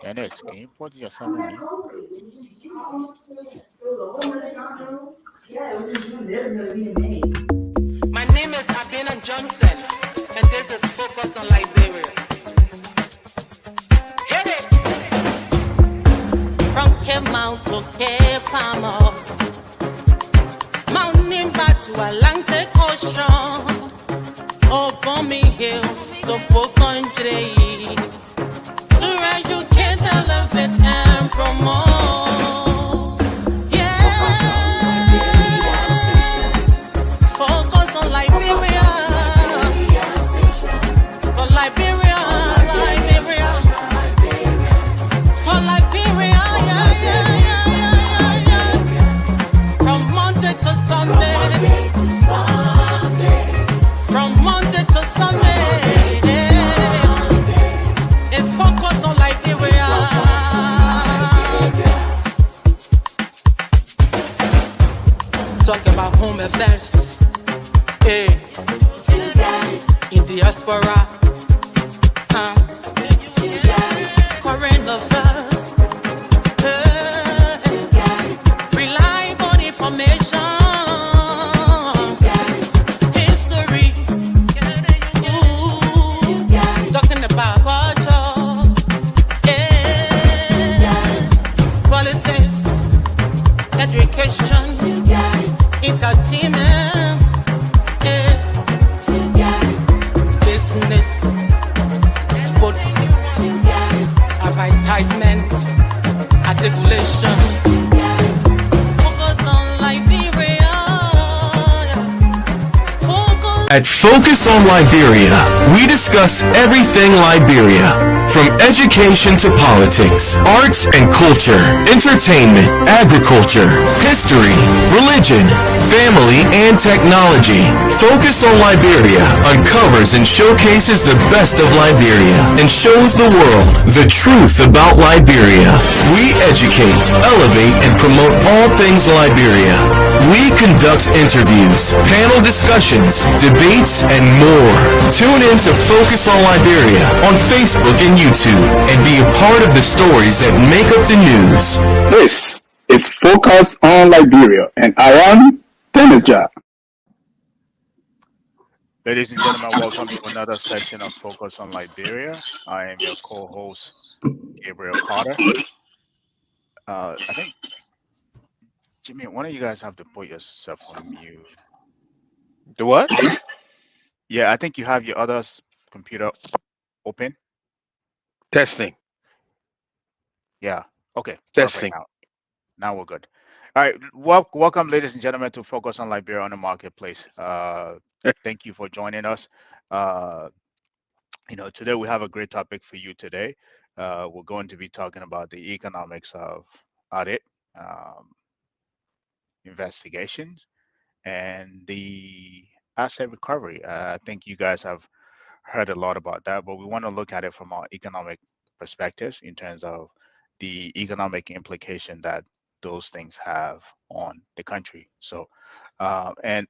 Dennis, can you put yourself on mute? My name is Abina Johnson, and this is Focus on Liberia. Hit it! From Kemau to Cape Palmas, Mount Nimba to Atlantic Ocean, Obomi Hills to Pokondre, to educate, elevate, and promote. Yeah, focus on Liberia, for Liberia, Liberia, for Liberia, yeah, yeah, yeah, yeah, yeah. From Monday to Sunday, from Monday to Sunday, it's focus on Liberia. Talk about home affairs, hey, in diaspora, current affairs, hey, reliable information, history, ooh, talking about culture, yeah, politics, education, entertainment, yeah, business, sports, advertisement, articulation. Focus on Liberia. Focus. At Focus on Liberia, we discuss everything Liberia, from education to politics, arts and culture, entertainment, agriculture, history, religion, family, and technology. Focus on Liberia uncovers and showcases the best of Liberia and shows the world the truth about Liberia. We educate, elevate, and promote all things Liberia. We conduct interviews, panel discussions, debates, and more. Tune in to Focus on Liberia on Facebook and YouTube and be a part of the stories that make up the news. This is Focus on Liberia, and I am Dennis Jar. Ladies and gentlemen, welcome to another session of Focus on Liberia. I am your co-host, Gabriel Carter. I think, Jimmy, one of you guys have to put yourself on mute. The what? Yeah, I think you have your other computer open. Testing. Yeah. Okay. Testing. Perfect. Now we're good. All right. Welcome, ladies and gentlemen, to Focus on Liberia on the Marketplace. Thank you for joining us. Today we have a great topic for you today. We're going to be talking about the economics of audit, investigations, and the asset recovery. I think you guys have heard a lot about that, but we want to look at it from our economic perspectives in terms of the economic implication that those things have on the country. So, and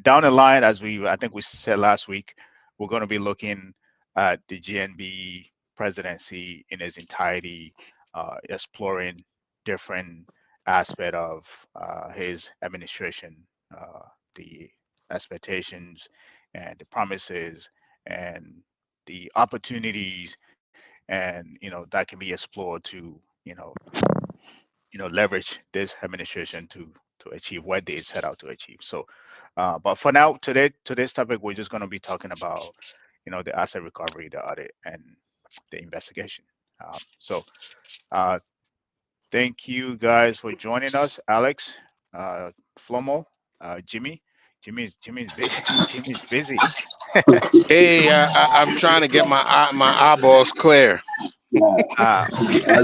down the line, I think we said last week, we're going to be looking at the GNB presidency in its entirety, exploring different aspect of his administration, the expectations and the promises and the opportunities, and that can be explored to leverage this administration to achieve what they set out to achieve. So, but for now, today's topic, we're just going to be talking about the asset recovery, the audit, and the investigation. So, thank you guys for joining us, Alex, Flomo, Jimmy. Jimmy's busy. Jimmy's busy. Hey, I'm trying to get my eyeballs clear. That's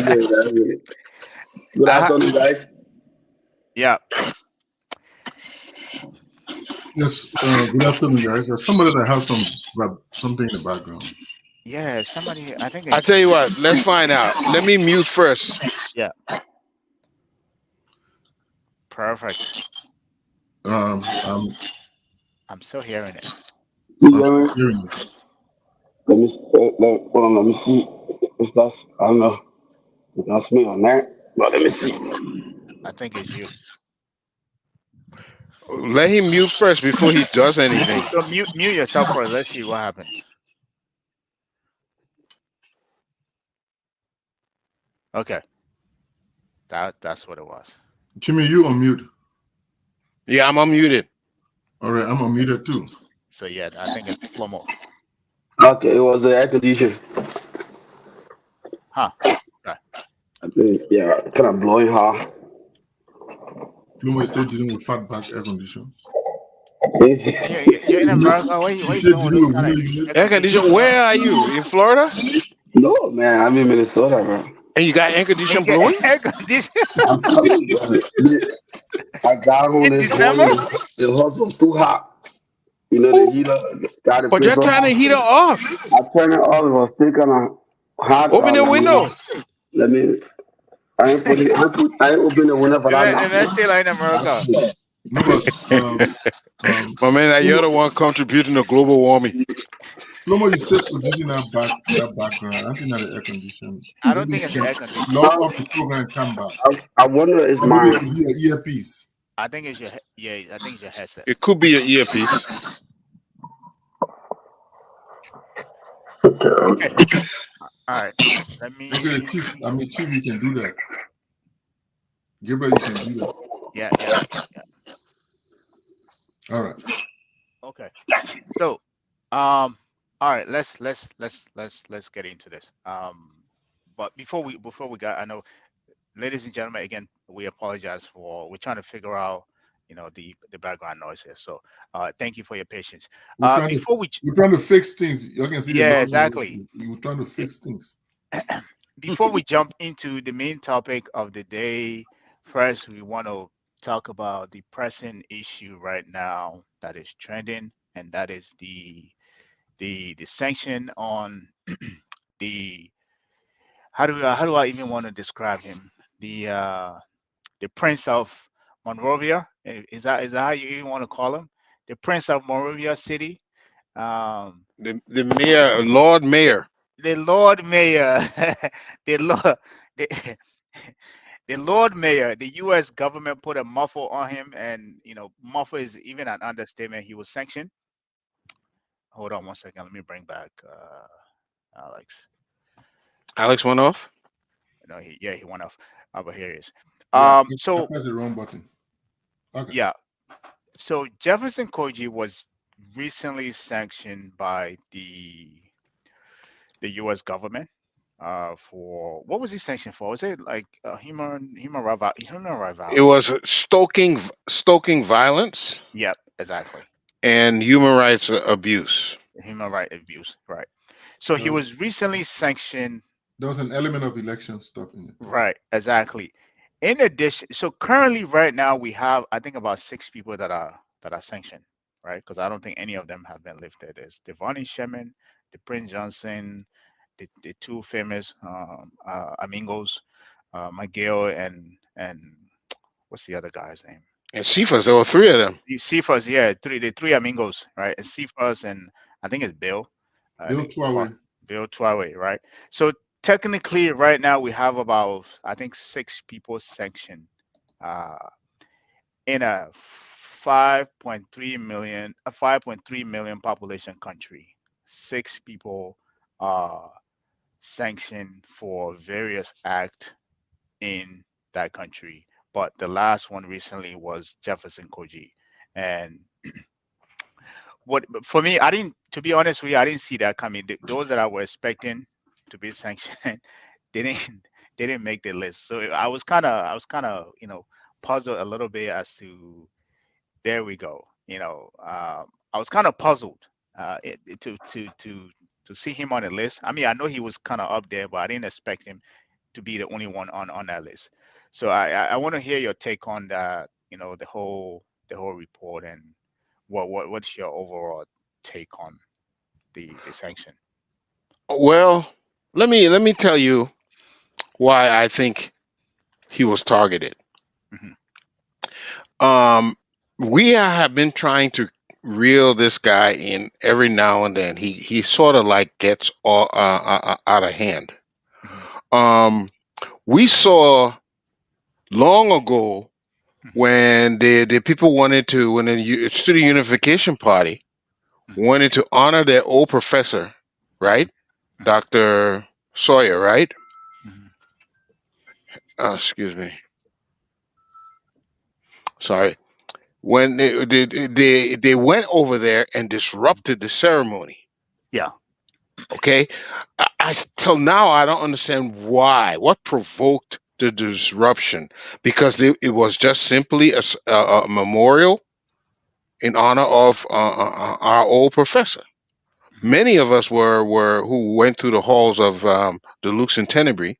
it. Good afternoon, guys. Yeah. Yes, good afternoon, guys. There's somebody that has something in the background. Yeah, somebody. I think. I tell you what. Let's find out. Let me mute first. Yeah. Perfect. I'm still hearing it. hearing it. Let me hold on. Let me see if that's. I don't know. If that's me on that. But let me see. I think it's you. Let him mute first before he does anything. So mute yourself first. Let's see what happens. Okay, that's what it was. Jimmy, you on mute. Yeah, I'm unmuted. All right, I'm unmuted too. So yeah, I think it's Flomo. Okay, it was the air condition. Huh? Okay. I think yeah, kind of blowing hard. Flumo is still dealing with fatback air condition. And you're in You, America. Why you you said doing with those dealing with kind of really unit. air Air conditioning condition. stuff? Where are you? In Florida? No, man, I'm in Minnesota, bro. And you got air And you condition get blowing? air conditioning I'm telling you, bro. I got home in this December? morning. The house was too hot. You know, the Who? heater got the But you're place on turning the heater hot. off. I turned it off. It was still kind of hot. Open the window. Let me. I ain't put it. I ain't open the window for that And that's still in America. night. No, but My man, you're Flumo, the one contributing to global warming. Flumo, you still producing that background. I think that the air condition. I don't Maybe think you it's the can air conditioning. log off the program and come back. I wonder is Or maybe it my. could be an earpiece. I think it's yeah. I think it's your headset. It could be your earpiece. Okay. All right. Let Okay, me. Chief. I mean, Chief, you can do that. Gabriel, you can do that. Yeah. All right. Okay. So, all right. Let's get into this. But before we got, I know, ladies and gentlemen, again, we apologize for we're trying to figure out, the background noise here. So, thank you for your patience. We're trying to Before we, we're trying to fix things. You can see the yeah, noise. exactly. We're trying to fix things. Before we jump into the main topic of the day, first we want to talk about the pressing issue right now that is trending, and that is the sanction on the how do I even want to describe him? The Prince of Monrovia. Is that how you even want to call him? The Prince of Monrovia City. Um, The mayor, Lord Mayor. the Lord Mayor, the Lord, the, the Lord Mayor, the U.S. government put a muffle on him, and muffle is even an understatement. He was sanctioned. Hold on one second. Let me bring back Alex. Alex went off. No, he went off. But here he is. Yeah, I So pressed the wrong button. Okay. yeah, so Jefferson Koji was recently sanctioned by the U.S. government for what was he sanctioned for? Was it like human It rivalry? was stoking violence Yep, exactly. and human rights abuse. Human right abuse, right? So he Um, was recently sanctioned, there was an element of election stuff in it. right? Exactly. In addition, so currently, right now, we have I think about 6 people that are sanctioned, right? Because I don't think any of them have been lifted. There's Devon Sherman, the Prince Johnson, the two famous amigos, Miguel and what's the other guy's name? And Cephas, there were three of them. The Cephas, yeah, the three amigos, right? And Cephas and I think it's Bill, Bill Bill Twaway, right? So technically, right now we have about I think 6 people sanctioned uh, in a 5.3 million population country. 6 people are sanctioned for various acts in that country. But the last one recently was Jefferson Koji, and what for me, I didn't. To be honest with you, I didn't see that coming. Those that I was expecting to be sanctioned, they didn't. They didn't make the list. So I was kind of puzzled a little bit as to there we go. I was kind of puzzled to see him on the list. I mean, I know he was kind of up there, but I didn't expect him to be the only one on that list. So I want to hear your take on that. The whole report and what's your overall take on the sanction? Well, let me tell you why I think he was targeted. Hmm. Um, we have been trying to reel this guy in every now and then. He sort of like gets out of hand. Mhm. Um, we saw long ago Mhm. when the people wanted to, when the student unification party Mhm. wanted to honor their old professor, Mhm. right? Mhm. Dr. Sawyer, right? Mhm. Excuse me. Sorry. When they went over there and disrupted the ceremony. Yeah. Okay, till now I don't understand why. What provoked the disruption? Because it was just simply a memorial in honor of our old professor. Mhm. Many of us were who went through the halls of the Luke Centenary,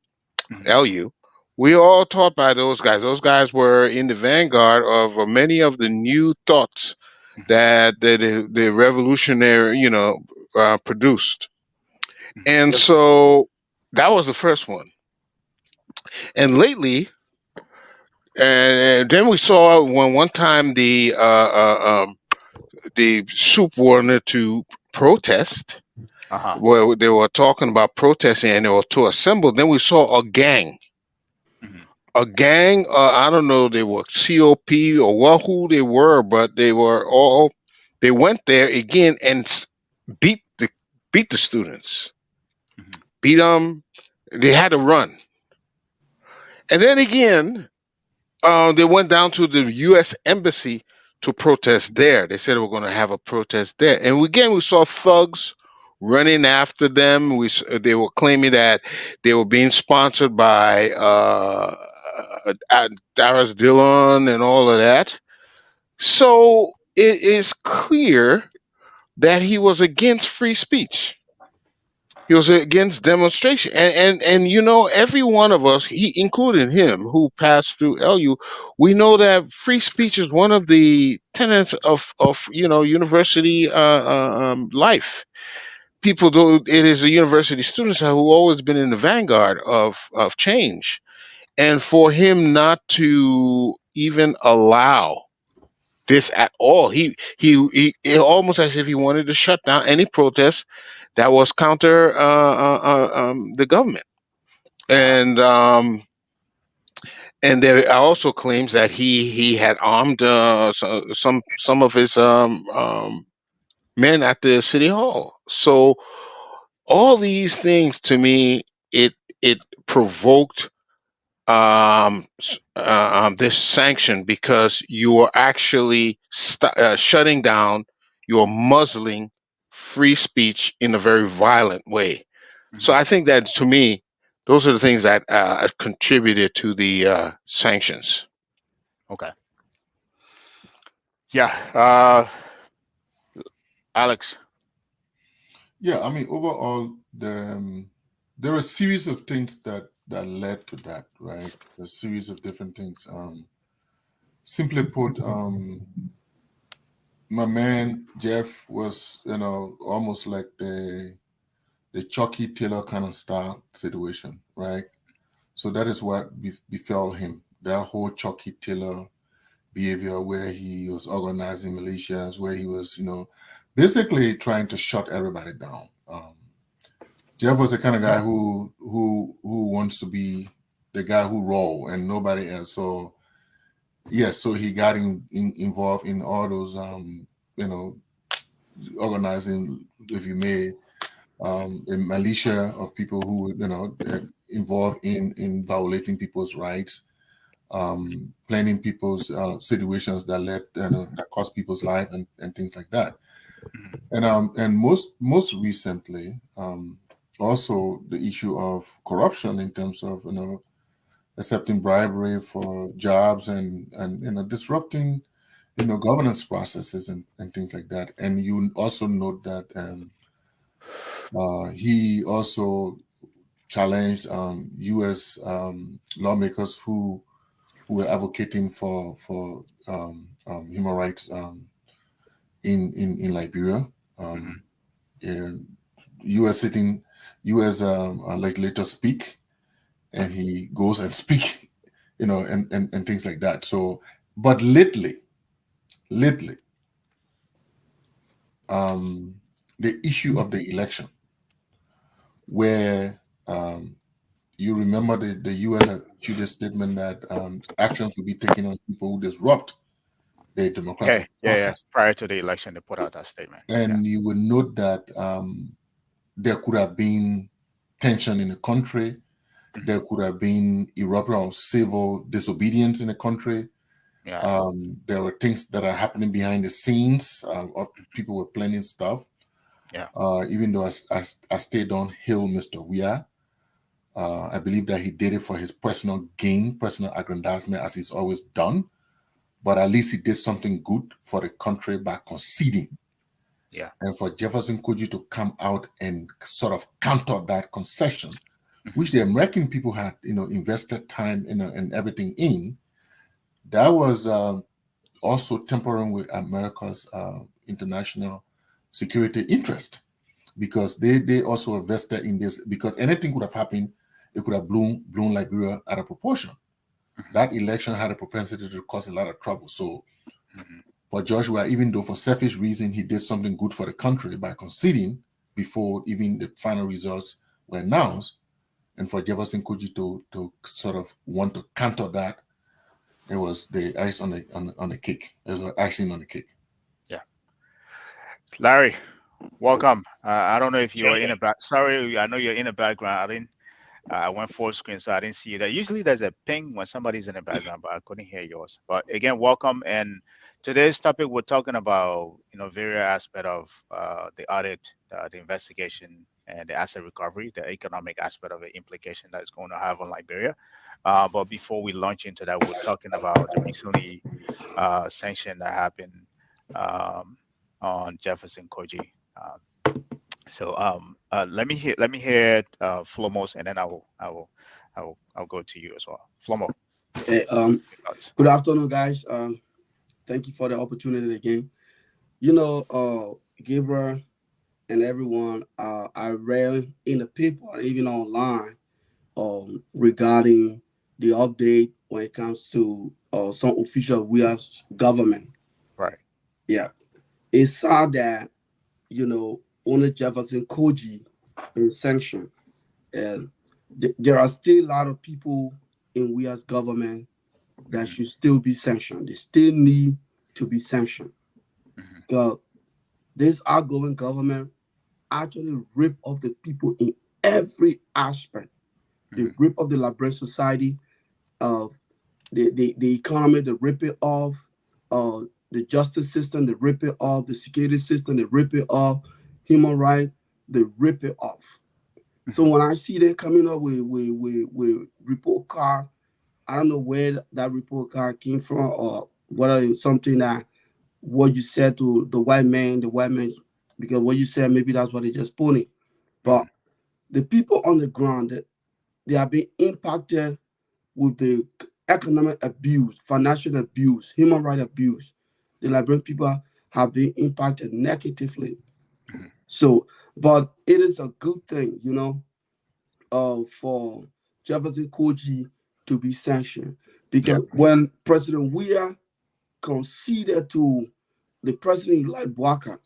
Mhm. LU. We all taught by those guys. Those guys were in the vanguard of many of the new thoughts Mhm. that the revolutionary, produced. Mhm. And Yes. so that was the first one. And lately, and then we saw when one time the soup wanted to protest. Uh-huh. Well, they were talking about protesting and they were to assemble. Then we saw a gang. Mhm. A gang, I don't know, they were COP or what, who they were, but they were all, they went there again and beat the beat the students, Mhm. beat them. They had to run, and then again, they went down to the U.S. embassy to protest there. They said they were going to have a protest there, and again we saw thugs running after them. They were claiming that they were being sponsored by Darius Dillon and all of that. So it is clear that he was against free speech. He was against demonstration, and every one of us, he including him, who passed through LU, we know that free speech is one of the tenets of university life. People, though it is the university students who always been in the vanguard of change, and for him not to even allow this at all, it almost as if he wanted to shut down any protest that was counter the government. Uh-huh. And there are also claims that he had armed some of his men at the city hall. So all these things, to me, it provoked this sanction, because you are actually shutting down, you're muzzling free speech in a very violent way. So Mhm. I think that, to me, those are the things that contributed to the sanctions. Okay. Yeah. Alex. Yeah, I mean, overall, there are a series of things that led to that, right? A series of different things. Simply put, my man Jeff was, almost like the Chucky Taylor kind of style situation, right? So that is what befell him. That whole Chucky Taylor behavior, where he was organizing militias, where he was, basically trying to shut everybody down. Jeff was the kind of guy who wants to be the guy who roll and nobody else. So yes, so he got involved in all those, you know, organizing, if you may, a militia of people who involved in violating people's rights, planning people's situations that that cost people's life and things like that. Mhm. And most recently, also the issue of corruption in terms of accepting bribery for jobs and disrupting governance processes and things like that. And you also note that he also challenged U.S. Lawmakers who were advocating for human rights in Liberia. Mhm. Um, and U.S. sitting U.S. legislators speak, and he goes and speak, and things like that. So, but lately, the issue of the election, where you remember the U.S. had issued a statement that actions will be taken on people who disrupt the Yeah, democratic yeah, yeah. process. Prior to the election, they put out that statement. Yeah. And you will note that there could have been tension in the country. Hmm. There could have been eruption of civil disobedience in the country. Yeah. There were things that are happening behind the scenes. Of people were planning stuff. Yeah. Even though I stayed on Hill, Mr. Weir, I believe that he did it for his personal gain, personal aggrandizement, as he's always done. But at least he did something good for the country by conceding. Yeah. And for Jefferson Koji to come out and sort of counter that concession, Hmm. which the American people had, invested time and everything in, that was also tampering with America's international security interest, because they also invested in this, because anything could have happened. It could have blown Liberia out of proportion. Hmm. That election had a propensity to cause a lot of trouble. So Hmm. for Joshua, even though for selfish reason he did something good for the country by conceding before even the final results were announced, and for Jefferson Koji to sort of want to counter that, it was the ice on the cake. It was icing on the cake. Yeah. Larry, welcome. I don't know if you Yeah, were in a back. Sorry, I know you're in the background. I didn't. I went full screen, so I didn't see that. Usually, there's a ping when somebody's in the background, but I couldn't hear yours. But again, welcome. And today's topic, we're talking about various aspect of the audit, the investigation, and the asset recovery, the economic aspect of the implication that it's going to have on Liberia. But before we launch into that, we're talking about the recently sanction that happened um, on Jefferson Koji. Let me hear Flomos, and then I'll go to you as well. Flomo, Hey, your thoughts. good afternoon, guys. Thank you for the opportunity again. Gabriel and everyone, I read in the paper and even online regarding the update when it comes to some official we as government. Right. Yeah, it's sad that only Jefferson Koji been sanctioned, and there are still a lot of people in we as government that Hmm. should still be sanctioned. They still need to be sanctioned Hmm. because this outgoing government actually rip off the people in every aspect. They Hmm. rip off the Liberian society, uh, the economy, they rip it off, the justice system, they rip it off, the security system, they rip it off, human rights, they rip it off. So Hmm. when I see them coming up with report card, I don't know where that report card came from or whether it's something that what you said to the white man, because what you said, maybe that's what they just put it. Hmm. But the people on the ground, they are being impacted with the economic abuse, financial abuse, human rights abuse. The Liberian people have been impacted negatively. Hmm. So, but it is a good thing, for Jefferson Koji to be sanctioned Yeah. because when President Weah conceded to the president like Waka.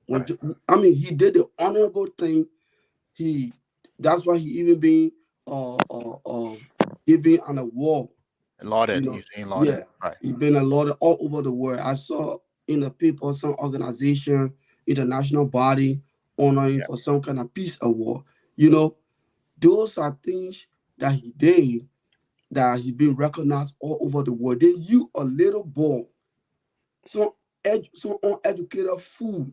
Right. I mean, he did the honorable thing. He That's why he even been given an award. Lauded. You You're know, saying lauded. yeah, Right. he been lauded all over the world. I saw in the paper some organization, international body honoring Yeah. for some kind of peace award. You know, those are things that he did that he been recognized all over the world. Then you a little boy, some uneducated fool.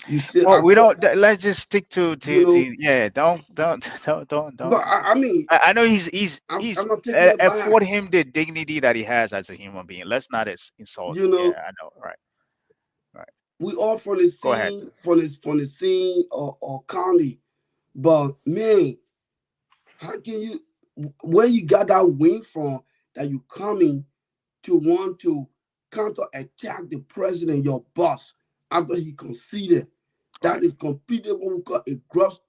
You say Well, I we go, don't. Let's just stick to you know, yeah. Don't but I mean, I know he's I'm not taking it back. afford him the dignity that he has as a human being. Let's not insult. You Yeah, know, I know. Right. Right. we all from the Go ahead. scene, from the scene or county. But man, how can you where you got that win from that you coming to want to counter attack the president, your boss, after he conceded? That Right. is completely what we call a gross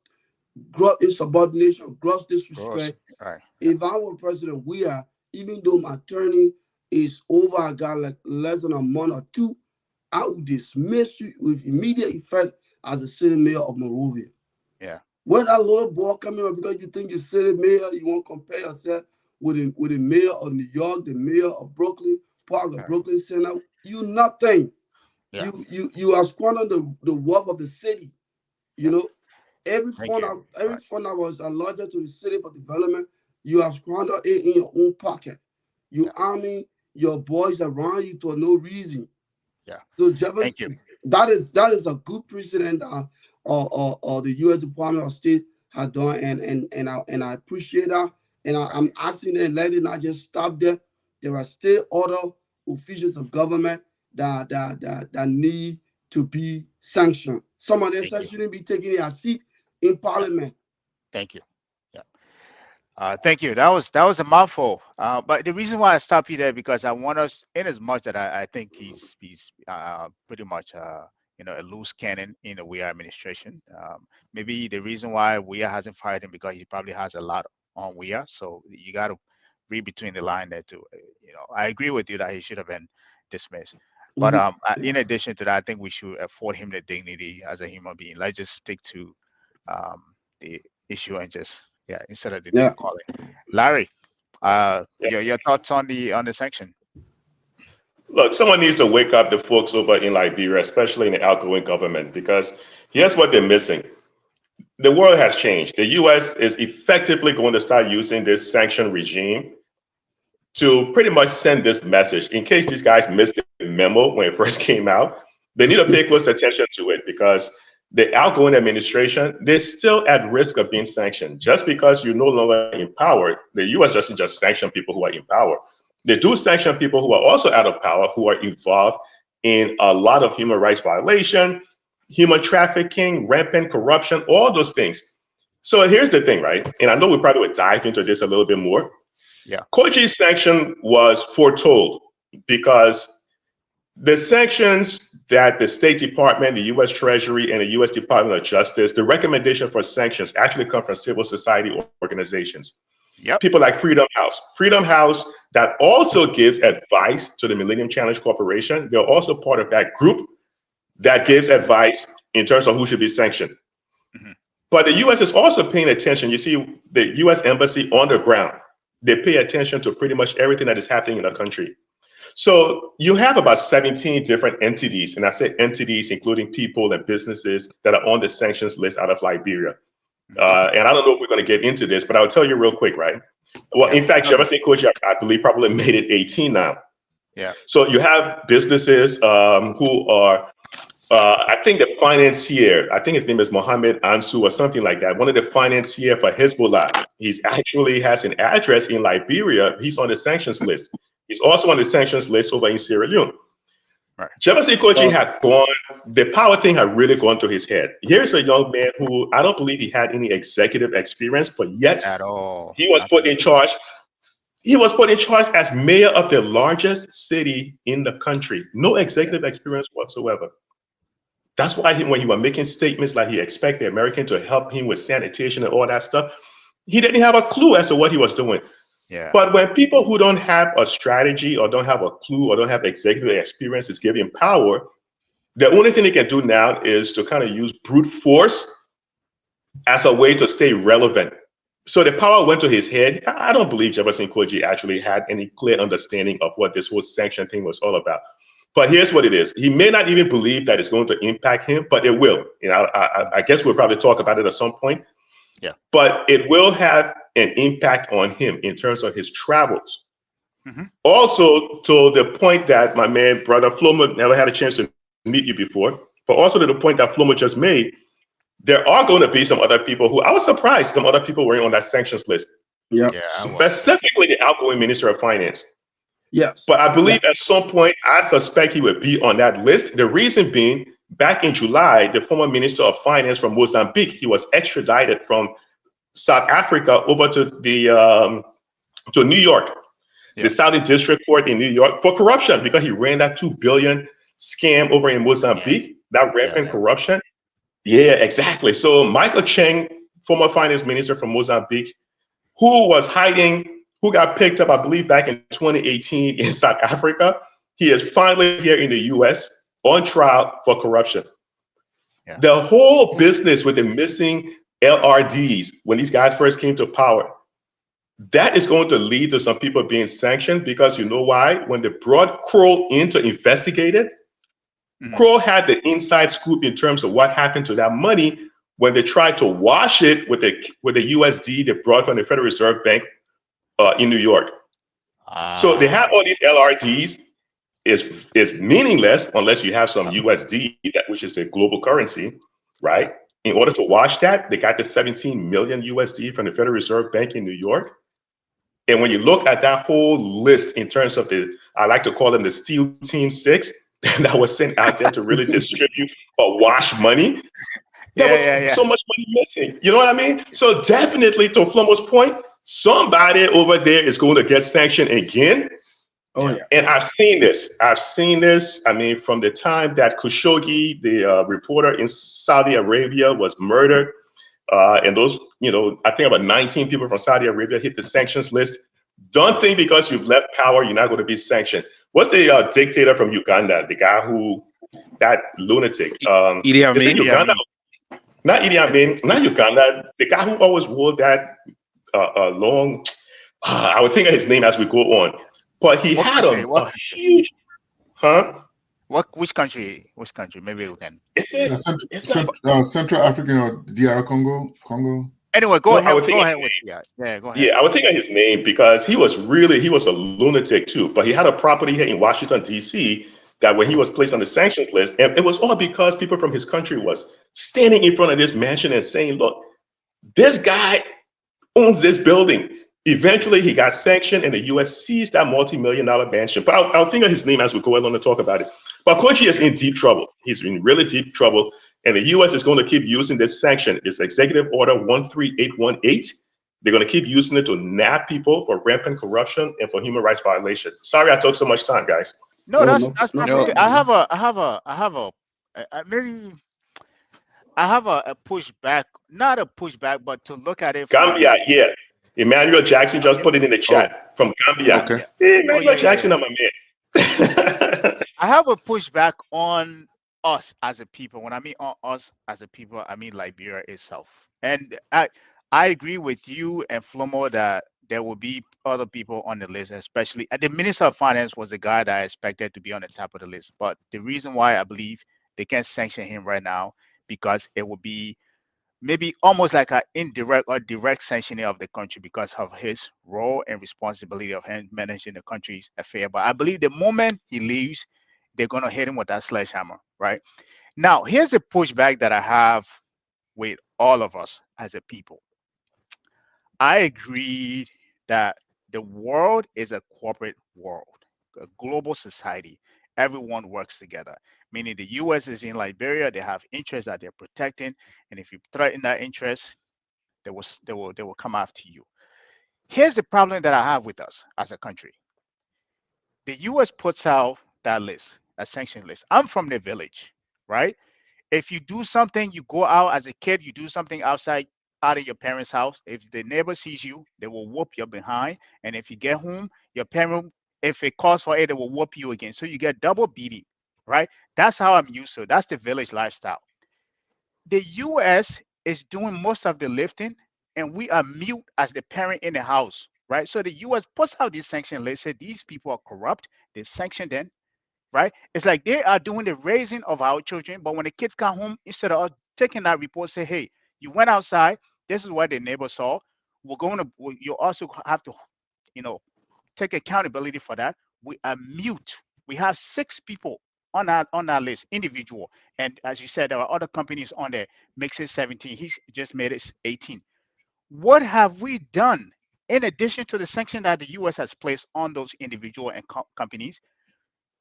insubordination, gross Gross. disrespect. Right. Yeah. If I were president, we are, even though my attorney is over, I got like less than a month or two, I would dismiss you with immediate effect as a city mayor of Monrovia. Yeah. When that little boy coming up because you think you're city mayor, you won't compare yourself with the mayor of New York, the mayor of Brooklyn, Park of Yeah. Brooklyn Center. You nothing. Yeah. You are squandering the wealth of the city. You Yeah. know, every Thank you. Right. fund that was allotted to the city for development, you have squandered it in your own pocket. You Yeah. arming your boys around you for no reason. Yeah. So Thank you. that is a good precedent that or the U.S. Department of State has done, and I appreciate that. And Right. I'm asking them, let it not just stop there. There are still other officials of government that need to be sanctioned. Some of them Thank you. shouldn't be taking a seat in Yeah. Parliament. Thank you. Yeah. Thank you. That was a mouthful. But the reason why I stop you there because I want us, in as much that I think he's pretty much a loose cannon in the WEA administration. Maybe the reason why WEA hasn't fired him because he probably has a lot on WEA. So you got to read between the line there too. I agree with you that he should have been dismissed. But Mhm. in addition to that, I think we should afford him the dignity as a human being. Let's just stick to the issue and just instead of the name Yeah. calling. Larry, Yeah. your thoughts on the sanction? Look, someone needs to wake up the folks over in Liberia, especially in the outgoing government, because here's what they're missing. The world has changed. The US is effectively going to start using this sanction regime to pretty much send this message. In case these guys missed the memo when it first came out, they need to pay close attention to it because the outgoing administration, they're still at risk of being sanctioned. Just because you're no longer in power, the US doesn't just sanction people who are in power. They do sanction people who are also out of power, who are involved in a lot of human rights violation, human trafficking, rampant corruption, all those things. So here's the thing, right? And I know we probably would dive into this a little bit more. Yeah. Koji's sanction was foretold because the sanctions that the State Department, the US Treasury, and the US Department of Justice, the recommendation for sanctions actually come from civil society organizations. Yep. People like Freedom House that also gives advice to the Millennium Challenge Corporation. They're also part of that group that gives advice in terms of who should be sanctioned. Mhm. But the US is also paying attention. You see, the US Embassy on the ground, they pay attention to pretty much everything that is happening in the country. So you have about 17 different entities, and I say entities, including people and businesses that are on the sanctions list out of Liberia. And I don't know if we're going to get into this, but I'll tell you real quick, right? Well, Yeah. in fact, Jefferson Koji, I believe, probably made it 18 now. Yeah. So you have businesses who are, I think the financier, I think his name is Mohammed Ansu or something like that. One of the financier for Hezbollah. He's actually has an address in Liberia. He's on the sanctions list. He's also on the sanctions list over in Sierra Leone. Right. Jefferson Koji had gone, the power thing had really gone to his head. Here's a young man who I don't believe he had any executive experience, but yet At all. he was put in charge. He was put in charge as mayor of the largest city in the country. No executive experience whatsoever. That's why when he was making statements like he expected the American to help him with sanitation and all that stuff, he didn't have a clue as to what he was doing. Yeah. But when people who don't have a strategy or don't have a clue or don't have executive experience is given power, the only thing they can do now is to kind of use brute force as a way to stay relevant. So the power went to his head. I don't believe Jefferson Koji actually had any clear understanding of what this whole sanction thing was all about. But here's what it is. He may not even believe that it's going to impact him, but it will. I guess we'll probably talk about it at some point. Yeah. But it will have an impact on him in terms of his travels. Mm-hmm. Also, to the point that my man, brother Flomo, never had a chance to meet you before, but also to the point that Flomo just made, there are going to be some other people who I was surprised some other people were on that sanctions list. Yeah. Yeah. Specifically the outgoing Minister of Finance. Yes. But I believe at some point, I suspect he would be on that list. The reason being, back in July, the former Minister of Finance from Mozambique, he was extradited from South Africa over to the to New York, the Southern District Court in New York for corruption because he ran that $2 billion scam over in Mozambique, that rampant corruption. Yeah, exactly. So Michael Cheng, former finance minister from Mozambique, who was hiding, who got picked up, I believe, back in 2018 in South Africa. He is finally here in the US on trial for corruption. Yeah. The whole business with the missing LRDs when these guys first came to power, that is going to lead to some people being sanctioned because you know why? When they brought Kroll in to investigate it, Mhm. Kroll had the inside scoop in terms of what happened to that money when they tried to wash it with the USD they brought from the Federal Reserve Bank in New York. So they have Ah. all these LRDs. Is meaningless unless you have some USD, which is a global currency, right? In order to wash that, they got the 17 million USD from the Federal Reserve Bank in New York. And when you look at that whole list in terms of I like to call them the SEAL Team Six that was sent out there to really distribute or wash money, there Yeah, was yeah, yeah. so much money missing. You know what I mean? So definitely, to Flomo's point, somebody over there is going to get sanctioned again. Oh Yeah. yeah. And I've seen this. I've seen this. I mean, from the time that Khashoggi, the reporter in Saudi Arabia, was murdered, and those, I think about 19 people from Saudi Arabia hit the sanctions list. Don't think because you've left power, you're not going to be sanctioned. What's the dictator from Uganda? The guy that lunatic. Idi Is it Amin. Idi Uganda? Amin. Not Idi Amin. Not Uganda. The guy who always wore that long. I would think of his name as we go on. But he What had country? What a country? huge, huh? What? Which country? Which country? Maybe we can. Is it? It's not. Central African or DR Congo. Anyway, go No, I ahead. would think Go of ahead his with name. yeah. Yeah. Go ahead. Yeah, I would think of his name because he was a lunatic too. But he had a property here in Washington D.C. that when he was placed on the sanctions list, and it was all because people from his country was standing in front of this mansion and saying, "Look, this guy owns this building." Eventually, he got sanctioned, and the U.S. seized that multi-million-dollar mansion. But I'll think of his name as we go along to talk about it. But Kochi is in deep trouble. He's in really deep trouble, and the U.S. is going to keep using this sanction. It's Executive Order 13818. They're going to keep using it to nab people for rampant corruption and for human rights violation. Sorry, I took so much time, guys. No, Oh that's no perfect. No, problem, man. Maybe I have a pushback, not a pushback, but to look at it Gambia, from. yeah. Emmanuel Jackson just Yep. put it in the oh, chat from Gambia. okay. Yeah. Hey, Oh yeah, Emmanuel yeah, Jackson, yeah. I'm a man. I have a pushback on us as a people. When I mean on us as a people, I mean Liberia itself. And I agree with you and Flomo that there will be other people on the list, especially the Minister of Finance was the guy that I expected to be on the top of the list. But the reason why I believe they can't sanction him right now because it will be maybe almost like an indirect or direct sanctioning of the country because of his role and responsibility of him managing the country's affair. But I believe the moment he leaves, they're gonna hit him with that sledgehammer, right? Now, here's the pushback that I have with all of us as a people. I agree that the world is a corporate world, a global society. Everyone works together. Meaning the US is in Liberia, they have interests that they're protecting. And if you threaten that interest, they will come after you. Here's the problem that I have with us as a country. The US puts out that list, a sanction list. I'm from the village, right? If you do something, you go out as a kid, you do something outside out of your parents' house. If the neighbor sees you, they will whoop your behind. And if you get home, your parent, if it calls for it, they will whoop you again. So you get double beating, right? That's how I'm used to. That's the village lifestyle. The US is doing most of the lifting, and we are mute as the parent in the house, right? So the US puts out these sanction lists, say these people are corrupt, they sanction them, right? It's like they are doing the raising of our children, but when the kids come home, instead of taking that report, say, hey, you went outside, this is what the neighbor saw. You also have to, you know, take accountability for that. We are mute. We have 6 people on our list, individual. And as you said, there are other companies on there, makes it 17. He just made it 18. What have we done in addition to the sanction that the US has placed on those individual and companies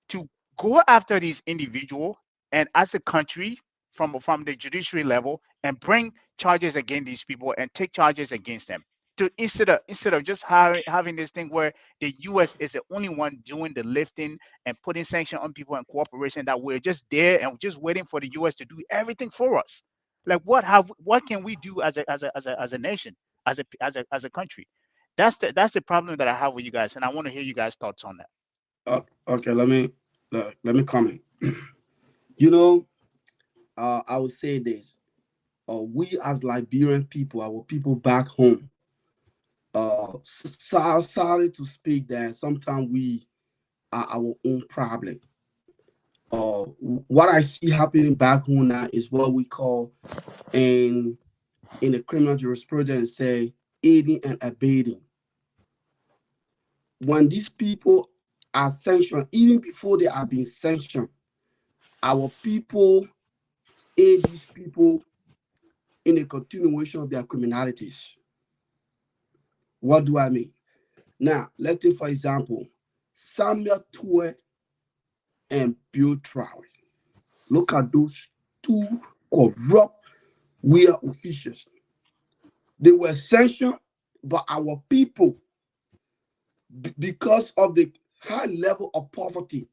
to go after these individual and as a country from the judiciary level and bring charges against these people and take charges against them to instead of just having this thing where the US is the only one doing the lifting and putting sanction on people and cooperation, that we're just there and just waiting for the US to do everything for us. Like what can we do as a nation, as a country? That's the problem that I have with you guys, and I want to hear you guys thoughts on that. Okay, let me comment. You know, I would say this. We as Liberian people, our people back home, sorry to speak that sometimes we are our own problem. What I see happening back home now is what we call in the criminal jurisprudence say aiding and abetting. When these people are sanctioned, even before they are being sanctioned, our people aid these people in the continuation of their criminalities. What do I mean? Now, let's take for example Samuel Tue and Bill Trower. Look at those two corrupt weird officials. They were sanctioned by our people because of the high level of poverty.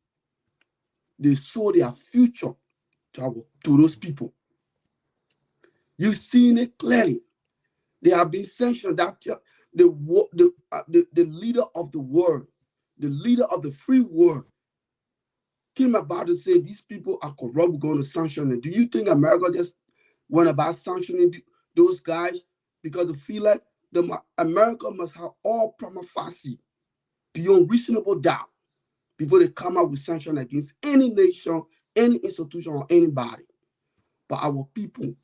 They saw their future to those people. You've seen it clearly. They have been sanctioned. That the leader of the world, the leader of the free world, came about to say these people are corrupt. We're going to sanction them. Do you think America just went about sanctioning those guys because they feel like America must have all prima facie beyond reasonable doubt before they come out with sanction against any nation, any institution, or anybody? But our people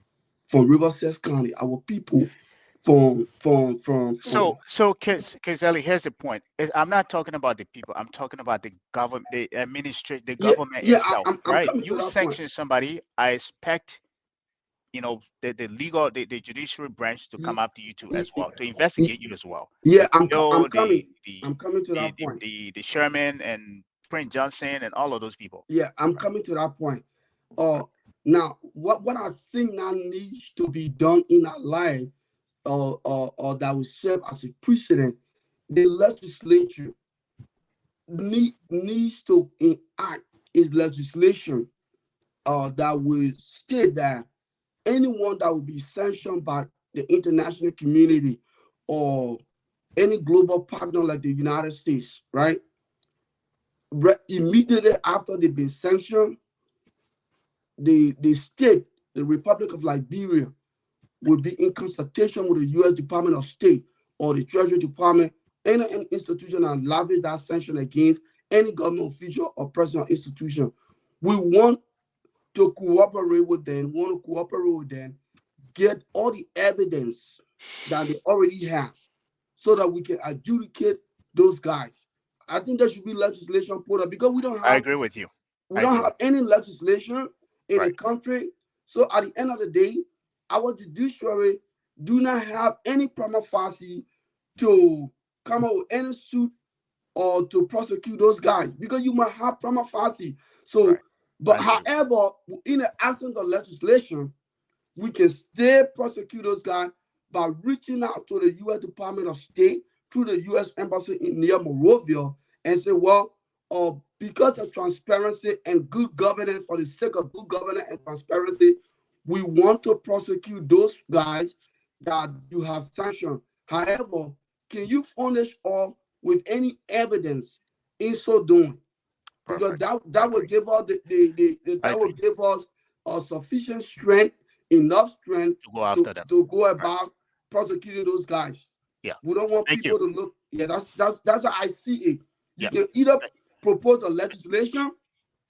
from Riverside County, our people from So, Kazali, here's the point. I'm not talking about the people. I'm talking about the government, the yeah, government yeah, itself, I'm right? coming to You that point. sanction somebody, I expect, the judiciary branch to come Ye- after you too ye- as well, to ye- investigate you as well. Yeah, The PO, I'm coming to that point. the Sherman and Prince Johnson and all of those people. Yeah, I'm Right. coming to that point. Uh, Now what I think now needs to be done in our life, or that will serve as a precedent, the legislature needs to enact is legislation that will state that anyone that will be sanctioned by the international community or any global partner like the United States, right? Immediately after they've been sanctioned, the state, the Republic of Liberia, will be in consultation with the U.S. Department of State or the Treasury Department, any institution that lavish that sanction against any government official or person or institution. We want to cooperate with them, get all the evidence that they already have so that we can adjudicate those guys. I think there should be legislation put up because I agree with you. we I don't agree have with you. any legislation in the Right. country. So at the end of the day, our judiciary do not have any prima facie to come up with any suit or to prosecute those guys because you might have prima facie. So, Right. but I agree. however, in the absence of legislation, we can still prosecute those guys by reaching out to the U.S. Department of State through the U.S. Embassy in near Monrovia and say, well, because of transparency and good governance, for the sake of good governance and transparency, we want to prosecute those guys that you have sanctioned. However, can you furnish us with any evidence in so doing? Because Perfect. I that will agree. give us I that will agree. give us a sufficient strength, enough strength To go after them. to go Right. about prosecuting those guys. Yeah. We don't want Thank you. people to look. Yeah, that's how I see it. You Yeah. can either propose a legislation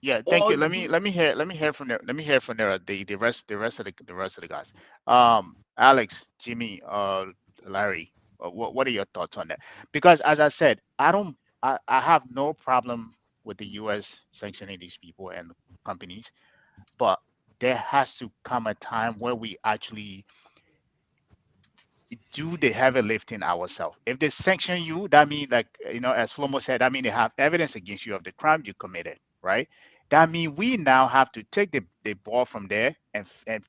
Yeah, thank or you. you Let me do. let me hear from there. Let me hear from there. The rest of the guys. Alex, Jimmy, Larry. What are your thoughts on that? Because as I said, I have no problem with the U.S. sanctioning these people and companies, but there has to come a time where we actually do the heavy lifting ourselves. If they sanction you, that means, like, as Flomo said, that means they have evidence against you of the crime you committed, right? That means we now have to take the ball from there and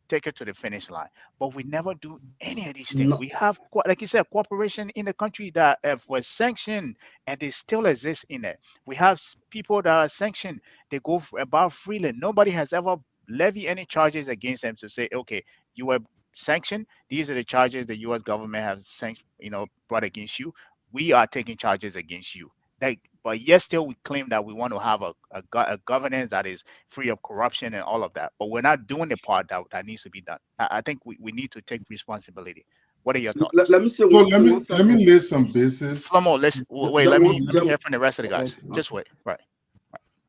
take it to the finish line. But we never do any of these things. No, We have, like you said, cooperation in the country that have was sanctioned and they still exist in it. We have people that are sanctioned. They go about freely. Nobody has ever levied any charges against them to say, okay, you were sanctioned. These are the charges the U.S. government has brought against you. We are taking charges against you. Like, but yet still we claim that we want to have a governance that is free of corruption and all of that, but we're not doing the part that needs to be done. I think we need to take responsibility. What are your thoughts? Let me say So one let me second. lay some basis. Flomo, let's wait. Just Let me just hear from the rest of the guys. okay, Just okay. wait. Right.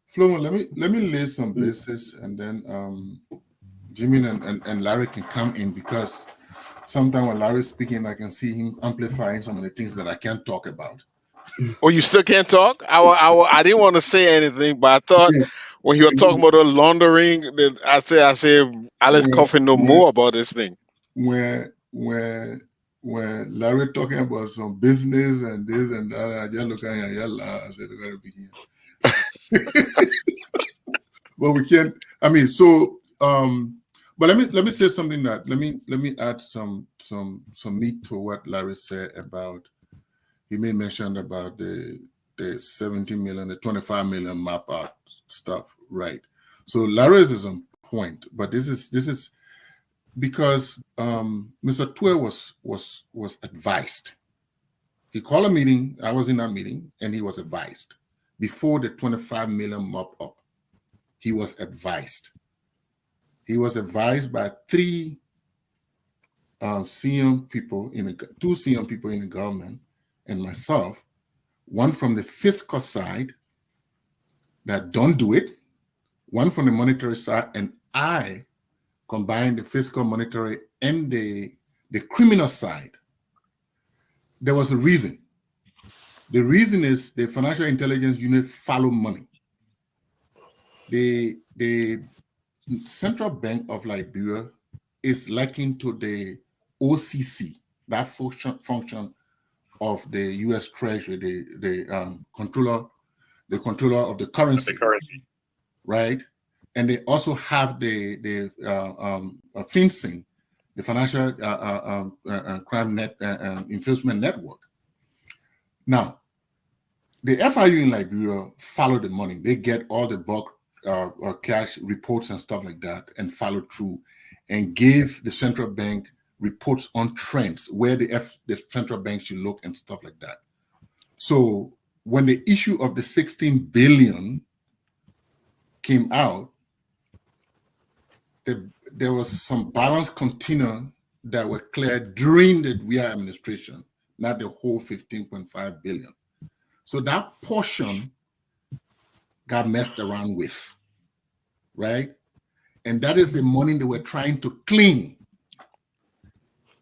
Flo, let me lay some basis, and then Jimmy and Larry can come in, because sometimes when Larry's speaking, I can see him amplifying some of the things that I can't talk about. Oh, you still can't talk? I didn't want to say anything, but I thought Yeah. when you were talking about the laundering, that I say Alex Coffin know When more about this thing. when when when Larry talking about some business and this and that, I just look at him and yell. I said, "Look at it begin." Well, we can't. I mean, so but let me say something that let me add some meat to what Larry said about. He made mention about the 17 million, the 25 million map out stuff, right? So Larry's is on point, but this is because Mr. Tue was advised. He called a meeting. I was in that meeting, and he was advised before the 25 million mop up. He was advised. He was advised by three senior people two senior people in the government, and myself. One from the fiscal side that don't do it. One from the monetary side, and I combine the fiscal, monetary, and the criminal side. There was a reason. The reason is the Financial Intelligence Unit follow money. The Central Bank of Liberia is likened to the OCC, that function of the U.S. Treasury, the controller of the currency, right? And they also have the FinCEN, the Financial Crime Enforcement Network. Now, the FIU in Liberia follow the money. They get all the bulk cash reports and stuff like that, and follow through, and give the central bank reports on trends where the central bank should look and stuff like that. So when the issue of the 16 billion came out, there was some balance continuum that were cleared during the VI administration, not the whole 15.5 billion. So that portion got messed around with, right? And that is the money they were trying to clean.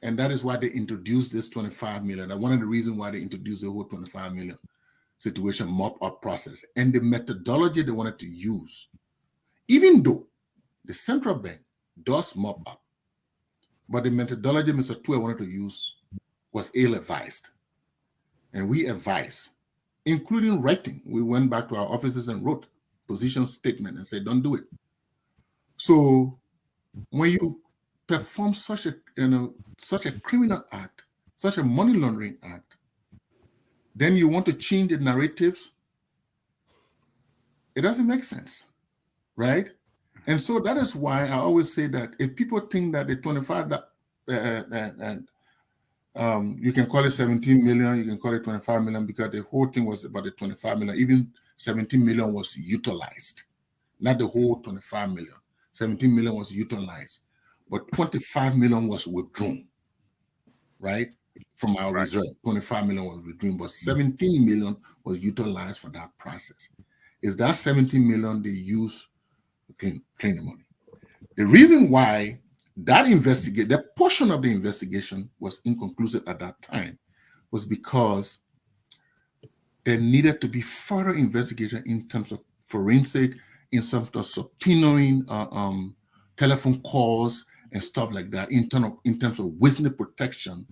And that is why they introduced this 25 million. And one of the reasons why they introduced the whole 25 million situation mop-up process and the methodology they wanted to use, even though the central bank does mop up, but the methodology Mr. Tue wanted to use was ill-advised. And we advised, including writing. We went back to our offices and wrote position statement and said, don't do it. So when you perform such a criminal act, such a money laundering act, then you want to change the narratives, it doesn't make sense, right? And so that is why I always say that if people think that the 25, you can call it 17 million, you can call it 25 million, because the whole thing was about the 25 million. Even 17 million was utilized, not the whole 25 million. 17 million was utilized, but 25 million was withdrawn, right? From our reserve. 25 million was withdrawn, but 17 million was utilized for that process. Is that 17 million they use to clean the money? The reason why that portion of the investigation was inconclusive at that time was because there needed to be further investigation in terms of forensic, in terms of subpoenaing telephone calls and stuff like that, in terms of witness protection.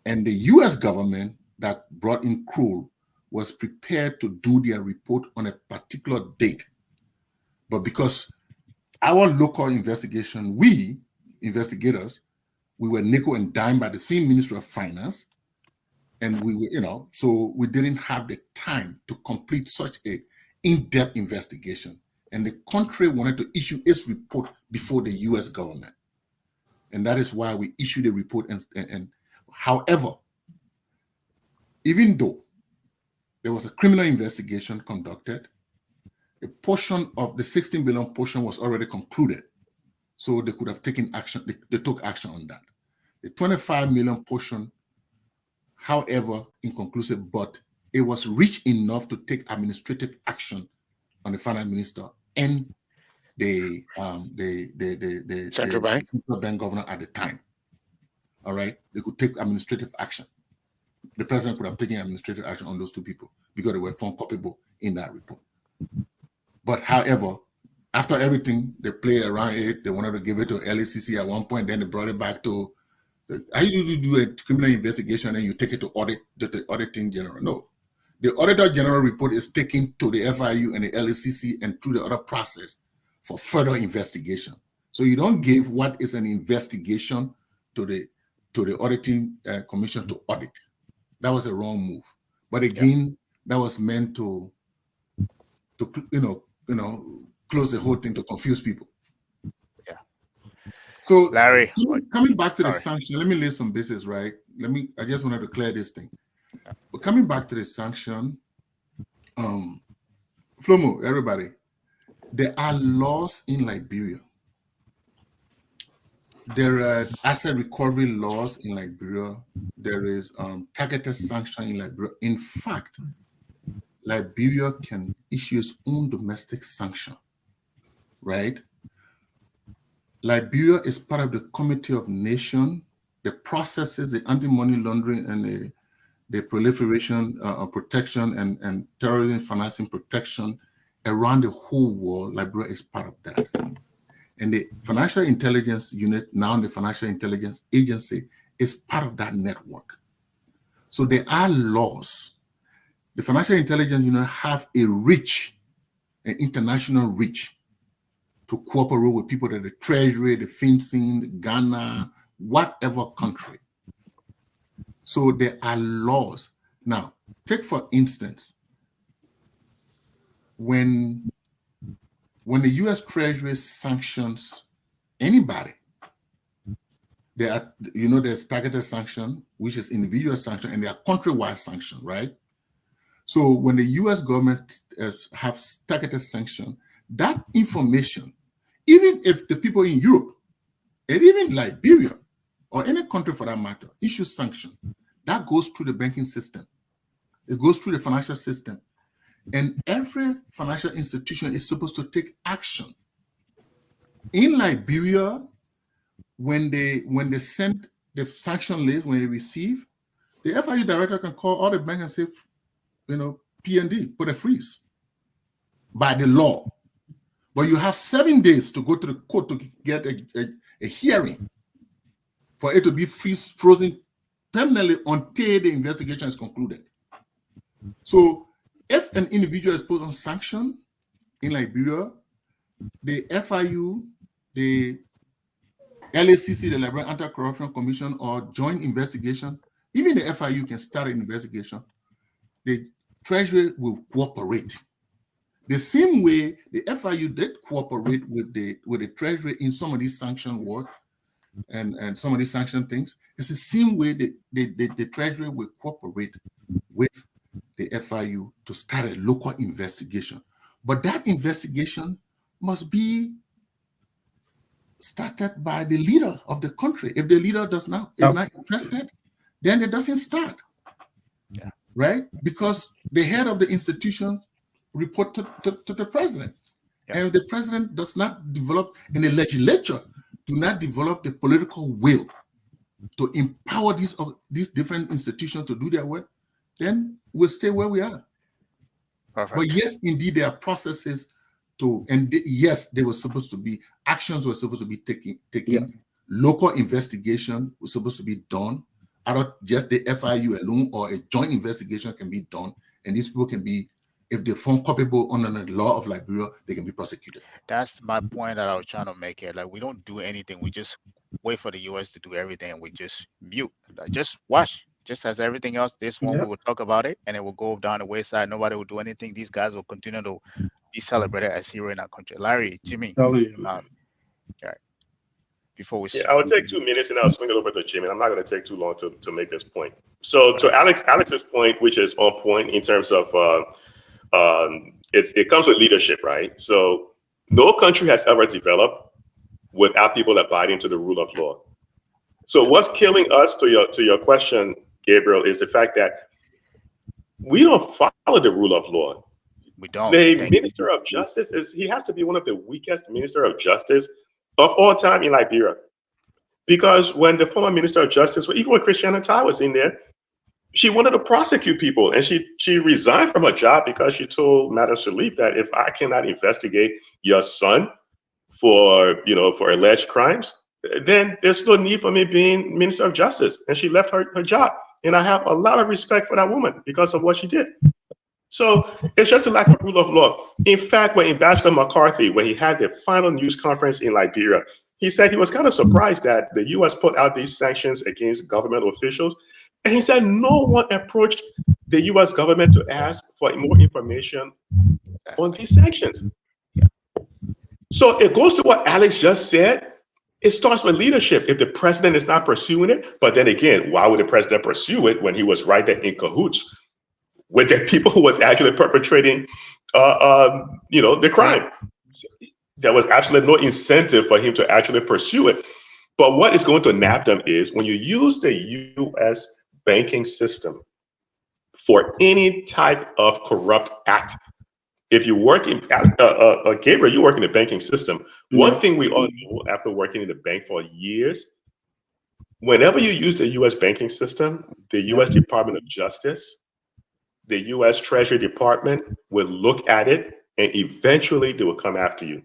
And the U.S. government that brought in Kroll was prepared to do their report on a particular date. But because our local investigation, we investigators, we were nickel and dime by the same Ministry of Finance, and we were, so we didn't have the time to complete such a in-depth investigation. And the country wanted to issue its report before the U.S. government. And that is why we issued a report. And however, even though There was a criminal investigation conducted. A portion of the 16 billion portion was already concluded. So they could have taken action. They took action on that. The 25 million portion, however, inconclusive, but it was rich enough to take administrative action on the finance minister and the Central Bank. central bank governor at the time. All right, they could take administrative action. The president could have taken administrative action on those two people because they were found culpable in that report. But however, after everything, they played around it. They wanted to give it to LACC at one point. Then they brought it back to how you do a criminal investigation and you take it to audit the auditing general. No, the auditor general report is taken to the FIU and the LACC and through the other process for further investigation. So you don't give what is an investigation to the auditing commission to audit. That was a wrong move. But again, that was meant to close the whole thing to confuse people. Yeah. So Larry, coming back to the sorry. sanction, let me lay some bases, right? I just wanted to clear this thing. But coming back to the sanction, Flomo, everybody, there are laws in Liberia. There are asset recovery laws in Liberia. There is targeted sanction in Liberia. In fact, Liberia can issue its own domestic sanction, right? Liberia is part of the Committee of Nations. The processes, the anti-money laundering and the proliferation protection and terrorism financing protection around the whole world, Liberia is part of that. And the Financial Intelligence Unit, now the Financial Intelligence Agency, is part of that network. So there are laws. The Financial Intelligence Unit have an international reach to cooperate with people at the Treasury, the FinCEN, Ghana, whatever country. So there are laws. Now, take for instance, when the U.S. Treasury sanctions anybody, there's targeted sanction, which is individual sanction, and there are countrywide sanction, right? So when the U.S. government has targeted sanction, that information, even if the people in Europe, and even Liberia, or any country for that matter, issues sanction, that goes through the banking system. It goes through the financial system. And every financial institution is supposed to take action. In Liberia, when they send the sanction list, when they receive, the FIU director can call all the banks and say, P&D, put a freeze by the law. But you have 7 days to go to the court to get a hearing for it to be frozen permanently until the investigation is concluded. So if an individual is put on sanction in Liberia, the FIU, the LACC, the Liberian Anti-Corruption Commission, or joint investigation, even the FIU can start an investigation. The Treasury will cooperate. The same way the FIU did cooperate with the Treasury in some of these sanction work and some of these sanction things, it's the same way the Treasury will cooperate with the FIU to start a local investigation. But that investigation must be started by the leader of the country. If the leader is not interested, then it doesn't start. Yeah. Right? Because the head of the institution report to the president. Yeah. And if the president does not develop, and the legislature do not develop the political will to empower these different institutions to do their work, then we'll stay where we are. Perfect. But yes, indeed, there are processes yes, there were supposed to be actions were supposed to be taken. Yeah. Local investigation was supposed to be done. Not just the FIU alone, or a joint investigation can be done, and these people can be, if they're found culpable under the law of Liberia, they can be prosecuted. That's my point that I was trying to make here. Like, we don't do anything. We just wait for the US to do everything, and we just mute. Like, just watch. Just as everything else, this one we will talk about it, and it will go down the wayside. Nobody will do anything. These guys will continue to be celebrated as heroes in our country. Larry, Jimmy, all right. Before we I will take 2 minutes and I'll swing it over to Jimmy. I'm not going to take too long to make this point. So to Right. Alex's point, which is on point in terms of it comes with leadership, right? So no country has ever developed without people abiding to the rule of law. So what's killing us, to your question, Gabriel, is the fact that we don't follow the rule of law. We don't. The Thank you. minister of justice he has to be one of the weakest minister of justice of all time in Liberia. Because when the former minister of justice, well, even when Christiana Tai was in there, she wanted to prosecute people, and she resigned from her job because she told Madam Sirleaf that if I cannot investigate your son for alleged crimes, then there's no need for me being minister of justice. And she left her job. And I have a lot of respect for that woman because of what she did. So it's just a lack of rule of law. In fact, when Ambassador McCarthy, when he had the final news conference in Liberia, he said he was kind of surprised that the U.S. put out these sanctions against government officials. And he said no one approached the U.S. government to ask for more information on these sanctions. So it goes to what Alex just said. It starts with leadership. If the president is not pursuing it, but then again, why would the president pursue it when he was right there in cahoots with the people who was actually perpetrating, the crime? There was absolutely no incentive for him to actually pursue it. But what is going to nab them is when you use the U.S. banking system for any type of corrupt act. If you work in, Gabriel, you work in the banking system. One thing we all know after working in the bank for years, whenever you use the U.S. banking system, the U.S. Department of Justice, the U.S. Treasury Department will look at it, and eventually they will come after you.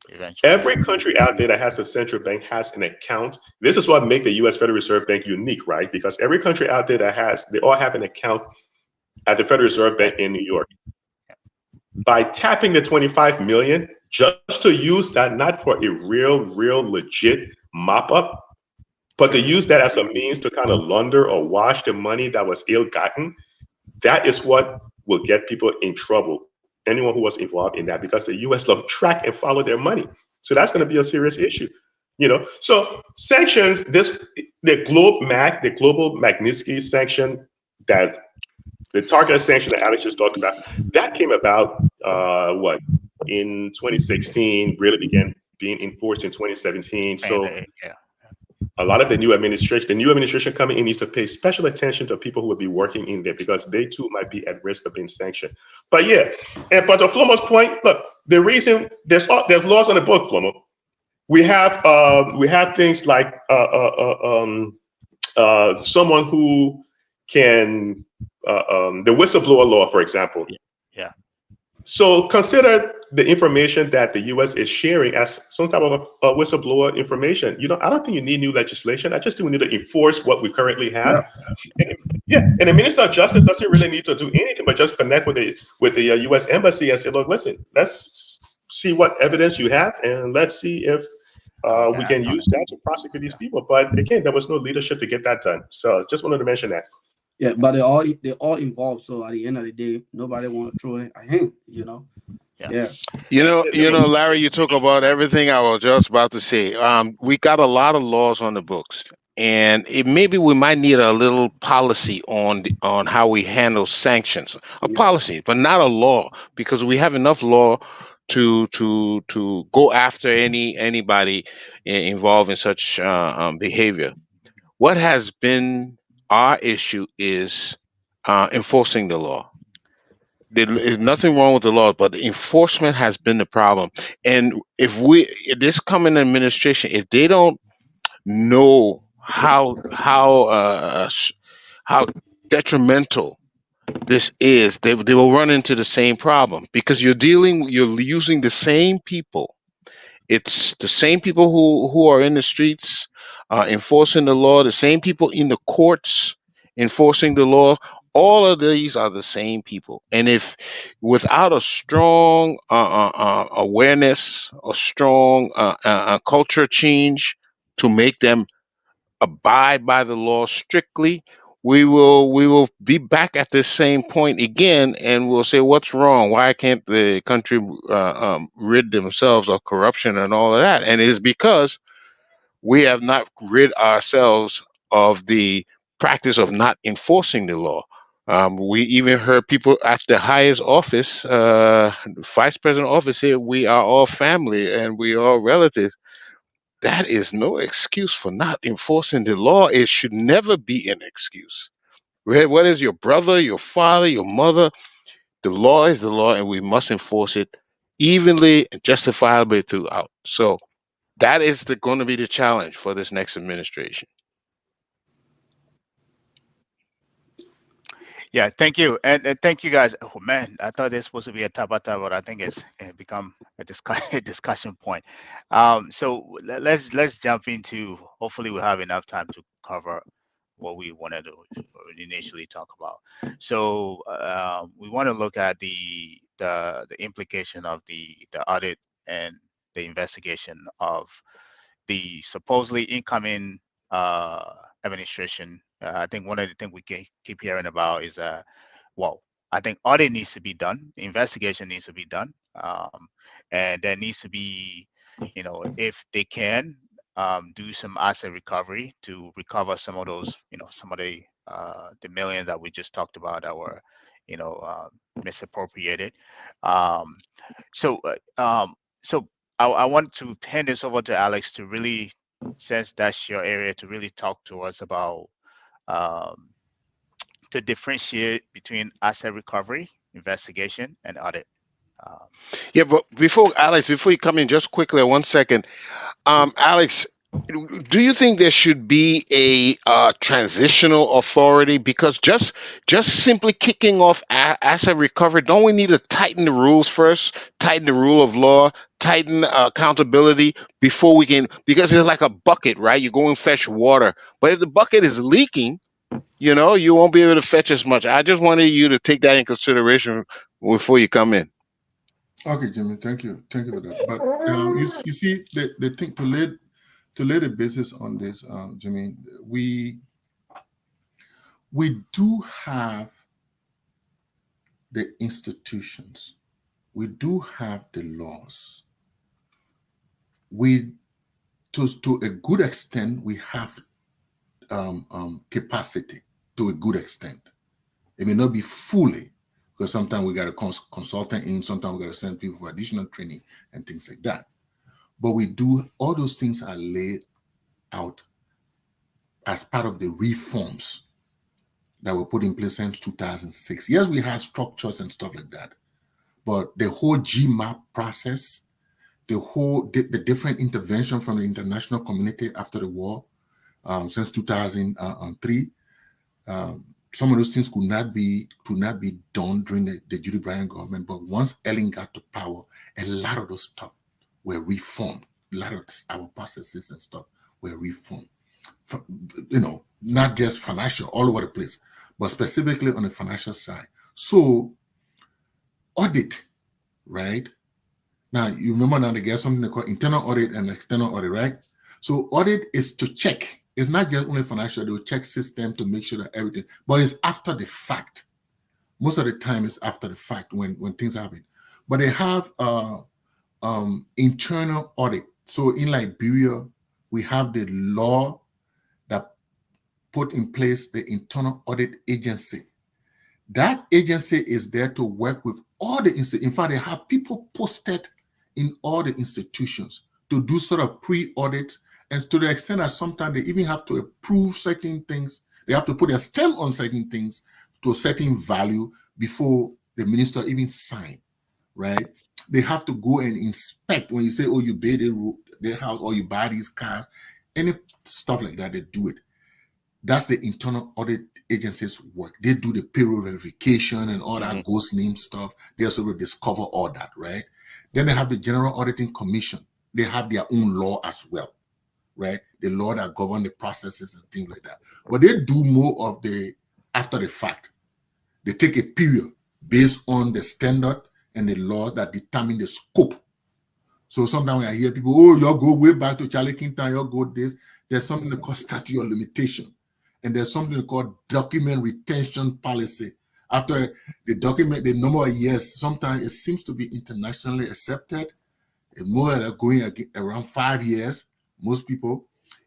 Eventually. Every country out there that has a central bank has an account. This is what makes the U.S. Federal Reserve Bank unique, right? Because every country out there they all have an account at the Federal Reserve Bank in New York. By tapping the 25 million, just to use that not for a real legit mop up, but to use that as a means to kind of launder or wash the money that was ill-gotten, that is what will get people in trouble. Anyone who was involved in that, because the U.S. love track and follow their money. So that's going to be a serious issue. So sanctions, the global Magnitsky sanction, that the targeted sanction that Alex just talked about, that came about in 2016, really began being enforced in 2017. So a lot of the new administration coming in needs to pay special attention to people who will be working in there, because they too might be at risk of being sanctioned. But but to Flomo's point, look, the reason there's laws on the book, Flomo. We have things like someone who can the whistleblower law, for example. Yeah. So consider the information that the U.S. is sharing as some type of whistleblower information. I don't think you need new legislation. I just think we need to enforce what we currently have. And the Minister of Justice doesn't really need to do anything but just connect with the U.S. Embassy and say, look, listen, let's see what evidence you have, and let's see if we can use that to prosecute these people. But again, there was no leadership to get that done. So just wanted to mention that. Yeah, but they're all involved. So at the end of the day, nobody want to throw a hand. Yeah. Larry, you talk about everything I was just about to say. We got a lot of laws on the books, and maybe we might need a little policy on how we handle sanctions. A policy, but not a law, because we have enough law to go after anybody involved in such behavior. What has been our issue is enforcing the law. There's nothing wrong with the law, but enforcement has been the problem. And if this coming administration, if they don't know how detrimental this is, they will run into the same problem, because you're using the same people. It's the same people who are in the streets enforcing the law, the same people in the courts enforcing the law. All of these are the same people. And if without a strong awareness, a strong culture change to make them abide by the law strictly, we will be back at this same point again, and we'll say, what's wrong? Why can't the country rid themselves of corruption and all of that? And it is because we have not rid ourselves of the practice of not enforcing the law. We even heard people at the highest office, vice president office, say we are all family and we are all relatives. That is no excuse for not enforcing the law. It should never be an excuse. What is your brother, your father, your mother? The law is the law, and we must enforce it evenly and justifiably throughout. So that is going to be the challenge for this next administration. Yeah, thank you, and thank you guys. Oh man, I thought this was supposed to be a tabata, but I think it's become a a discussion point. So let's jump into. Hopefully, we have enough time to cover what we wanted to initially talk about. So we want to look at the implication of the audit and the investigation of the supposedly incoming administration. I think one of the things we keep hearing about is well, I think audit needs to be done, investigation needs to be done, and there needs to be, if they can, do some asset recovery to recover some of those, some of the millions that we just talked about that were, misappropriated. Um, so, I want to hand this over to Alex to really, since that's your area, to really talk to us about um, to differentiate between asset recovery, investigation, and audit. Um, Yeah, but before you come in, just quickly, 1 second. Alex, do you think there should be a transitional authority? Because just simply kicking off asset recovery, don't we need to tighten the rules first, tighten the rule of law, tighten accountability before we can? Because it's like a bucket, right? You go and fetch water, but if the bucket is leaking, you won't be able to fetch as much. I just wanted you to take that in consideration before you come in. Okay, Jimmy, thank you for that. But you see, the thing to lay the basis on this, Jimmy, we do have the institutions, we do have the laws. We, to a good extent, we have capacity to a good extent. It may not be fully, because sometimes we got a consultant in, sometimes we got to send people for additional training and things like that. But we do, all those things are laid out as part of the reforms that were put in place since 2006. Yes, we have structures and stuff like that, but the whole GMAP process, the different intervention from the international community after the war, since 2003, some of those things could not be done during the Judy Bryant government. But once Ellen got to power, a lot of those stuff were reformed. A lot of our processes and stuff were reformed. Not just financial, all over the place, but specifically on the financial side. So audit, right? Now, you remember now they get something they call internal audit and external audit, right? So audit is to check. It's not just only financial, they'll check system to make sure that everything, but it's after the fact. Most of the time it's after the fact when things happen. But they have internal audit. So in Liberia, we have the law that put in place the internal audit agency. That agency is there to work with all the institutions. In fact, they have people posted in all the institutions to do sort of pre-audit, and to the extent that sometimes they even have to approve certain things. They have to put a stamp on certain things to a certain value before the minister even sign, right? They have to go and inspect. When you say, oh, you buy their house or you buy these cars, any stuff like that, they do it. That's the internal audit agency's work. They do the payroll verification and all that ghost name stuff. They also will discover all that, right? Then they have the General Auditing Commission. They have their own law as well, right? The law that govern the processes and things like that. But they do more of the after the fact. They take a period based on the standard and the law that determine the scope. So sometimes when I hear people, oh, y'all go way back to Charlie Kington, y'all go this, there's something called statute of limitation. And there's something called document retention policy. After the document, the number of years, sometimes it seems to be internationally accepted. More that are going around 5 years, most people.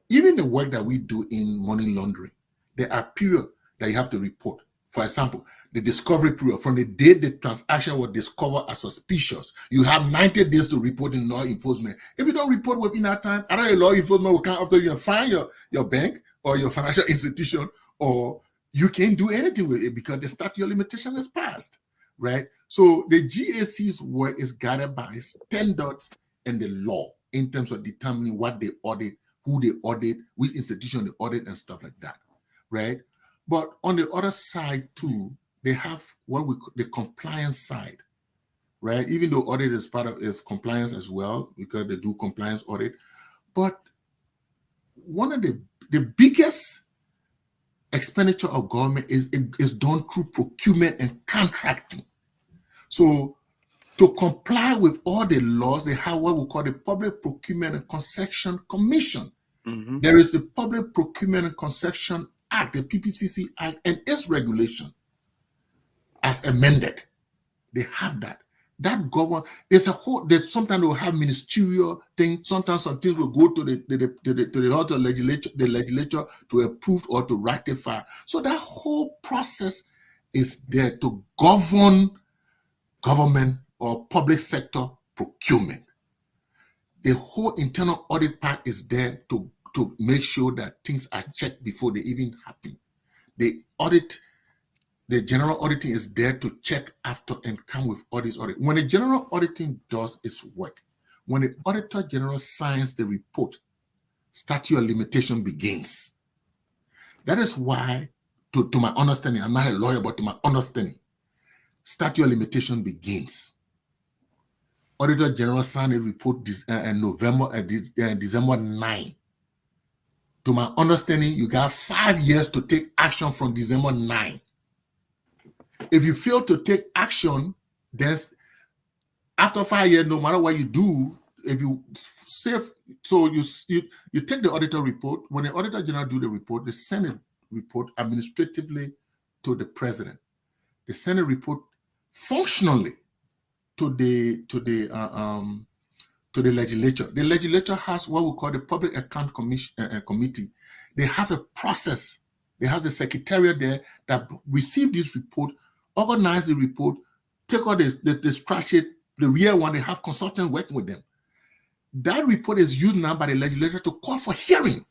Even the work that we do in money laundering, there are periods that you have to report. For example, the discovery period, from the day the transaction was discovered as suspicious, you have 90 days to report in law enforcement. If you don't report within that time, either your law enforcement will come after you and fine your bank or your financial institution, or you can't do anything with it because the statute of limitation is passed, right? So the GAC's work is guided by standards and the law in terms of determining what they audit, who they audit, which institution they audit, and stuff like that, right? But on the other side too, they have what we call the compliance side, right? Even though audit is part of its compliance as well, because they do compliance audit. But one of the biggest expenditure of government is done through procurement and contracting. So to comply with all the laws, they have what we call the Public Procurement and Concession Commission. Mm-hmm. There is the Public Procurement and Concession Act, the PPCC Act, and its regulation as amended. They have that. That govern. There's a whole. There's sometimes they will have ministerial things. Sometimes some things will go to the legislature to approve or to ratify. So that whole process is there to govern government or public sector procurement. The whole internal audit part is there to make sure that things are checked before they even happen. The general auditing is there to check after and come with audits. When the general auditing does its work, when the auditor general signs the report, statute of limitation begins. That is why, to my understanding, I'm not a lawyer, but to my understanding, statute of limitation begins. Auditor General signed a report in December 9. To my understanding, you got 5 years to take action from December 9. If you fail to take action, then after 5 years, no matter what you do, if you say, so you take the auditor report. When the Auditor General do the report, they send a report administratively to the president. They send a report functionally to the legislature. The legislature has what we call the Public Account Committee. They have a process. They have the secretariat there that receive this report, organize the report, take all the structure, the real one. They have consultants working with them. That report is used now by the legislature to call for hearing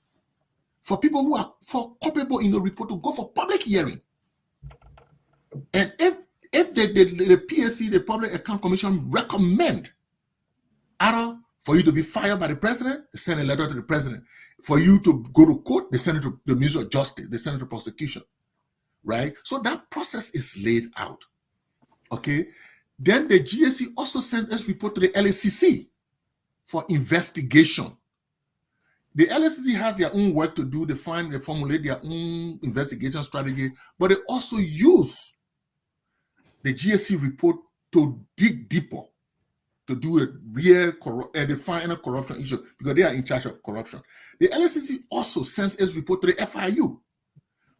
for people who are culpable in the report to go for public hearing. And if the PAC, the Public Account Commission, recommend either for you to be fired by the president, they send a letter to the president. For you to go to court, they send it to the Ministry of Justice, they send it to prosecution, right? So that process is laid out, okay? Then the GAC also sent this report to the LACC for investigation. The LACC has their own work to do. They formulate their own investigation strategy, but they also use the GAC report to dig deeper, to do a real define a corruption issue, because they are in charge of corruption. The LACC also sends its report to the FIU.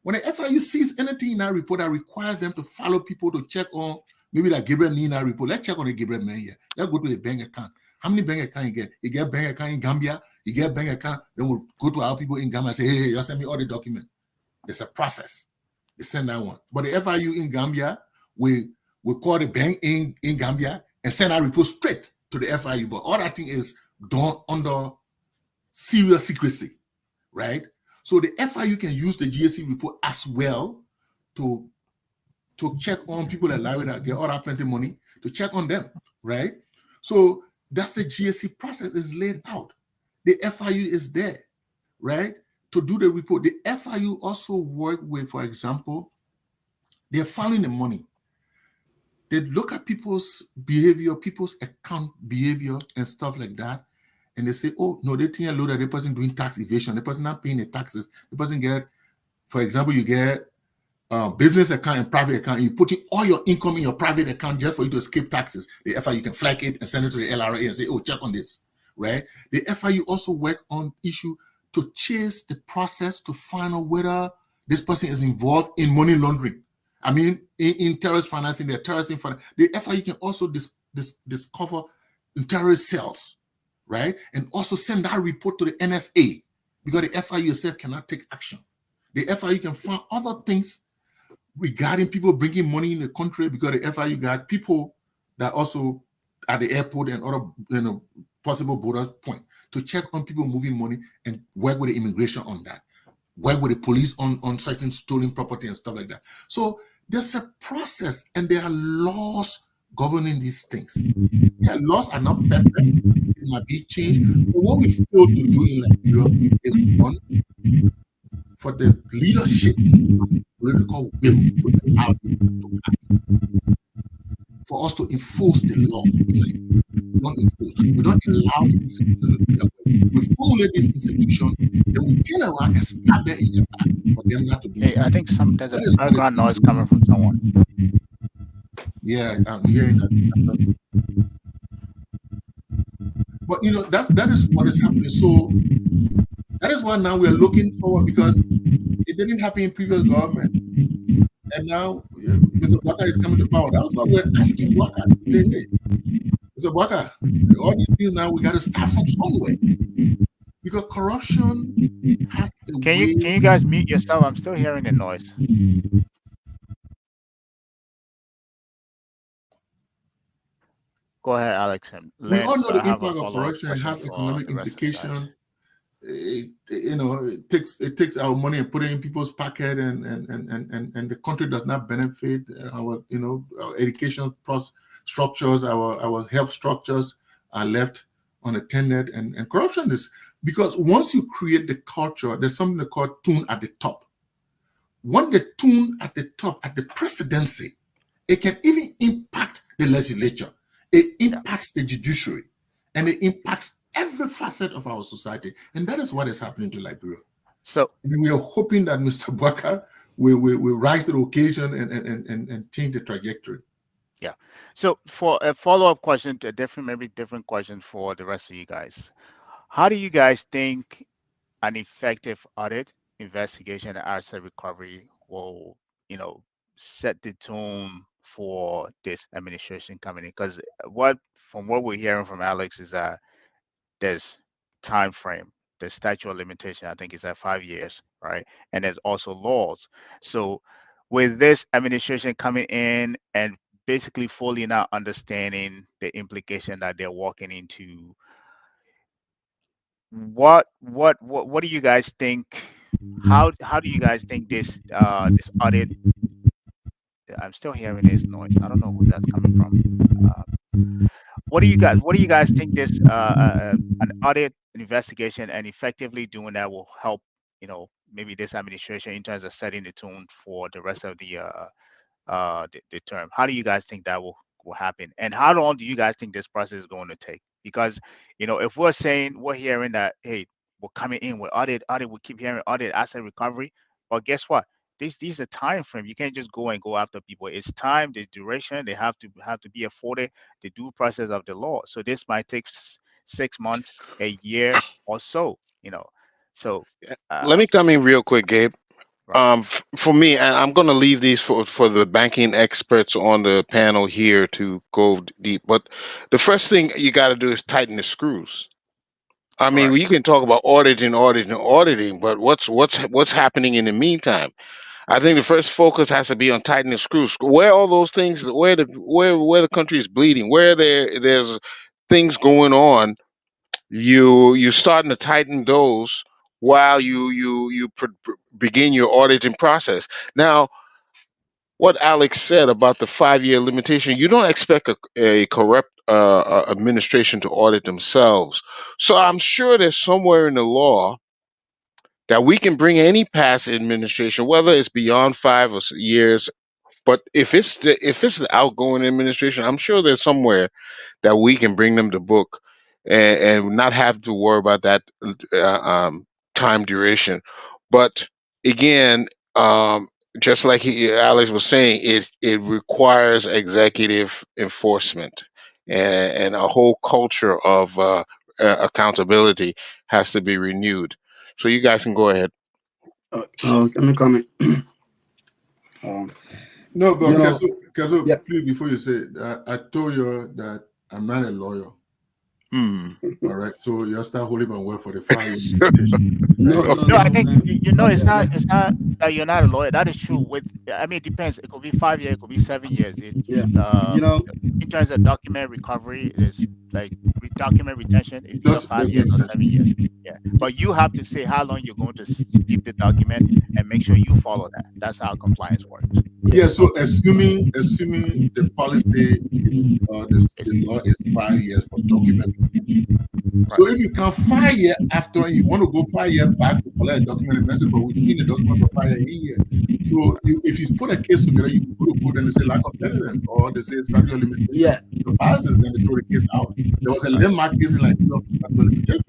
When the FIU sees anything in that report that requires them to follow people to check on, maybe like Gabriel need that report, let's check on the Gabriel man here. Let's go to the bank account. How many bank accounts you get? You get bank account in Gambia, you get bank account, then we'll go to our people in Gambia and say, hey, you send me all the documents. There's a process. They send that one. But the FIU in Gambia, we call the bank in Gambia and send our report straight to the FIU. But all that thing is done under serious secrecy, right? So the FIU can use the GAC report as well to check on people that lie that get all that plenty money, to check on them, right? So that's the GAC process is laid out. The FIU is there, right, to do the report. The FIU also work with, for example, they're filing the money. They look at people's behavior, people's account behavior and stuff like that. And they say, oh, no, they think a load of the person doing tax evasion. The person not paying the taxes. The person get, for example, you get business account and private account. You put in all your income in your private account just for you to escape taxes. The FIU can flag it and send it to the LRA and say, oh, check on this, right? The FIU also work on issue to chase the process to find out whether this person is involved in money laundering. I mean, in terrorist financing, the terrorism finance. The FIU can also discover terrorist cells, right? And also send that report to the NSA, because the FIU itself cannot take action. The FIU can find other things regarding people bringing money in the country, because the FIU got people that also at the airport and other possible border point to check on people moving money and work with the immigration on that, work with the police on certain stolen property and stuff like that. So there's a process, and there are laws governing these things. Yeah, laws are not perfect. It might be changed. But what we fail to do in Liberia is, one, for the leadership, political will to allow it to happen. For us to enforce the law. We don't enforce. We don't allow the institution to do that. We formulate this institution, then we turn around and stab them in the back for them not to do Hey, it. I think there's a That is what is background noise coming from someone. Yeah, I'm hearing that. But that is what is happening. So that is why now we are looking forward, because it didn't happen in previous government. And now Mr. Baka is coming to power. That's why we're asking Baka to say, hey, Mr. Baka, all these things now, we got to start from somewhere. Because corruption has a way. Can you guys mute yourself? I'm still hearing the noise. Go ahead, Alex. And We all Lance, know I the have a impact of follow-up corruption. It question has for economic the rest of the guys. implication. It takes our money and put it in people's pocket, and the country does not benefit. Our our education structures, our health structures are left unattended, and corruption is, because once you create the culture, there's something they call tune at the top. When the tune at the top, at the presidency, it can even impact the legislature. It impacts the judiciary, and it impacts every facet of our society. And that is what is happening to Liberia. So we are hoping that Mr. Baka will rise to the occasion and change the trajectory. Yeah. So for a follow-up question, maybe different question for the rest of you guys. How do you guys think an effective audit, investigation, and asset recovery will, set the tone for this administration coming in? Because from what we're hearing from Alex is that there's time frame. The statute of limitation, I think, is at 5 years, right? And there's also laws. So with this administration coming in and basically fully not understanding the implication that they're walking into, what do you guys think? How do you guys think this audit? I'm still hearing this noise. I don't know who that's coming from. What do you guys think this an audit, an investigation, and effectively doing that will help, maybe this administration in terms of setting the tone for the rest of the term? How do you guys think that will happen, and how long do you guys think this process is going to take? Because if we're hearing that, hey, we're coming in with audit, we keep hearing audit, asset recovery, but guess what? These are time frame. You can't just go after people. It's time, the duration. They have to be afforded the due process of the law. So this might take 6 months, a year, or so. So Let me come in real quick, Gabe. right. For me, and I'm going to leave these for the banking experts on the panel here to go deep. But the first thing you got to do is tighten the screws. I mean, Correct. you can talk about auditing, but what's happening in the meantime? I think the first focus has to be on tightening the screws. Where all those things, where the country is bleeding, where there's things going on, you starting to tighten those while begin your auditing process. Now, what Alex said about the 5-year limitation, you don't expect a corrupt administration to audit themselves. So I'm sure there's somewhere in the law that we can bring any past administration, whether it's beyond 5 years, but if it's the outgoing administration, I'm sure there's somewhere that we can bring them to book and not have to worry about that time duration. But again, just like Alex was saying, it requires executive enforcement, and a whole culture of accountability has to be renewed. So you guys can go ahead. Let me comment. No, but You know, Kezo, yeah. please, before you say it, I told you that I'm not a lawyer. All right. So you start holding my word for the 5 year limitation. No, Right. no, No, I no, think man. you know Okay, it's not that you're not a lawyer. That is true. With I mean, it depends. It could be 5 years. It could be 7 years. It yeah. uh, You know, in terms of document recovery, is like document retention is either Just 5 years or 7 years. Yeah, but you have to say how long you're going to keep the document and make sure you follow that. That's how compliance works. yeah. yeah. So assuming the policy is It's the law is 5 years for document retention. right. So if you come 5 years after and you want to go 5 years back to collect a document and message, but we clean the document for 5 years. So if you put a case together, you go to court and they say lack of evidence, or they say statute of limitation Yeah. passes, then they throw the case out. There was a landmark case in Liberia of statute of limitation.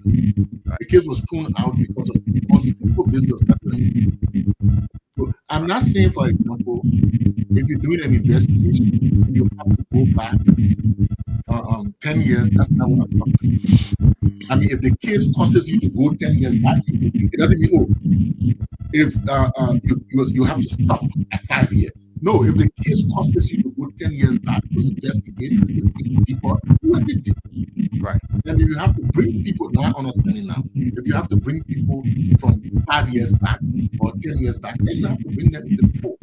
The case was thrown out because of on simple basis of statute of limitation. So I'm not saying, for example, if you're doing an investigation and you have to go back 10 years, that's not what I'm talking about. I mean, if the case causes you to go 10 years back, it doesn't mean, oh, if you have to stop at 5 years. No, if the case causes you to go 10 years back to investigate, to dig deeper, you will dig deeper. Right. Then if you have to bring people, now understanding now, if you have to bring people from 5 years back or 10 years back, then you have to bring them into the fold,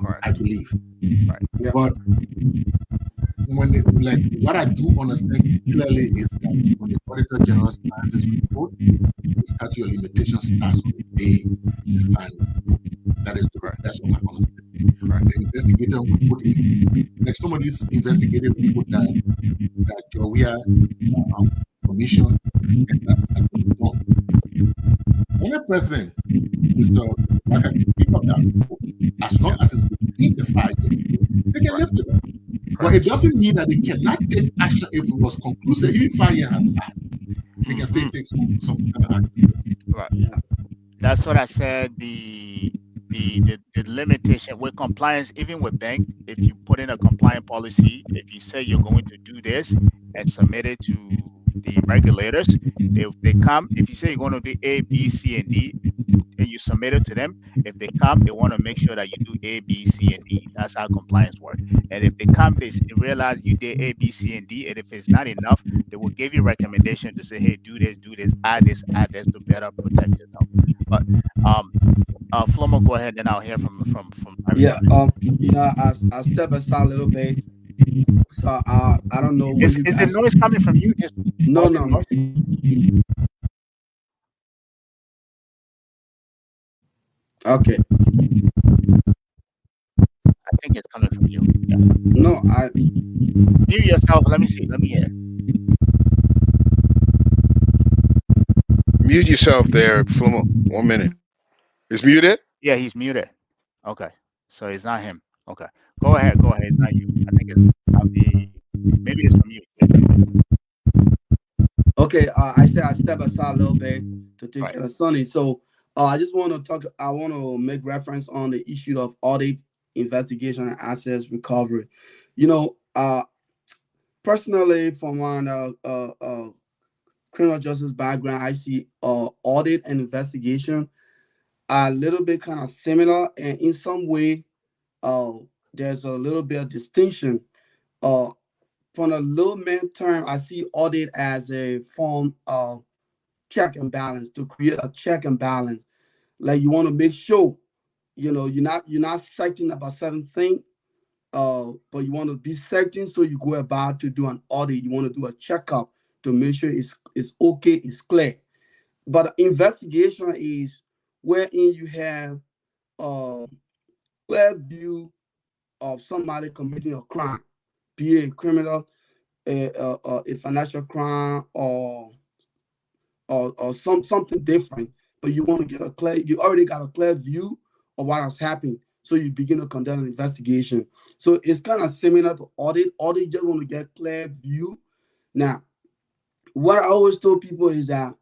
Correct. I believe. Right. Yeah. But like what I do understand clearly is that when the Auditor General signs his report, the statute of limitations starts on the day he signs the report. That is the best of my understanding. Right. The investigator will put his, like somebody's investigated will put that Joria commission, and that's done. When a president, Mr. Waka, can pick up that report, as long as it's within the 5 years, they can lift it up. But it doesn't mean that they cannot take action if it was conclusive. Even 5 years have passed, they can still take some kind of action. Right. Yeah. That's what I said. The limitation with compliance, even with bank, if you put in a compliant policy, if you say you're going to do this and submit it to the regulators, they come. If you say you're going to do A, B, C, and D, and you submit it to them, if they come, they want to make sure that you do A, B, C, and D. That's how compliance works. And if they come, they realize you did A, B, C, and D, and if it's not enough, they will give you recommendation to say, hey, do this, add this to better protect yourself. But Flomo, go ahead, and I'll hear from Yeah. everybody. You know, I step aside a little bit. So I don't know when Is you is the guys. noise coming from you? Just No, no, positive no. noise? Okay. I think it's coming from you. Yeah. No, Mute yourself. Let me see. Let me hear. Mute yourself there, Flomo. 1 minute. It's muted. Yeah, he's muted. Okay, so it's not him. Okay, go ahead. Go ahead. It's not you. I think it's probably maybe it's from you. okay. I said I step aside a little bit to take Right. care of Sonny. So I just want to talk. I want to make reference on the issue of audit, investigation, and assets recovery. You know, personally, from one criminal justice background, I see audit and investigation are a little bit kind of similar, and in some way, uh, there's a little bit of distinction. Uh, from a layman term, I see audit as a form of check and balance to create a check and balance. Like you want to make sure, you're not certain about certain thing, but you want to be certain, so you go about to do an audit. You want to do a checkup to make sure it's okay, it's clear. But investigation is wherein you have a clear view of somebody committing a crime, be it a criminal, a financial crime, or something different. But you want to get a clear, you already got a clear view of what has happened. So you begin to conduct an investigation. So it's kind of similar to audit. Audit just want to get clear view. Now, what I always told people is that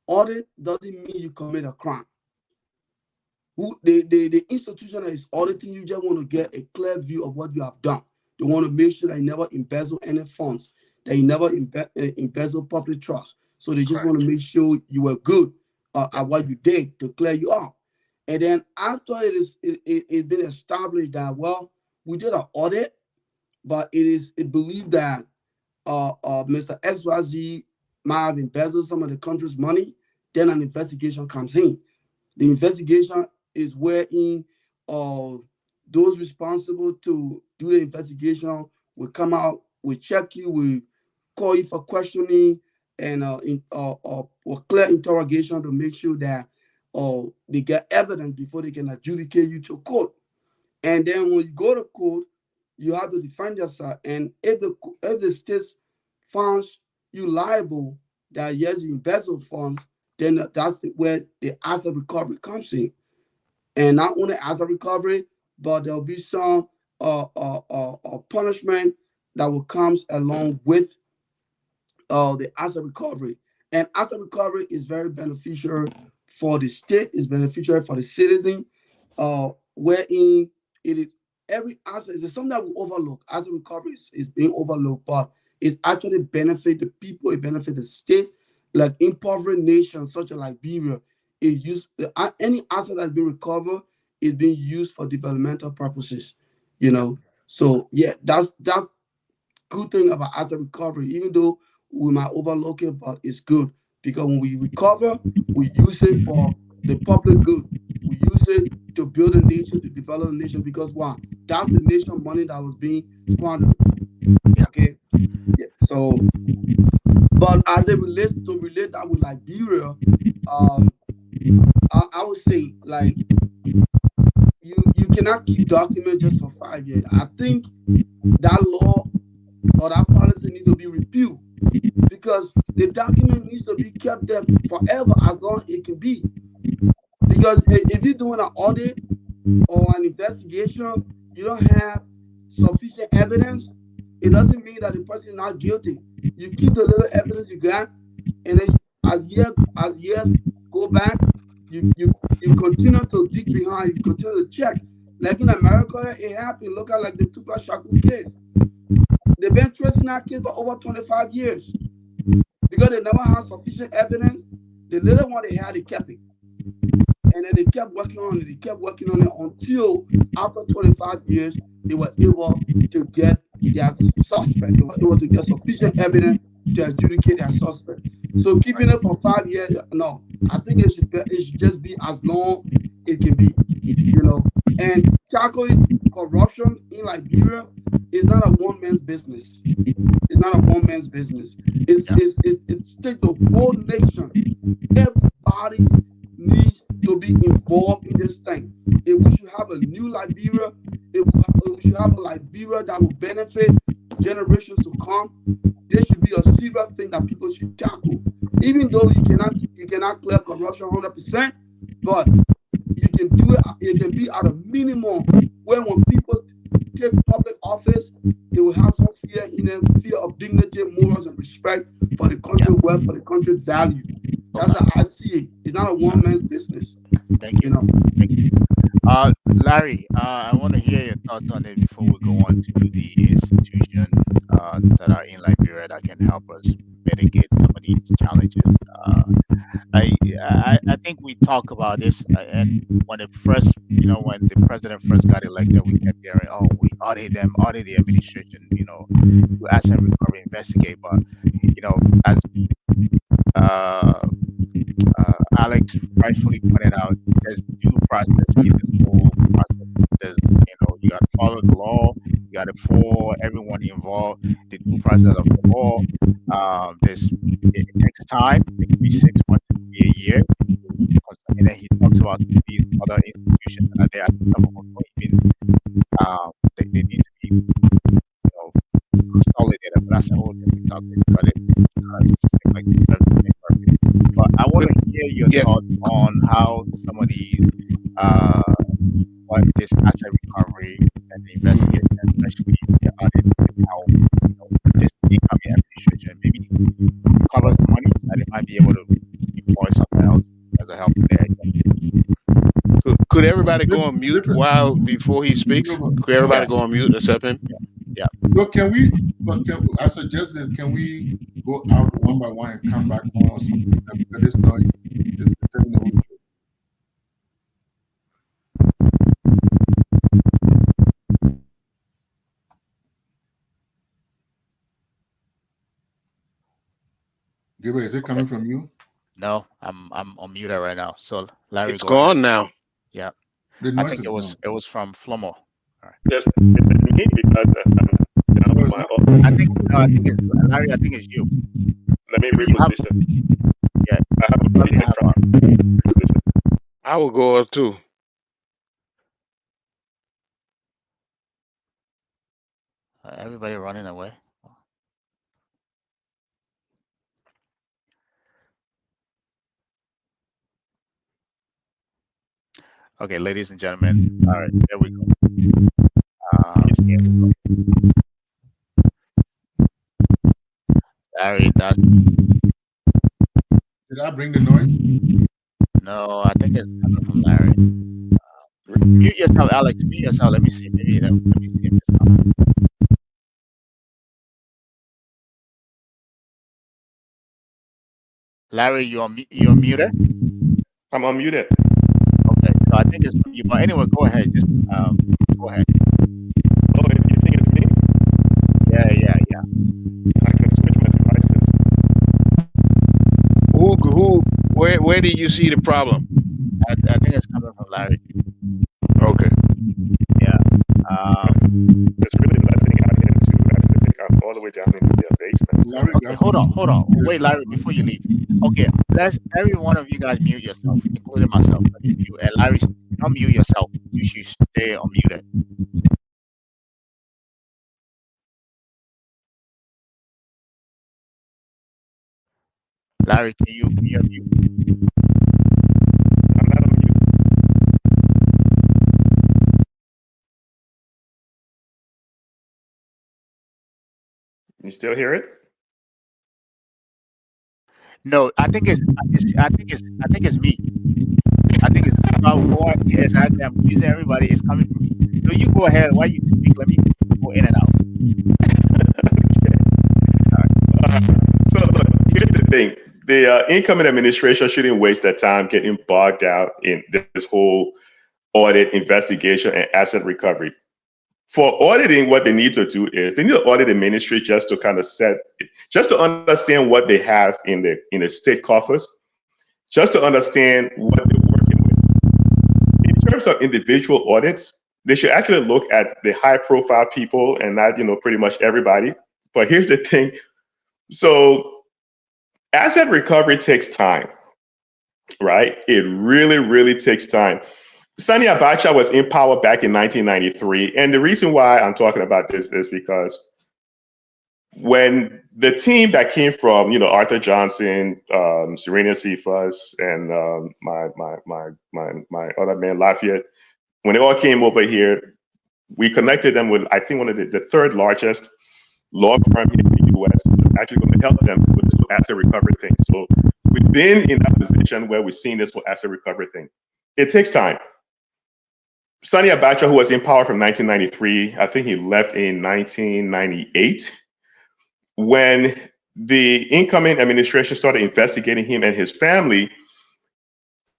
audit doesn't mean you commit a crime. The institution that is auditing you just want to get a clear view of what you have done. They want to make sure that you never embezzle any funds, that you never embezzle public trust. So they just want to make sure you were good at what you did to clear you up. And then after it's been established that, well, we did an audit, but it believed that Mr. XYZ might have embezzled some of the country's money, then an investigation comes in. The investigation is wherein uh, those responsible to do the investigation will come out, will check you, will call you for questioning and or clear interrogation to make sure that they get evidence before they can adjudicate you to court. And then when you go to court, you have to defend yourself. And if the state finds you liable that yes, you embezzled funds, then that's where the asset recovery comes in. And not only asset recovery, but there'll be some punishment that will comes along with the asset recovery. And asset recovery is very beneficial for the state, is beneficial for the citizen, wherein it is every asset is something that we overlook. Asset recovery is being overlooked, but it actually benefit the people, it benefit the states, like impoverished nations such as Liberia. It use any asset that's been recovered is being used for developmental purposes, you Yeah. know. So yeah, that's good thing about asset recovery, even though we might overlook it, but it's good because when we recover, we use it for the public good. We use it to build a nation, to develop a nation, because one, that's the nation money that was being squandered. Yeah. Okay. Yeah. So, but as it relates to relate that with Liberia, I would say like you cannot keep documents just for 5 years. I think that law or that policy need to be repealed because the document needs to be kept there forever as long as it can be. Because if you're doing an audit or an investigation, you don't have sufficient evidence, it doesn't mean that the person is not guilty. You keep the little evidence you got, and then as years go back, you continue to dig behind, you continue to check. Like in America, it happened. Look at like the Tupac Shakur case. They've been tracing that case for over 25 years because they never had sufficient evidence. The little one they had, they kept it. And then they kept working on it. They kept working on it until after 25 years, they were able to get their suspect. They were able to get sufficient evidence to adjudicate their suspect. So keeping it for 5 years, no, I think it should just be as long it can be, you know. And tackling corruption in Liberia is not a one man's business. It's not a one man's business. It's take the whole nation. Everybody needs to be involved in this thing. If we should have a new Liberia, if we should have a Liberia that will benefit generations to come, this should be a serious thing that people should tackle. Even though you cannot clear corruption 100%, but you can do it. It can be at a minimum where when people take public office, they will have some fear in them, fear of dignity, morals, and respect for the country wealth, for the country's value. That's how I see it. It's not a one man's business. Thank You you. know. Thank you. Larry, I want to hear your thoughts on it before we go on to the institution that are in Liberia that can help us mitigate some of these challenges. Uh, I think we talk about this, and when it first, when the president first got elected, we kept hearing, "Oh, we audit them, audit the administration, to asset recovery, investigate." But as uh, Alex rightfully pointed out, there's due process in this whole process. There's, you got to follow the law. You got to follow everyone involved. The due process of the law. It takes time. It could be 6 months. It could be a year. And then he talks about these other institutions that are there at the government. Even they need to be, consolidated. But that's a whole different topic. But it's like but I want to hear your Yeah, thoughts on how some of these, uh, what this asset recovery and the investigation, especially the audit, how this incoming administration maybe recovers the money that it might be able to deploy something else as a help there. could everybody go Different, on mute different. while before he speaks? Could everybody Yeah, go on mute except him? yeah. No, can we? But I suggest this. Can we go out one by one and come back on or something? Because this noise is disturbing the whole show. Gabriel, is it coming from you? No, I'm on mute right now. So Larry, It's go ahead. gone now. Yeah, The I noise think is gone. it was from Flomo. All right. Yes, it's me because No, it's my not. I think no, I think it's Larry. I think it's you. let me You have reposition. yeah. I have You a probably have position. I will go up too. everybody running away. Okay, ladies and gentlemen. All right, there we go. Here we go. Larry, that's Did I bring the noise? no. I think it's coming from Larry. Mute yourself, Alex. Mute yourself. Let me see. Maybe let me see if this helps. Larry, you're muted. I'm unmuted. Okay, so I think it's from you. But anyway, go ahead. Just go ahead. Oh, you think it's me? Yeah. I can switch my devices. Where do you see the problem? I think it's coming from Larry. Okay. Yeah. It's really letting out into actually think I'm all the way down into their basement. So Larry Okay, got hold some on. Wait, security. Larry, before you leave. Okay, let's every one of you guys mute yourself, including myself. Let me mute. And Larry, unmute yourself. You should stay unmuted. Larry, can you unmute? I'm not on mute. You still hear it? No, I think it's me. I think it's yeah, exactly. I'm using everybody. It's coming from me. So you go ahead. While you speak, let me go in and out. So look, here's the thing: the incoming administration shouldn't waste their time getting bogged out in this whole audit, investigation, and asset recovery. For auditing, what they need to do is they need to audit the ministry just to kind of just to understand what they have in the state coffers, just to understand what they're working with. In terms of individual audits, they should actually look at the high-profile people and not, pretty much everybody. But here's the thing: so asset recovery takes time, right? It really, really takes time. Sani Abacha was in power back in 1993. And the reason why I'm talking about this is because when the team that came from, Arthur Johnson, Serena Cephas, and my other man, Lafayette, when they all came over here, we connected them with, I think, one of the third largest law firm in the U.S. was actually going to help them with this asset recovery thing. So we've been in that position where we've seen this whole asset recovery thing. It takes time. Sani Abacha, who was in power from 1993, I think he left in 1998. When the incoming administration started investigating him and his family,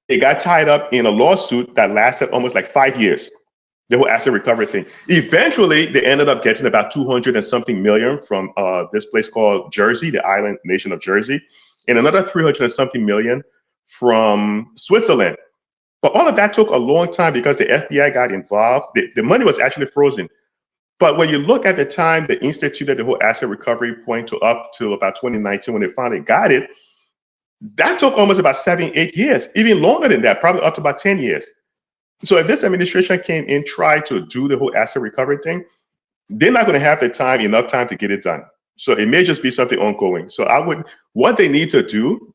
they got tied up in a lawsuit that lasted almost like 5 years. The whole asset recovery thing. Eventually, they ended up getting about 200 and something million from this place called Jersey, the island nation of Jersey, and another 300 and something million from Switzerland. But all of that took a long time because the FBI got involved. The money was actually frozen. But when you look at the time they instituted the whole asset recovery point to up to about 2019 when they finally got it, that took almost about 7-8 years, even longer than that, probably up to about 10 years. So if this administration came in, tried to do the whole asset recovery thing, they're not going to have enough time to get it done. So it may just be something ongoing. So what they need to do,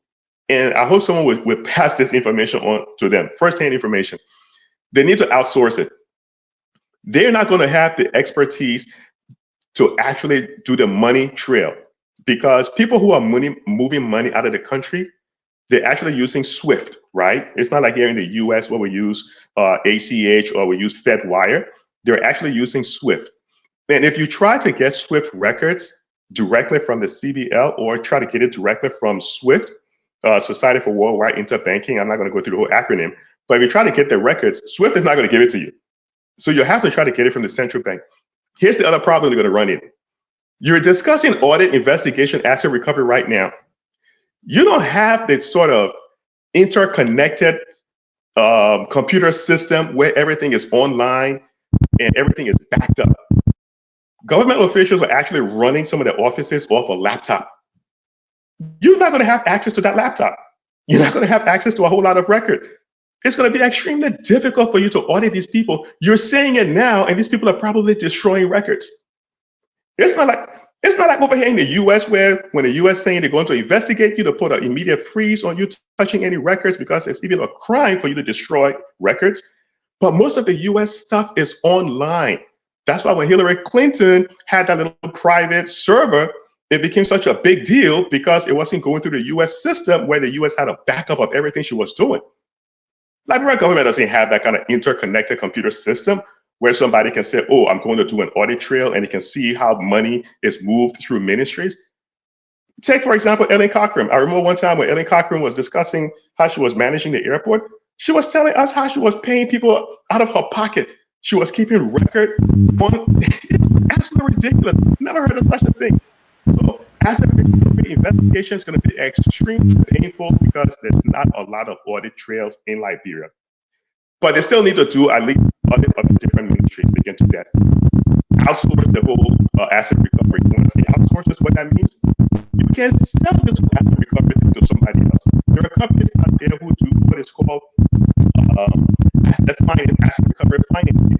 and I hope someone would pass this information on to them, firsthand information. They need to outsource it. They're not going to have the expertise to actually do the money trail because people who are moving money out of the country, they're actually using SWIFT, right? It's not like here in the US where we use ACH or we use FedWire. They're actually using SWIFT. And if you try to get SWIFT records directly from the CBL or try to get it directly from SWIFT, Society for Worldwide Interbanking, I'm not going to go through the whole acronym, but if you try to get the records, SWIFT is not going to give it to you. So you have to try to get it from the central bank. Here's the other problem you're going to run in. You're discussing audit, investigation, asset recovery right now. You don't have this sort of interconnected computer system where everything is online and everything is backed up. Government officials are actually running some of their offices off a laptop. You're not going to have access to that laptop. You're not going to have access to a whole lot of record. It's going to be extremely difficult for you to audit these people. You're saying it now, and these people are probably destroying records. It's not like over here in the U.S. where when the U.S. saying they're going to investigate you to put an immediate freeze on you touching any records because it's even a crime for you to destroy records. But most of the U.S. stuff is online. That's why when Hillary Clinton had that little private server, it became such a big deal because it wasn't going through the U.S. system where the U.S. had a backup of everything she was doing. Liberian government doesn't have that kind of interconnected computer system where somebody can say, oh, I'm going to do an audit trail, and you can see how money is moved through ministries. Take, for example, Ellen Cochran. I remember one time when Ellen Cochran was discussing how she was managing the airport. She was telling us how she was paying people out of her pocket. She was keeping record on. Absolutely ridiculous. Never heard of such a thing. So asset recovery investigation is going to be extremely painful because there's not a lot of audit trails in Liberia. But they still need to do at least audit of the different ministries. They can do that. Outsource the whole asset recovery. You want to say outsource is what that means? You can sell this asset recovery thing to somebody else. There are companies out there who do what is called asset finance, asset recovery financing. You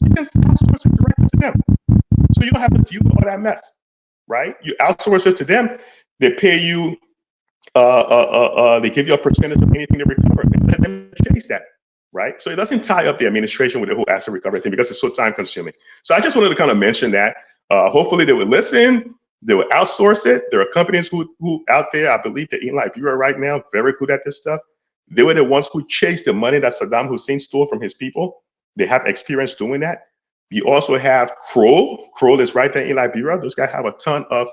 can outsource it directly to them. So you don't have to deal with all that mess, right? You outsource it to them. They pay you, they give you a percentage of anything they recover, and let them chase that. Right? So it doesn't tie up the administration with the whole asset recovery thing because it's so time consuming. So I just wanted to kind of mention that. Hopefully they would listen, they would outsource it. There are companies who out there, I believe that in Liberia right now, very good at this stuff. They were the ones who chased the money that Saddam Hussein stole from his people. They have experience doing that. You also have Kroll. Kroll is right there in Liberia. Those guys have a ton of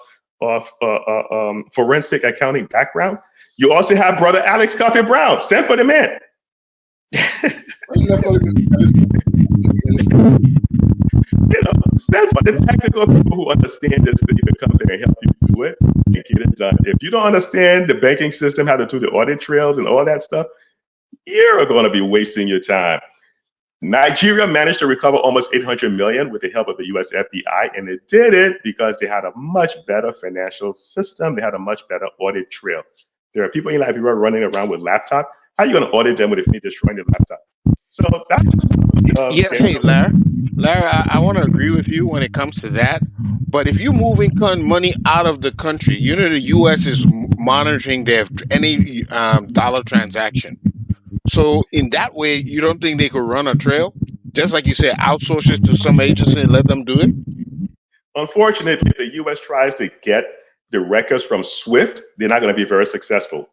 forensic accounting background. You also have brother Alex Coffee Brown. Send for the man. Send for the technical people who understand this that you can come there and help you do it and get it done. If you don't understand the banking system, how to do the audit trails and all that stuff, you're going to be wasting your time. Nigeria managed to recover almost 800 million with the help of the US FBI, and they did it because they had a much better financial system. They had a much better audit trail. There are people in Liberia running around with laptops. How are you going to audit them if you destroying the laptop? So that's just hey, Larry, I want to agree with you when it comes to that. But if you're moving money out of the country, the U.S. is monitoring any dollar transaction. So in that way, you don't think they could run a trail? Just like you said, outsource it to some agency and let them do it? Unfortunately, if the U.S. tries to get the records from SWIFT, they're not going to be very successful.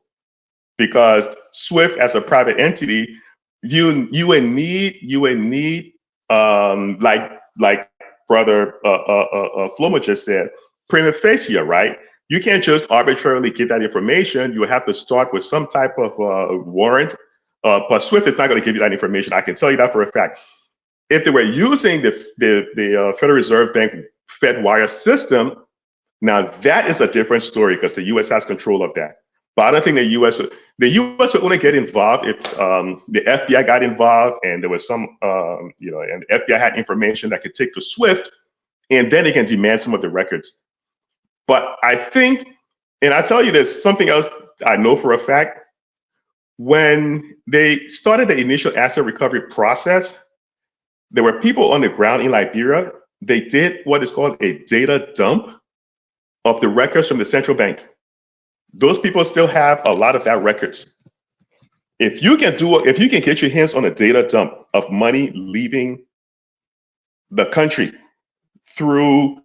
Because SWIFT as a private entity, you would need like brother Flomo just said, prima facie, right? You can't just arbitrarily give that information. You have to start with some type of warrant. But SWIFT is not going to give you that information. I can tell you that for a fact. If they were using the Federal Reserve Bank FedWire system, now that is a different story because the U.S. has control of that. But I don't think the U.S. would only get involved if the FBI got involved and there was some, and the FBI had information that could take to SWIFT, and then they can demand some of the records. But I think, and I tell you this, something else I know for a fact, when they started the initial asset recovery process, there were people on the ground in Liberia. They did what is called a data dump of the records from the central bank. Those people still have a lot of that records. If you can get your hands on a data dump of money leaving the country through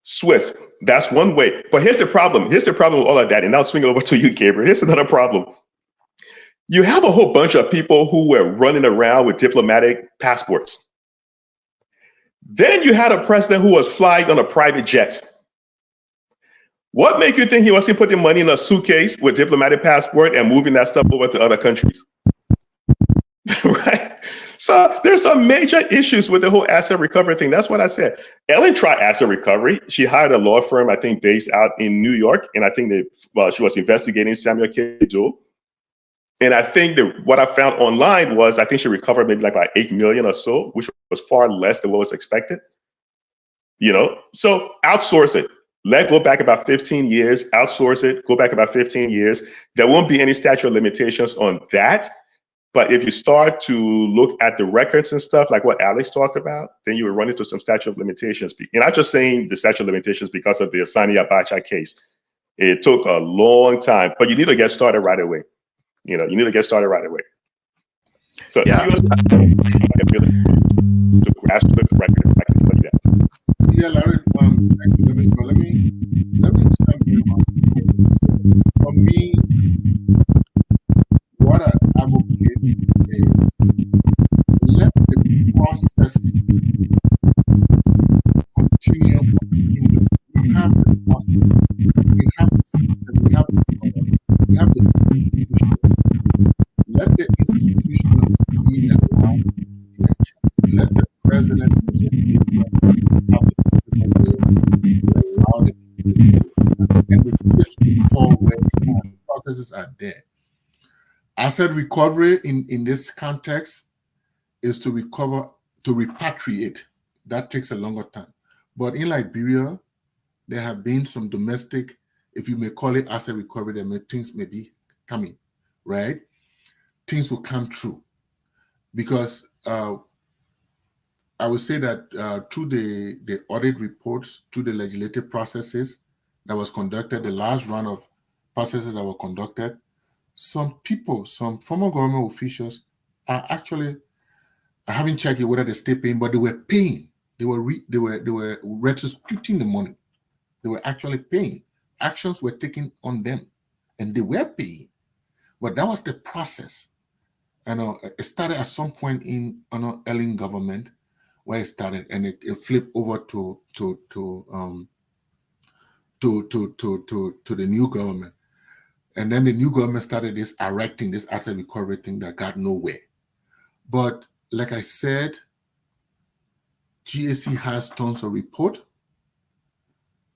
SWIFT, that's one way. But here's the problem. Here's the problem with all of that. And I'll swing it over to you, Gabriel. Here's another problem. You have a whole bunch of people who were running around with diplomatic passports. Then you had a president who was flying on a private jet. What makes you think he wasn't putting money in a suitcase with diplomatic passport and moving that stuff over to other countries? Right? So there's some major issues with the whole asset recovery thing. That's what I said. Ellen tried asset recovery. She hired a law firm, I think, based out in New York, and I think she was investigating Samuel K. Doe. And I think that what I found online was I think she recovered maybe like about 8 million or so, which was far less than what was expected. So outsource it. Let go back about 15 years, outsource it, go back about 15 years. There won't be any statute of limitations on that. But if you start to look at the records and stuff, like what Alex talked about, then you will run into some statute of limitations. And I'm just saying the statute of limitations because of the Sani Abacha case. It took a long time, but you need to get started right away. You need to get started right away. So Yeah. US ability to grasp the record, if I can tell you that. Yeah, Larry. Thank you. Let me jump in on this. For me, what I advocate is let the process continue. We have the process, we have the system, we have the products, we have the institution. Let the institution be around election. Let the president and the legislature have the political will to allow the people to do it. And we just move forward. The processes are there. Asset recovery in this context is to recover, to repatriate. That takes a longer time. But in Liberia, there have been some domestic, if you may call it asset recovery, things may be coming, right? Things will come true. Because I would say that through the audit reports, through the legislative processes that was conducted, the last round of processes that were conducted, some people, some former government officials are actually, I haven't checked it whether they stay paying, but they were paying. They were restituting the money. They were actually paying. Actions were taken on them, and they were paying. But that was the process. And it started at some point in Ellen government, where it started, and it flipped over to the new government. And then the new government started this erecting this asset recovery thing that got nowhere. But like I said, GAC has tons of report.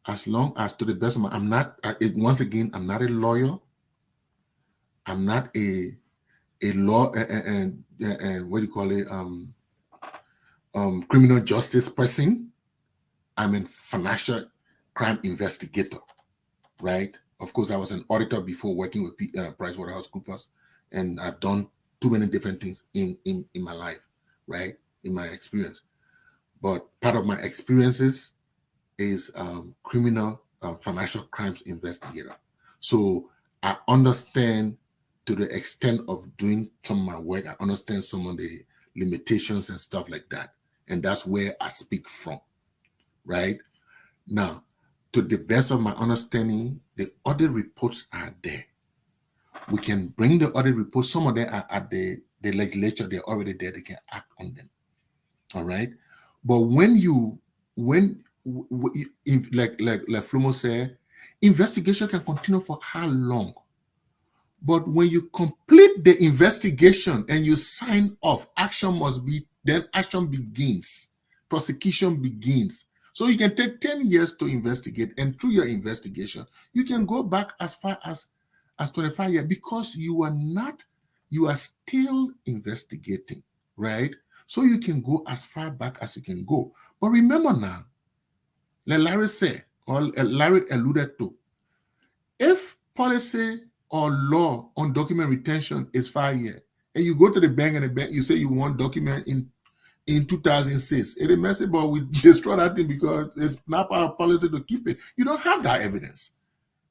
As long as, to the best of my, once again, I'm not a lawyer. I'm not a law and what do you call it? Criminal justice person. I'm a financial crime investigator, right? Of course, I was an auditor before working with PricewaterhouseCoopers, and I've done too many different things in my life, right? In my experience. But part of my experiences is criminal financial crimes investigator. So I understand, to the extent of doing some of my work, I understand some of the limitations and stuff like that. And that's where I speak from, right? Now, to the best of my understanding, the audit reports are there. We can bring the audit reports. Some of them are at the legislature. They're already there. They can act on them. All right. But like Flumo said, investigation can continue for how long? But when you complete the investigation and you sign off, action begins. Prosecution begins. So you can take 10 years to investigate, and through your investigation, you can go back as far as 25 years because you are still investigating, right? So you can go as far back as you can go. But remember now, like Larry said, or Larry alluded to, if policy or law on document retention is 5 years, and you go to the bank and you say you want document in 2006, it is messy, but we destroy that thing because it's not our policy to keep it. You don't have that evidence.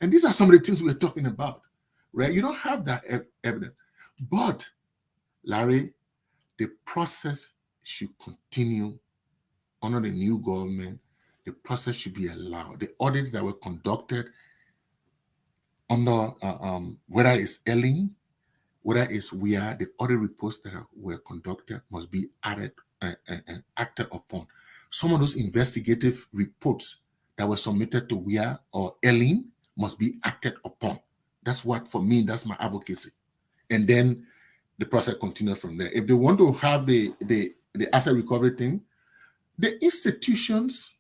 And these are some of the things we're talking about, right? You don't have that evidence. But, Larry, the process should continue under the new government. The process should be allowed. The audits that were conducted under, whether it's Ellen, whether it's WIA, the audit reports that were conducted must be added and acted upon. Some of those investigative reports that were submitted to WIA or Ellen must be acted upon. That's what, for me, that's my advocacy. And then the process continues from there. If they want to have the asset recovery thing, the institutions,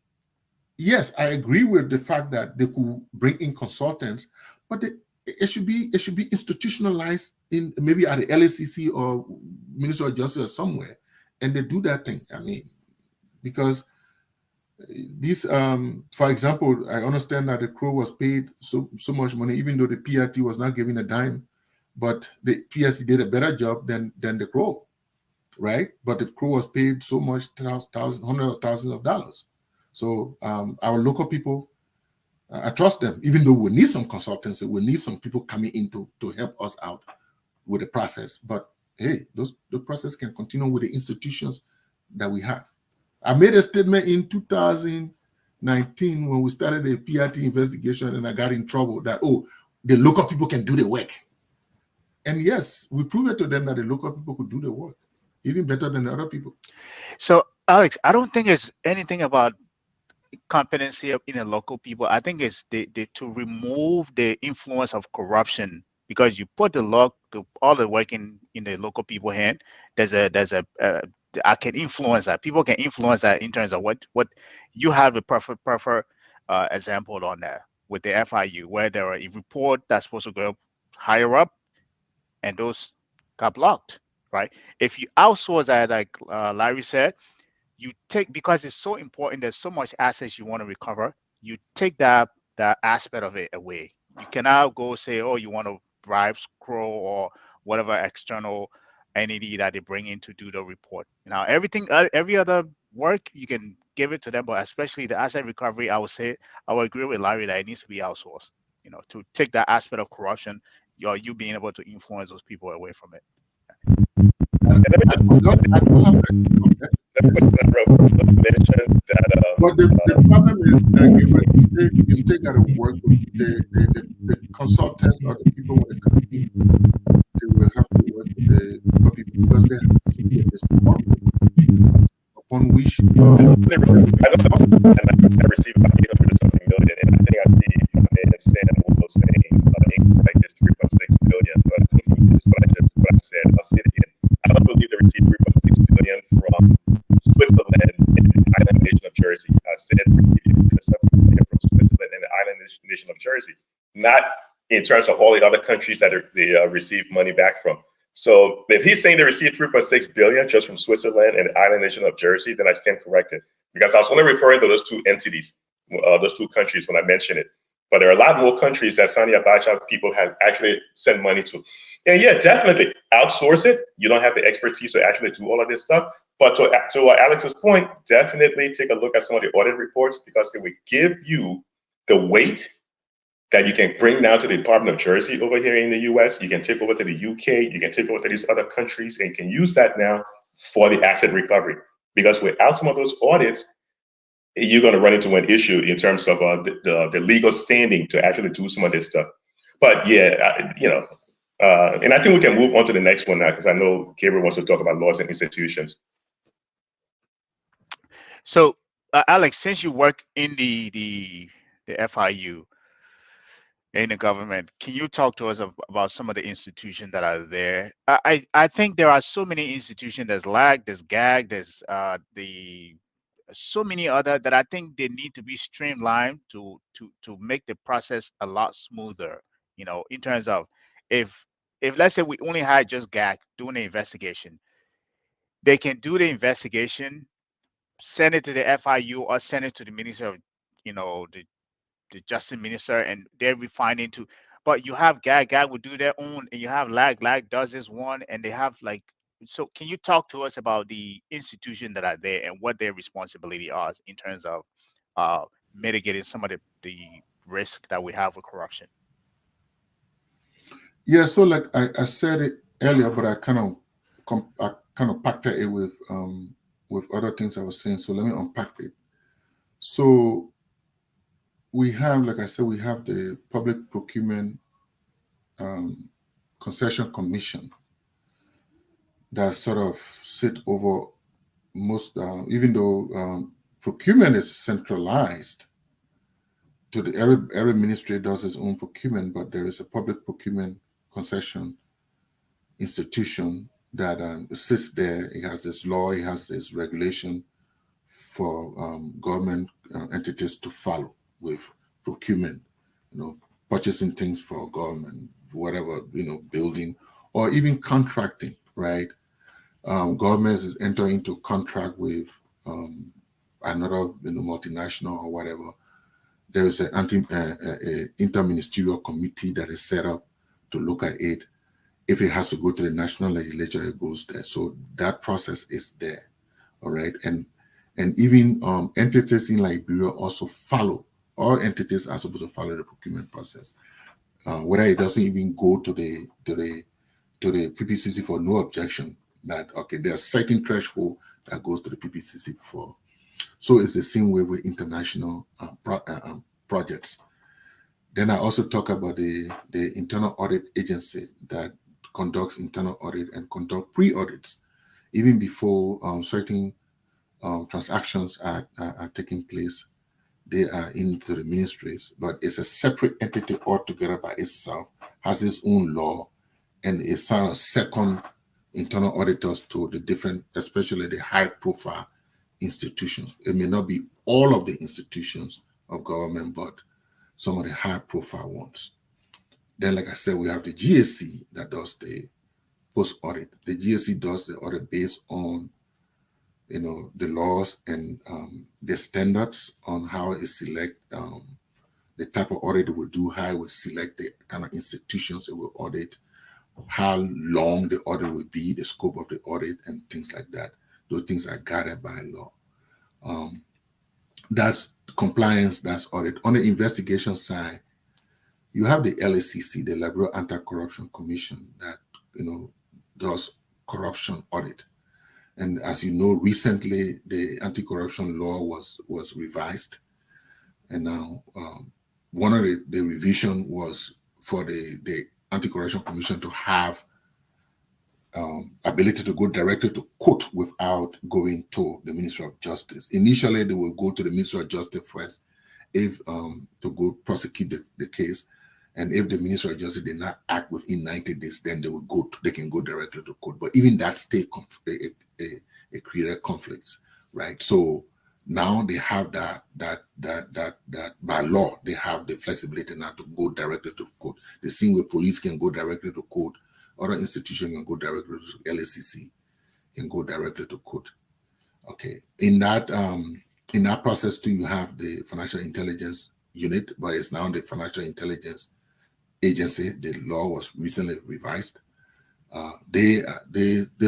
yes, I agree with the fact that they could bring in consultants, but it should be institutionalized in maybe at the LACC or Ministry of Justice or somewhere, and they do that thing. I mean, because this, for example, I understand that the crew was paid so much money, even though the PRT was not giving a dime, but the PSC did a better job than the crew, right? But the crew was paid so much, hundreds of thousands of dollars. So our local people, I trust them, even though we need some consultants, we need some people coming in to help us out with the process. But hey, the process can continue with the institutions that we have. I made a statement in 2019 when we started the PRT investigation, and I got in trouble that, the local people can do the work. And yes, we proved it to them that the local people could do the work even better than the other people. So, Alex, I don't think it's anything about competency in the local people. I think it's to remove the influence of corruption, because you put all the work in the local people hand. I can influence that. People can influence that in terms of what you have a perfect example on that with the FIU, where there are a report that's supposed to go higher up, and those got blocked, right? If you outsource that, like Larry said, you take, because it's so important, there's so much assets you want to recover, you take that aspect of it away. You cannot go say, oh, you want to bribe Scroll or whatever external entity that they bring in to do the report. Now everything, every other work, you can give it to them, but especially the asset recovery, I would agree with Larry that it needs to be outsourced, to take that aspect of corruption, you being able to influence those people away from it. And let me I do have that. mention that. But the problem is that you still got to work with the consultants or the people with the company. They will have to work with the people because there has to be a discovery upon which. I know, and I received about 800 or something million, and I think I see Sam will saying like this 3.6 billion, but I think it's what I said. I'll say it again. I don't believe they received 3.6 billion from Switzerland and the island nation of Jersey. I said received 7 billion from Switzerland and the island nation of Jersey, not in terms of all the other countries that they received money back from. So if he's saying they received 3.6 billion just from Switzerland and the island nation of Jersey, then I stand corrected, because I was only referring to those two entities, those two countries when I mentioned it. But there are a lot more countries that Sani Abacha people have actually sent money to. And yeah, definitely outsource it. You don't have the expertise to actually do all of this stuff. But to Alex's point, definitely take a look at some of the audit reports, because it will give you the weight that you can bring down to the Department of Jersey over here in the US. You can take over to the UK. You can take over to these other countries, and you can use that now for the asset recovery. Because without some of those audits, you're going to run into an issue in terms of the legal standing to actually do some of this stuff. But yeah, and I think we can move on to the next one now, because I know Gabriel wants to talk about laws and institutions. So, Alex, since you work in the FIU in the government, can you talk to us about some of the institutions that are there? I think there are so many institutions. There's LAG, there's GAG, there's so many other that I think they need to be streamlined to make the process a lot smoother. In terms of, if let's say we only had just GAG doing the investigation, they can do the investigation, send it to the FIU, or send it to the minister of, the justice minister, and they're refining to. But you have GAG will do their own, and you have LAG does this one, and they have like. So can you talk to us about the institutions that are there and what their responsibility are in terms of mitigating some of the risk that we have with corruption? Yeah, so like I said it earlier, but I kind of packed it with other things I was saying. So let me unpack it. So we have, like I said, we have the Public Procurement Concession Commission that sort of sit over most, even though procurement is centralized to every ministry does its own procurement, but there is a Public Procurement Concession institution that sits there. It has this law, it has this regulation for government entities to follow with procurement, purchasing things for government, whatever, building, or even contracting, right? Governments is entering into contract with another multinational or whatever. There is an interministerial committee that is set up to look at it. If it has to go to the national legislature, it goes there. So that process is there, all right. And even entities in Liberia also follow. All entities are supposed to follow the procurement process, whether it doesn't even go to the PPCC for no objection. That okay, there's certain threshold that goes to the PPCC for. So it's the same way with international projects. Then I also talk about the internal audit agency that conducts internal audit and conduct pre-audits even before certain transactions are taking place. They are into the ministries, but it's a separate entity altogether by itself, has its own law, and it's a second internal auditors to the different, especially the high-profile institutions. It may not be all of the institutions of government, but some of the high-profile ones. Then, like I said, we have the GSC that does the post-audit. The GSC does the audit based on, the laws and the standards on how it select the type of audit it will do, how it will select the kind of institutions it will audit, how long the audit will be, the scope of the audit, and things like that. Those things are guided by law. That's compliance, that's audit. On the investigation side, you have the LACC, the Liberal Anti-Corruption Commission, that does corruption audit. And as you know, recently the anti-corruption law was revised, and now one of the revision was for the Anti-Corruption Commission to have ability to go directly to court without going to the Ministry of Justice. Initially, they will go to the Ministry of Justice first, if to go prosecute the case, and if the Ministry of Justice did not act within 90 days, then they can go directly to court. But even that state created conflicts, right? So now they have that by law, they have the flexibility now to go directly to court. The same way police can go directly to court, other institutions can go directly to LACC, can go directly to court. Okay, in that process too, you have the Financial Intelligence Unit, but it's now the Financial Intelligence Agency. The law was recently revised. They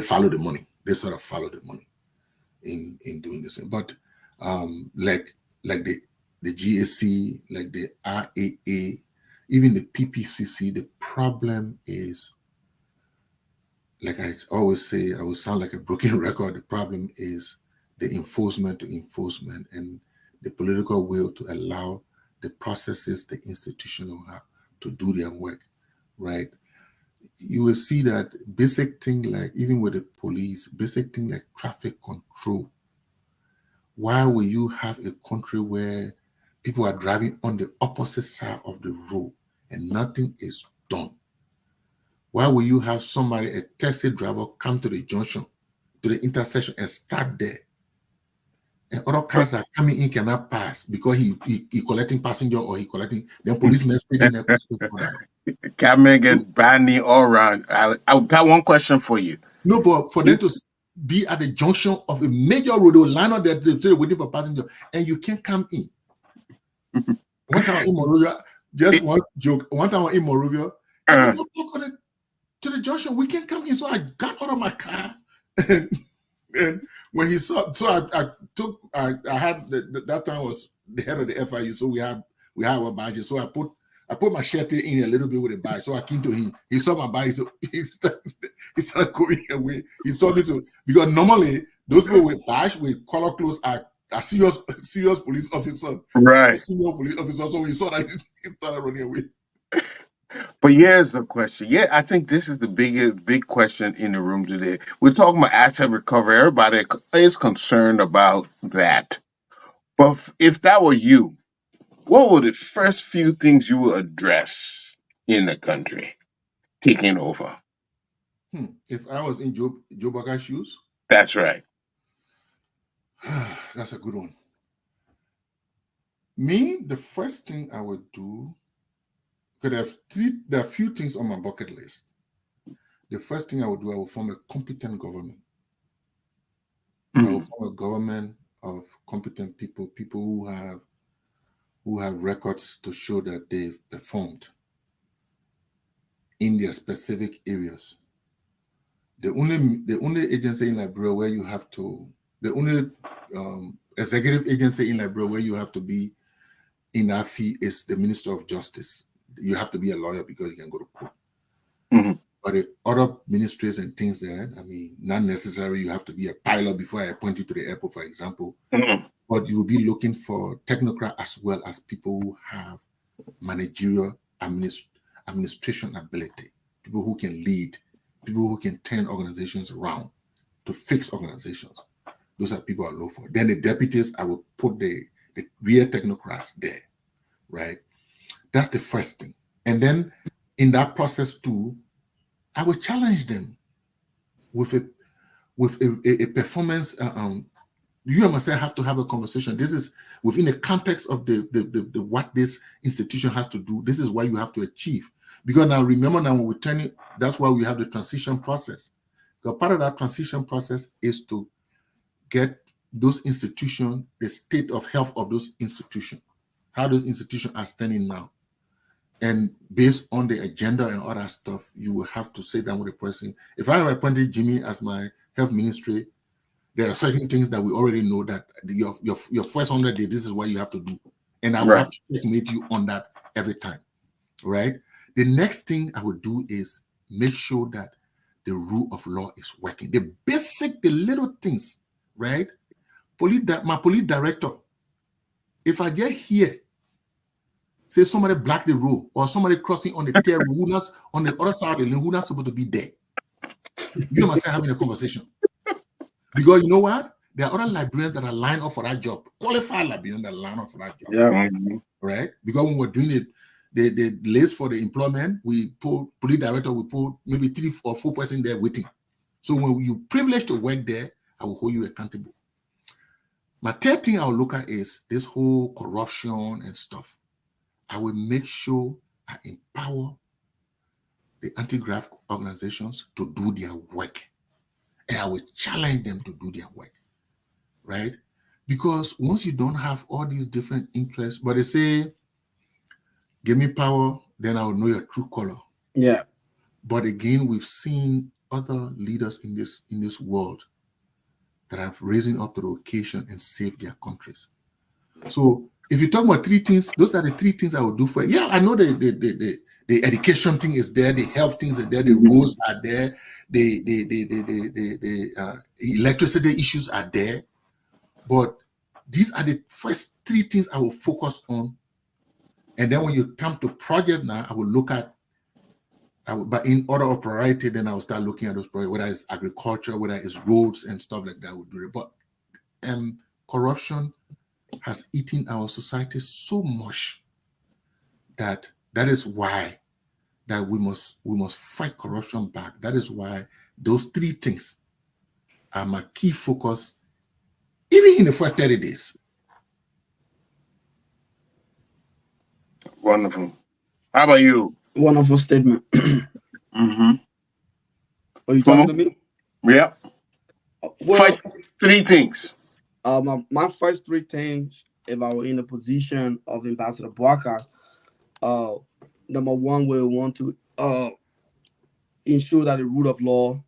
follow the money. They sort of follow the money in doing this. But like the GSC, like the RAA, even the PPCC, the problem is, like I always say, I will sound like a broken record. The problem is the enforcement and the political will to allow the processes, the institutional to do their work, right? You will see that basic thing, like even with the police, basic thing like traffic control. Why will you have a country where people are driving on the opposite side of the road and nothing is done? Why will you have somebody, a taxi driver, come to the junction, to the intersection and start there? And other cars are coming in cannot pass because he collecting passenger or he collecting, then policemen speeding there. Camera gets bandy all around. I've got one question for you. No, but for them to be at the junction of a major road, they will line up there, they're waiting for passenger, and you can't come in. One time in Morovia, just one joke. One time in Morovia, and to the junction, we can't come in. So I got out of my car, and when he saw, so I had that time was the head of the FIU, so we have our badges. So I put my shirt in a little bit with a badge. So I came to him. He saw my badge. So he started going away. He saw me too, because normally those people with badge with color clothes are serious police officers, right? Senior police officers. So he saw that he started running away. But here's the question. Yeah, I think this is the big question in the room today. We're talking about asset recovery. Everybody is concerned about that. But if that were you, what were the first few things you would address in the country taking over? If I was in Joe Baka's shoes, That's right. that's a good one. Me, the first thing I would do, because there are few things on my bucket list. The first thing I would do, I would form a competent government. I will form a government of competent people, people who have records to show that they've performed in their specific areas. The only agency in Liberia where you have to, the only executive agency in Liberia where you have to be in AFI is the Minister of Justice. You have to be a lawyer because you can go to court. But the other ministries and things there, I mean, not necessarily you have to be a pilot before I appoint you to the airport, for example. But you will be looking for technocrats as well as people who have managerial administration ability, people who can lead, people who can turn organizations around to fix organizations. Those are people I look for. Then the deputies, I will put the real technocrats there, right? That's the first thing. And then in that process too, I will challenge them with a performance. You and myself have to have a conversation. This is within the context of the what this institution has to do. This is what you have to achieve. Because now remember, now when we turn it, that's why we have the transition process. Because part of that transition process is to get those institutions, the state of health of those institutions, how those institutions are standing now. And based on the agenda and all that stuff, you will have to sit down with the person. If I have appointed Jimmy as my health ministry, there are certain things that we already know that your first 100 days, this is what you have to do. And I will have to checkmate you on that every time, right? The next thing I would do is make sure that the rule of law is working. The little things, right? My police director, if I get here, say somebody block the road or somebody crossing on the tail road, on the other side of the lane, who's not supposed to be there. You and myself having a conversation. Because you know what? There are other librarians that are lined up for that job, qualified librarians that are lined up for that job. Yeah. Right? Because when we're doing it, the list for the employment, we put police director, we put maybe 3 or 4 persons there waiting. So when you privileged to work there, I will hold you accountable. My third thing I'll look at is this whole corruption and stuff. I will make sure I empower the anti-graft organizations to do their work. And I will challenge them to do their work, right? Because once you don't have all these different interests, but they say, give me power, then I will know your true color. Yeah. But again, we've seen other leaders in this world that have risen up to the occasion and saved their countries. So if you talk about 3 things, those are the 3 things I would do for it. Yeah, I know the education thing is there, the health things are there, the roads are there, the electricity issues are there. But these are the first 3 things I will focus on. And then when you come to project now, I will look at, but in order of priority, then I will start looking at those projects, whether it's agriculture, whether it's roads and stuff like that. I would do it. But corruption has eaten our society so much that is why that we must fight corruption back. That is why those 3 things are my key focus, even in the first 30 days. Wonderful. How about you? Wonderful statement. Are you talking to me? Yeah. Well, First 3 things. my first 3 things, if I were in the position of Ambassador Barker, number 1, we want to ensure that the rule of law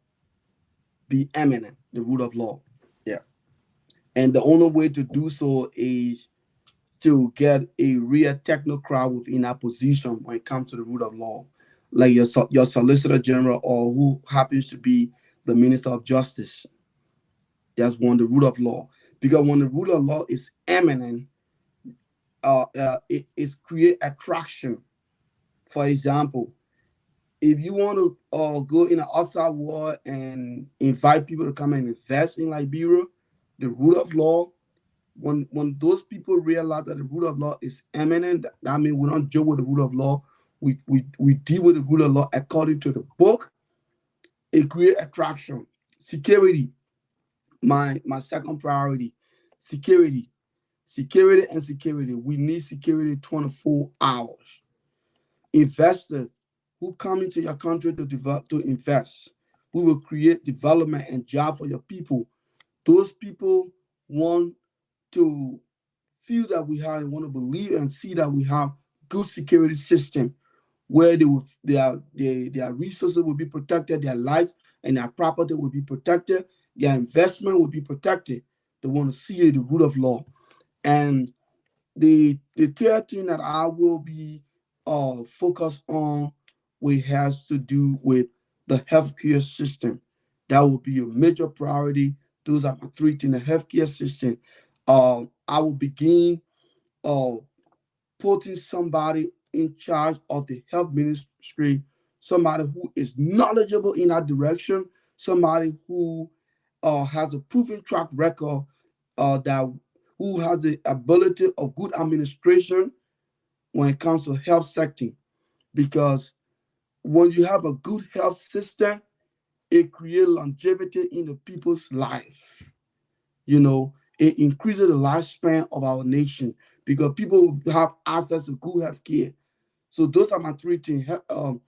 be eminent, the rule of law. Yeah. And the only way to do so is to get a real technocrat within that position when it comes to the rule of law, like your Solicitor General or who happens to be the Minister of Justice. That's one, the rule of law. Because when the rule of law is eminent, it create attraction. For example, if you want to go in the outside world and invite people to come and invest in Liberia, the rule of law, when those people realize that the rule of law is eminent, that means we don't joke with the rule of law. We deal with the rule of law according to the book, It create attraction. Security, my second priority. Security, security and security. We need security 24 hours. Investors who come into your country to develop to invest. We will create development and job for your people. Those people want to feel that we have, want to believe and see that we have good security system where their resources will be protected, their lives and their property will be protected, their investment will be protected. They want to see the rule of law. And the third thing that I will be focused on, which has to do with the healthcare system. That will be a major priority. Those are my three things. The healthcare system. I will begin uh, putting somebody in charge of the health ministry, somebody who is knowledgeable in that direction, somebody who has a proven track record that who has the ability of good administration when it comes to health sector. Because when you have a good health system, it creates longevity in the people's life. You know, it increases the lifespan of our nation because people have access to good health care. So those are my three things: the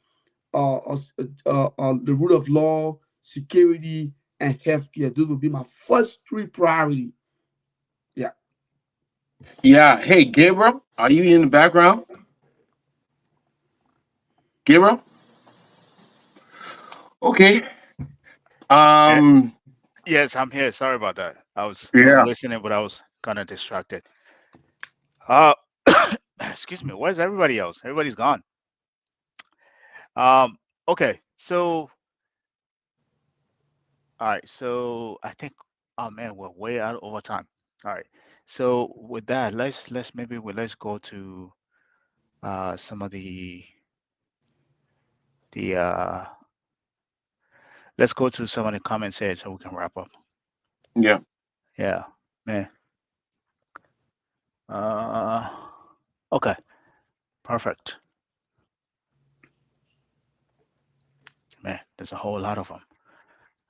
rule of law, security, and healthcare. Those will be my first three priority. Yeah. Yeah. Hey, Gabriel, are you in the background? Gabriel? Okay. Yeah. Um, Yes, I'm here. Sorry about that. I was yeah. listening, but I was kind of distracted. Uh, excuse me. Where's everybody else? Everybody's gone. Um, okay. So, all right. So I think, oh man, we're way out over time. All right. So with that, let's go to some of the let's go to some of the comments here so we can wrap up. Yeah. Yeah, man. Uh, okay, perfect. Man, there's a whole lot of them.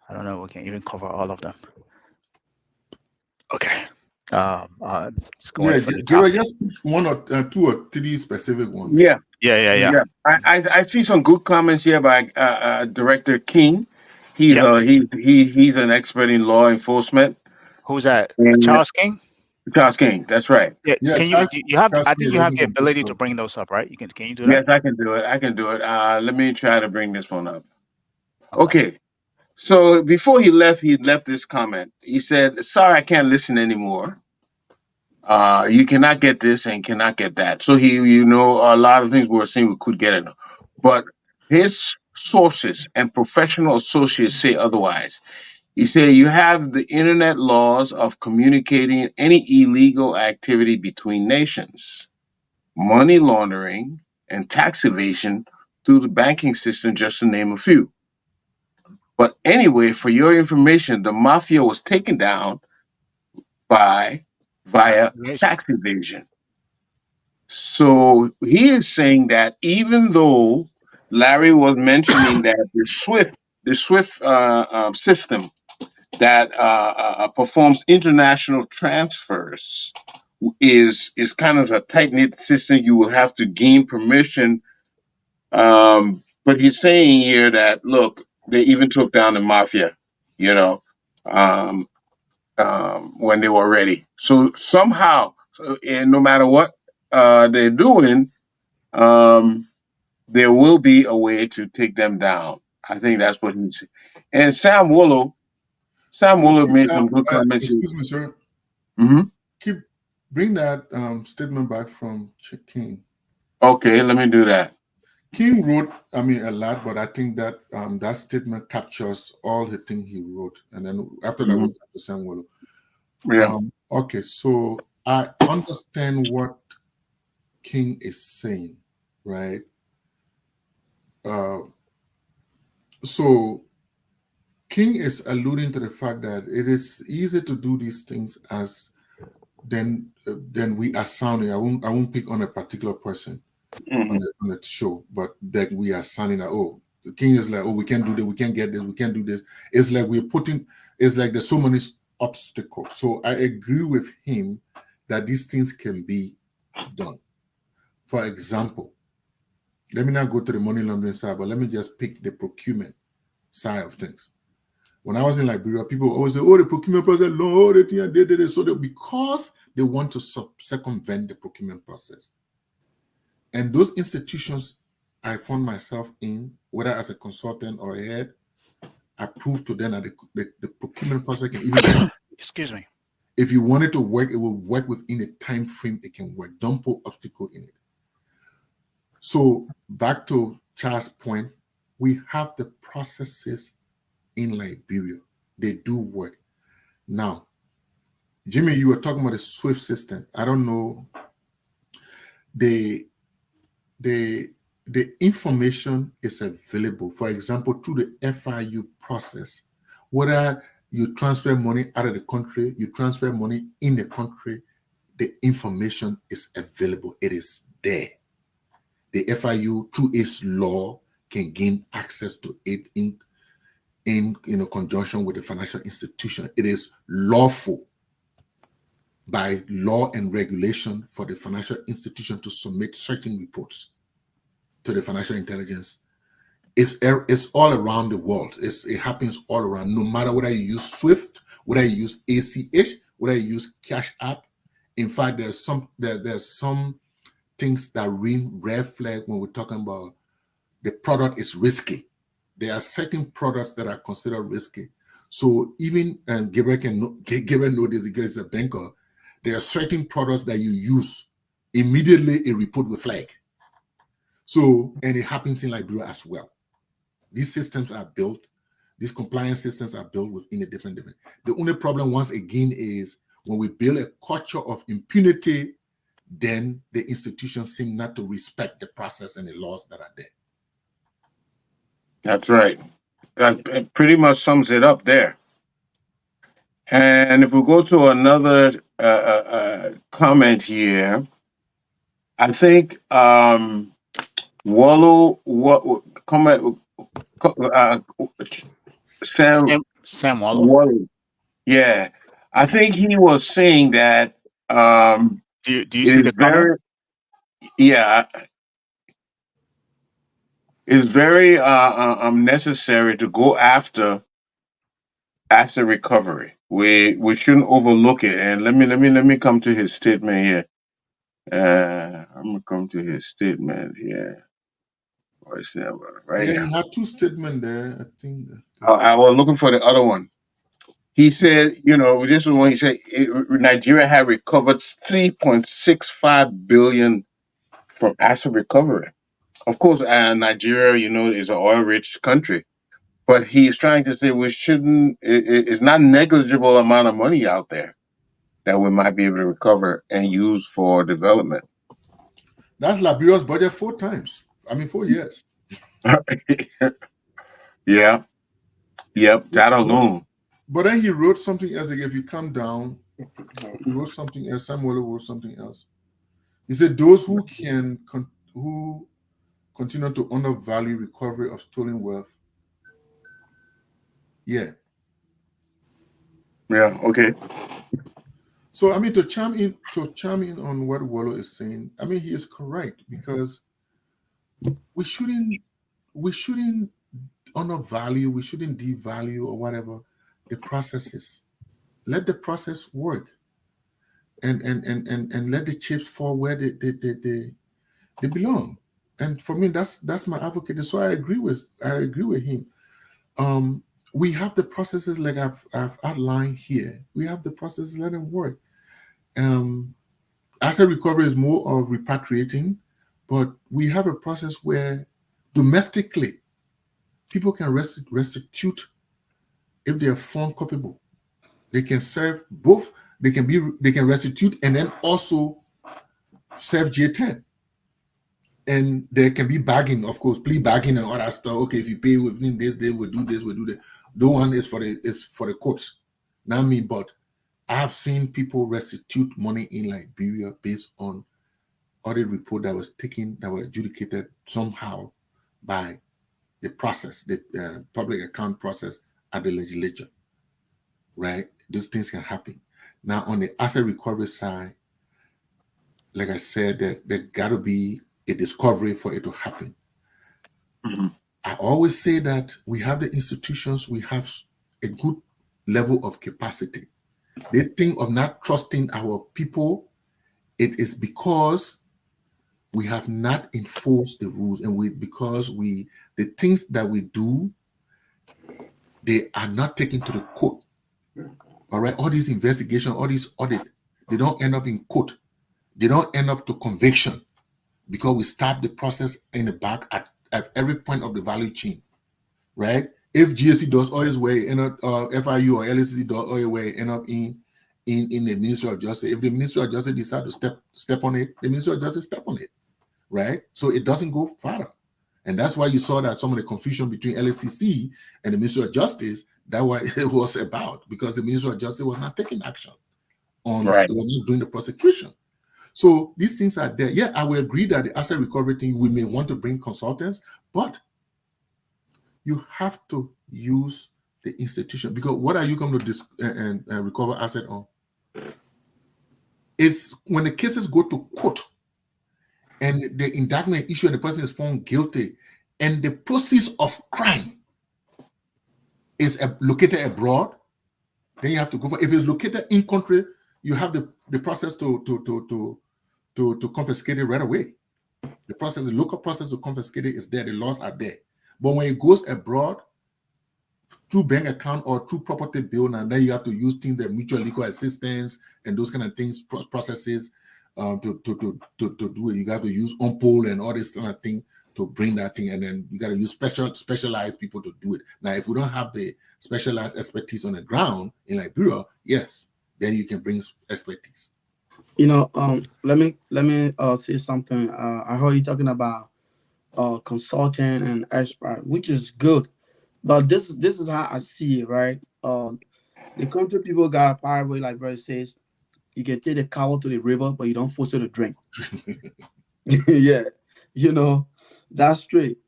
I don't know if we can even cover all of them. Okay. Just going Yeah, for the top. Gabriel, just pick one or two or three specific ones. Yeah. Yeah, yeah, yeah. Yeah. I see some good comments here by Director King. Yep. He's an expert in law enforcement. Who's that? And Charles King? Charles King, that's right. Yeah. Yeah, Can you? Charles, You have? Charles I King think is you have making the some good ability to stuff. bring those up, right? You can. Can you do that? Yes, I can do it. I can do it. Let me try to bring this one up. Okay. Okay. So before he left this comment. He said, "Sorry, I can't listen anymore. You cannot get this and cannot get that." So a lot of things we were saying we could get it, but his sources and professional associates say otherwise. He said you have the internet laws of communicating any illegal activity between nations, money laundering, and tax evasion through the banking system, just to name a few. But anyway, for your information, the mafia was taken down by via Taxation. tax evasion. So he is saying that even though Larry was mentioning that the SWIFT system that performs international transfers is kind of a tight knit system. You will have to gain permission. But he's saying here that look, they even took down the mafia, you know, um, when they were ready. So somehow, and no matter what they're doing, um, there will be a way to take them down. I think that's what he's. And Sam Willow made some good comments. Excuse me, sir. Hmm. Bring that statement back from King. Okay, let me do that. King wrote, I mean, a lot, but I think that that statement captures all the thing he wrote. And then after that, we'll Mhm. get to Samuel. Yeah. Okay, so I understand what King is saying, right? Uh, so King is alluding to the fact that it is easy to do these things as then we are sounding. I won't pick on a particular person Hmm. on the show, but then we are sounding that, oh, The king is like, oh, we can't do that, we can't get this, we can't do this. It's like it's like there's so many obstacles. So I agree with him that these things can be done. For example, let me not go to the money laundering side, but let me just pick the procurement side of things. When I was in Liberia, people always say, oh, the procurement process, no, they did it. So because they want to circumvent the procurement process. And those institutions I found myself in, whether as a consultant or a head, I proved to them that the procurement process can even be, Excuse me. if you want it to work, it will work within a time frame it can work. Don't put obstacle in it. So back to Charles' point, we have the processes in Liberia. They do work. Now, Jimmy, you were talking about the SWIFT system. I don't know. The information is available. For example, through the FIU process, whether you transfer money out of the country, you transfer money in the country, the information is available. It is there. The FIU, through its law, can gain access to it in conjunction with the financial institution. It is lawful by law and regulation for the financial institution to submit certain reports to the financial intelligence. It's all around the world. It happens all around, no matter whether you use SWIFT, whether you use ACH, whether you use Cash App. In fact, there's some things that ring red flag when we're talking about the product is risky. There are certain products that are considered risky. So even, and Gabriel know this because he's a banker, there are certain products that you use, immediately a report will flag. So, and it happens in Liberia as well. These systems are built, these compliance systems are built within a different. The only problem, once again, is when we build a culture of impunity, then the institutions seem not to respect the process and the laws that are there. That's right. That pretty much sums it up there. And if we go to another comment here, I think Wallow, what comment? Sam Sam Wallow. Wallow. Yeah, I think he was saying that Do you it see is the comment? very, yeah, it's very necessary to go after asset recovery. We shouldn't overlook it. And let me come to his statement here. I'm gonna come to his statement here. Where's that one? Right Yeah, here. he had two statements there. I think. I was looking for the other one. He said, this is when he said Nigeria had recovered 3.65 billion from asset recovery. Of course, Nigeria, is an oil-rich country, but he's trying to say we shouldn't. It's not negligible amount of money out there that we might be able to recover and use for development. That's Liberia's budget 4 years. Yeah. Yep. That alone. But then he wrote something else. Like, if you come down, he wrote something else. Samuel wrote something else. He said, those who who continue to undervalue recovery of stolen wealth. Yeah. Yeah. Okay. So to chime in on what Wallo is saying, he is correct, because we shouldn't undervalue, we shouldn't devalue or whatever the processes. Let the process work, and let the chips fall where they belong. And for me, that's my advocate. So I agree with him. We have the processes like I've outlined here. We have the processes, let them work. Asset recovery is more of repatriating, but we have a process where domestically people can restitute if they are phone culpable. They can serve both. They can restitute and then also serve J10. And there can be bargaining, of course, plea bargaining and all that stuff. Okay, if you pay within this, they will do this, will do that. The one is for the courts, not me. But I have seen people restitute money in Liberia based on audit report that was taken, that were adjudicated somehow by process, the public account process at the legislature, right? Those things can happen. Now, on the asset recovery side, like I said, there got to be a discovery for it to happen. I always say that we have the institutions, we have a good level of capacity. They think of not trusting our people. It is because we have not enforced the rules, and the things that we do, they are not taken to the court. All right, all these investigation, all these audit, they don't end up in court. They don't end up to conviction because we stop the process in the back at every point of the value chain, right? If GSC does all its way, FIU or LSC does all its way, end up in the Ministry of Justice. If the Ministry of Justice decide to step on it, the Ministry of Justice step on it, right? So it doesn't go further. And that's why you saw that some of the confusion between LSCC and the Ministry of Justice, that's what it was about, because the Ministry of Justice was not taking action on, they were not doing the prosecution. So these things are there. Yeah, I will agree that the asset recovery thing, we may want to bring consultants, but you have to use the institution, because what are you going to recover asset on? It's when the cases go to court and the indictment issue and the person is found guilty and the proceeds of crime is located abroad, then you have to go for. If it's located in country, you have the process to confiscate it right away. The local process to confiscate it is there. The laws are there. But when it goes abroad, through bank account or through property bill, and then you have to use things like mutual legal assistance and those kind of things, processes to do it. You got to use on-poll and all this kind of thing to bring that thing, and then you got to use specialized people to do it. Now, if we don't have the specialized expertise on the ground in Liberia, yes, then you can bring expertise. Let me say something. I heard you talking about consultant and expert, which is good, but this is how I see it, right? The country people got a parable, like verse says, you can take the cow to the river, but you don't force it to drink. Yeah, that's straight.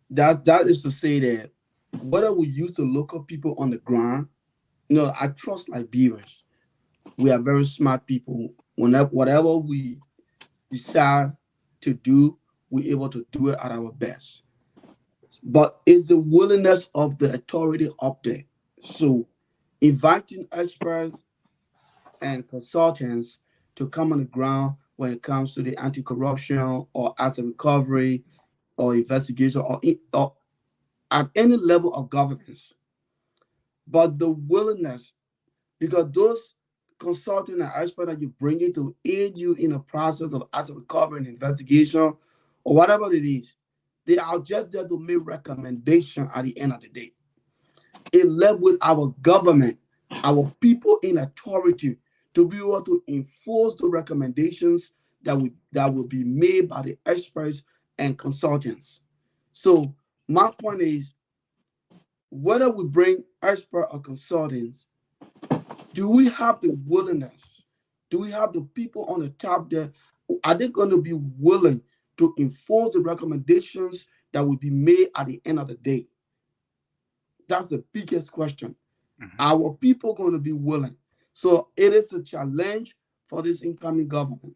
That is to say that whether we use the local people on the ground, I trust Liberians. We are very smart people. Whatever we decide to do, we're able to do it at our best. But it's the willingness of the authority up there. So inviting experts and consultants to come on the ground when it comes to the anti-corruption or asset recovery or investigation or at any level of governance. But the willingness, because those consulting and expert that you bring in to aid you in the process of asset recovery and investigation or whatever it is, they are just there to make recommendation at the end of the day. It left with our government, our people in authority, to be able to enforce the recommendations that will be made by the experts and consultants. So my point is, whether we bring expert or consultants, do we have the willingness? Do we have the people on the top there? Are they going to be willing to enforce the recommendations that will be made at the end of the day? That's the biggest question. Mm-hmm. Our people going to be willing? So it is a challenge for this incoming government.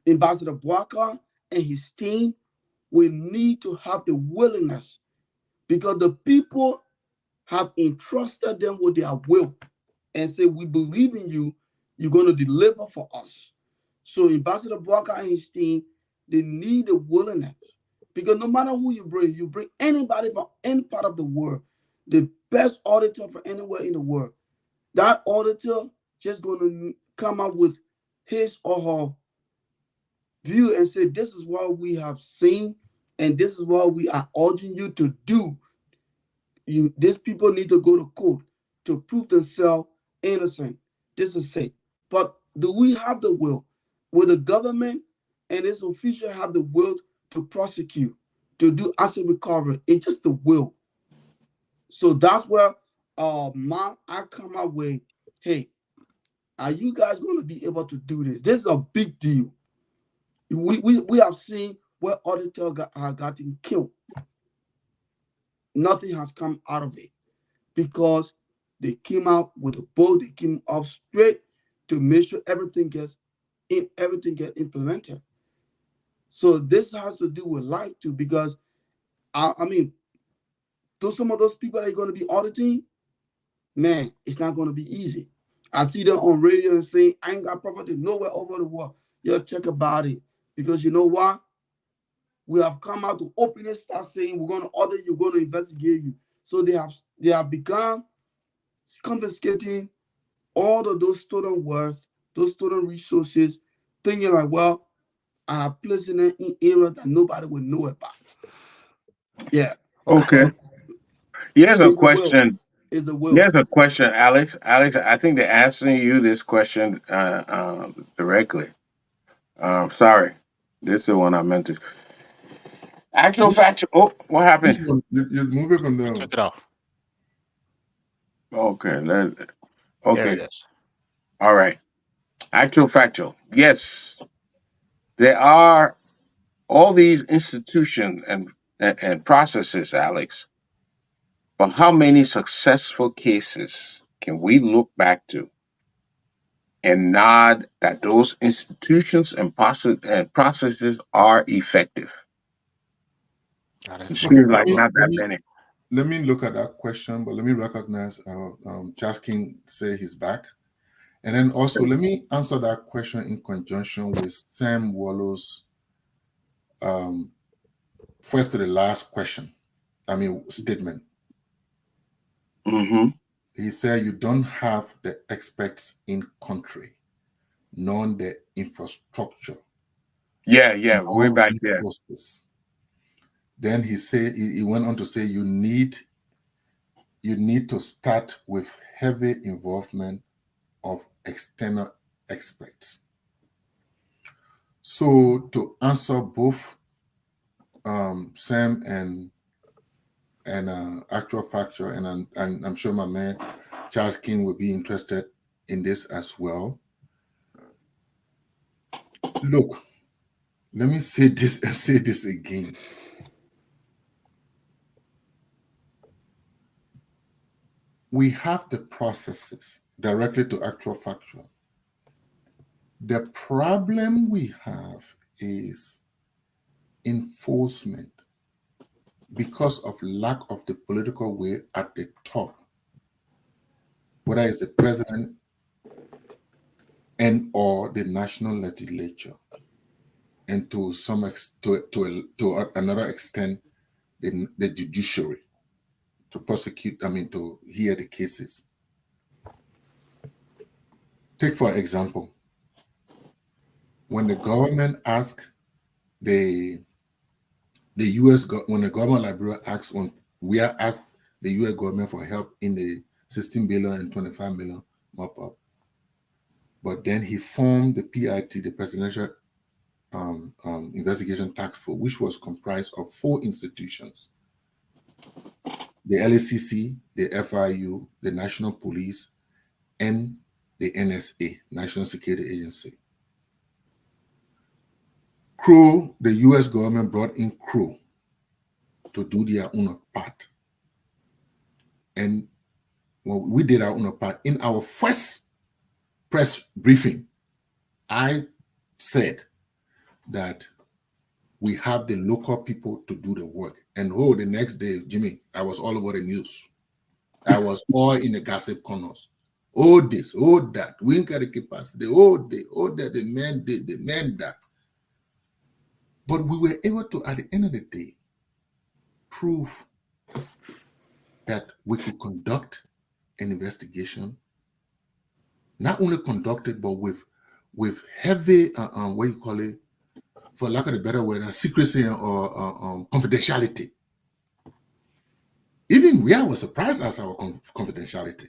Ambassador Boaka and his team will need to have the willingness, because the people have entrusted them with their will and say, we believe in you, you're going to deliver for us. So Ambassador Boaka and his team, they need the willingness, because no matter who you bring anybody from any part of the world, the best auditor from anywhere in the world, that auditor just going to come up with his or her view and say, this is what we have seen and this is what we are urging you to do. These people need to go to court to prove themselves innocent. This is it. But do we have the will? Will the government and its officials have the will to prosecute, to do asset recovery? It's just the will. So that's where I come up with, hey, are you guys going to be able to do this? This is a big deal. We have seen where auditor have gotten killed. Nothing has come out of it because they came out with a book. They came up straight to make sure everything get implemented. So this has to do with life too, because I mean, some of those people that are going to be auditing, man, it's not going to be easy. I see them on radio and saying, I ain't got property nowhere over the world. Yo, check about it. Because you know what? We have come out to openly start saying we're going to audit you, we're going to investigate you. So they have begun confiscating all of those stolen worth, those stolen resources, thinking like, well, I have placed it in areas that nobody will know about. Yeah. Okay. But Here's a it's the will. question. It's the will. Here's a question, Alex. Alex, I think they're answering you this question directly. Sorry, this is the one I meant to. Actual factual. Oh, what Which happened? one? You move it from I the. took it off. Okay, There it okay, is. all right. Actual factual. Yes, there are all these institutions and processes, Alex. But how many successful cases can we look back to and nod that those institutions and processes are effective? That It is Okay, seems like not let that me many. let me look at that question, but let me recognize Charles King say he's back. And then also let me answer that question in conjunction with Sam Wallow's um, first to the last question. I mean statement. Mm-hmm. He said you don't have the experts in country, nor the infrastructure, Yeah, way nor back there. resources. Then he went on to say you need to start with heavy involvement of external experts. So to answer both Sam and actual factor, and I'm sure my man Charles King will be interested in this as well. Look, let me say this and say this again. We have the processes directly to actual factual. The problem we have is enforcement because of lack of the political will at the top, whether it's the president and or the national legislature, and to another extent, the judiciary to prosecute. I mean, to hear the cases. Take for example, when the government asks the U.S. When the government Liberia asks we are asked the U.S. government for help in the 16 billion and 25 million mop up, but then he formed the PIT, the Presidential Investigation Task Force, which was comprised of 4 institutions: the LACC, the FIU, the National Police, and the NSA, National Security Agency. Crow, the U.S. government brought in Crow to do their own part. And when we did our own part, in our first press briefing, I said that we have the local people to do the work. And the next day, Jimmy, I was all over the news. I was all in the gossip corners. Oh, this, oh, that. We ain't got the capacity. Oh, that, the man did, the man that. But we were able to, at the end of the day, prove that we could conduct an investigation, not only conducted, but with heavy, what you call it, for lack of a better word, secrecy or confidentiality. Even we were surprised as our confidentiality.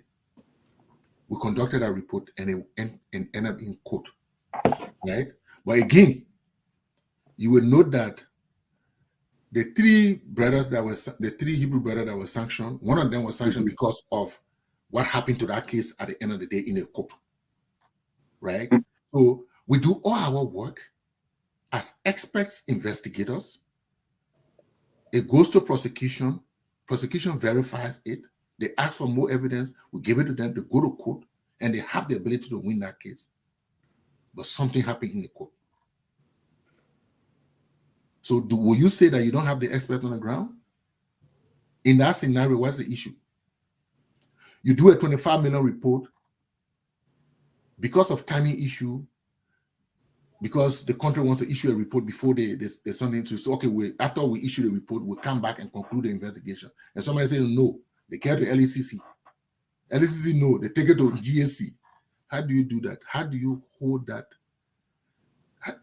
We conducted a report and ended up in court, right? But again, you will note that the 3 brothers the 3 Hebrew brothers that were sanctioned, one of them was sanctioned because of what happened to that case at the end of the day in a court, right? So we do all our work, as experts investigators. It goes to prosecution. Prosecution verifies it. They ask for more evidence. We give it to them. They go to court, and they have the ability to win that case. But something happened in the court. So will you say that you don't have the expert on the ground? In that scenario, what's the issue? You do a 25 million report because of timing issue, because the country wants to issue a report before there's something to say, okay, after we issue the report, we'll come back and conclude the investigation. And somebody says, no, they care to LECC. LECC, no, they take it to GSC. How do you do that? How do you hold that?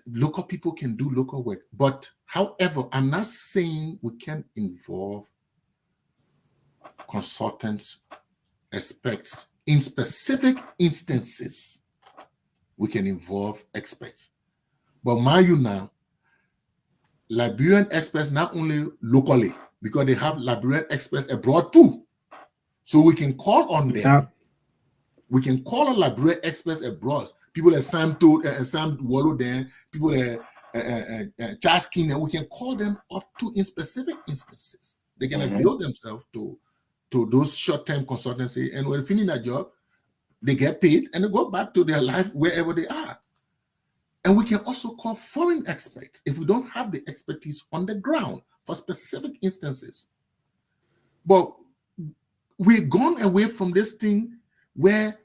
Local people can do local work. But however, I'm not saying we can involve consultants, experts. In specific instances, we can involve experts. But mind you now, Liberian experts, not only locally, because they have Liberian experts abroad too. So we can call on them. Yeah. We can call on Liberian experts abroad. People like Sam Wallow there, people like Charles King, and we can call them up to in specific instances. They can avail themselves to those short-term consultancy, and when they finish that job, they get paid and they go back to their life wherever they are. And we can also call foreign experts if we don't have the expertise on the ground for specific instances. But we've gone away from this thing where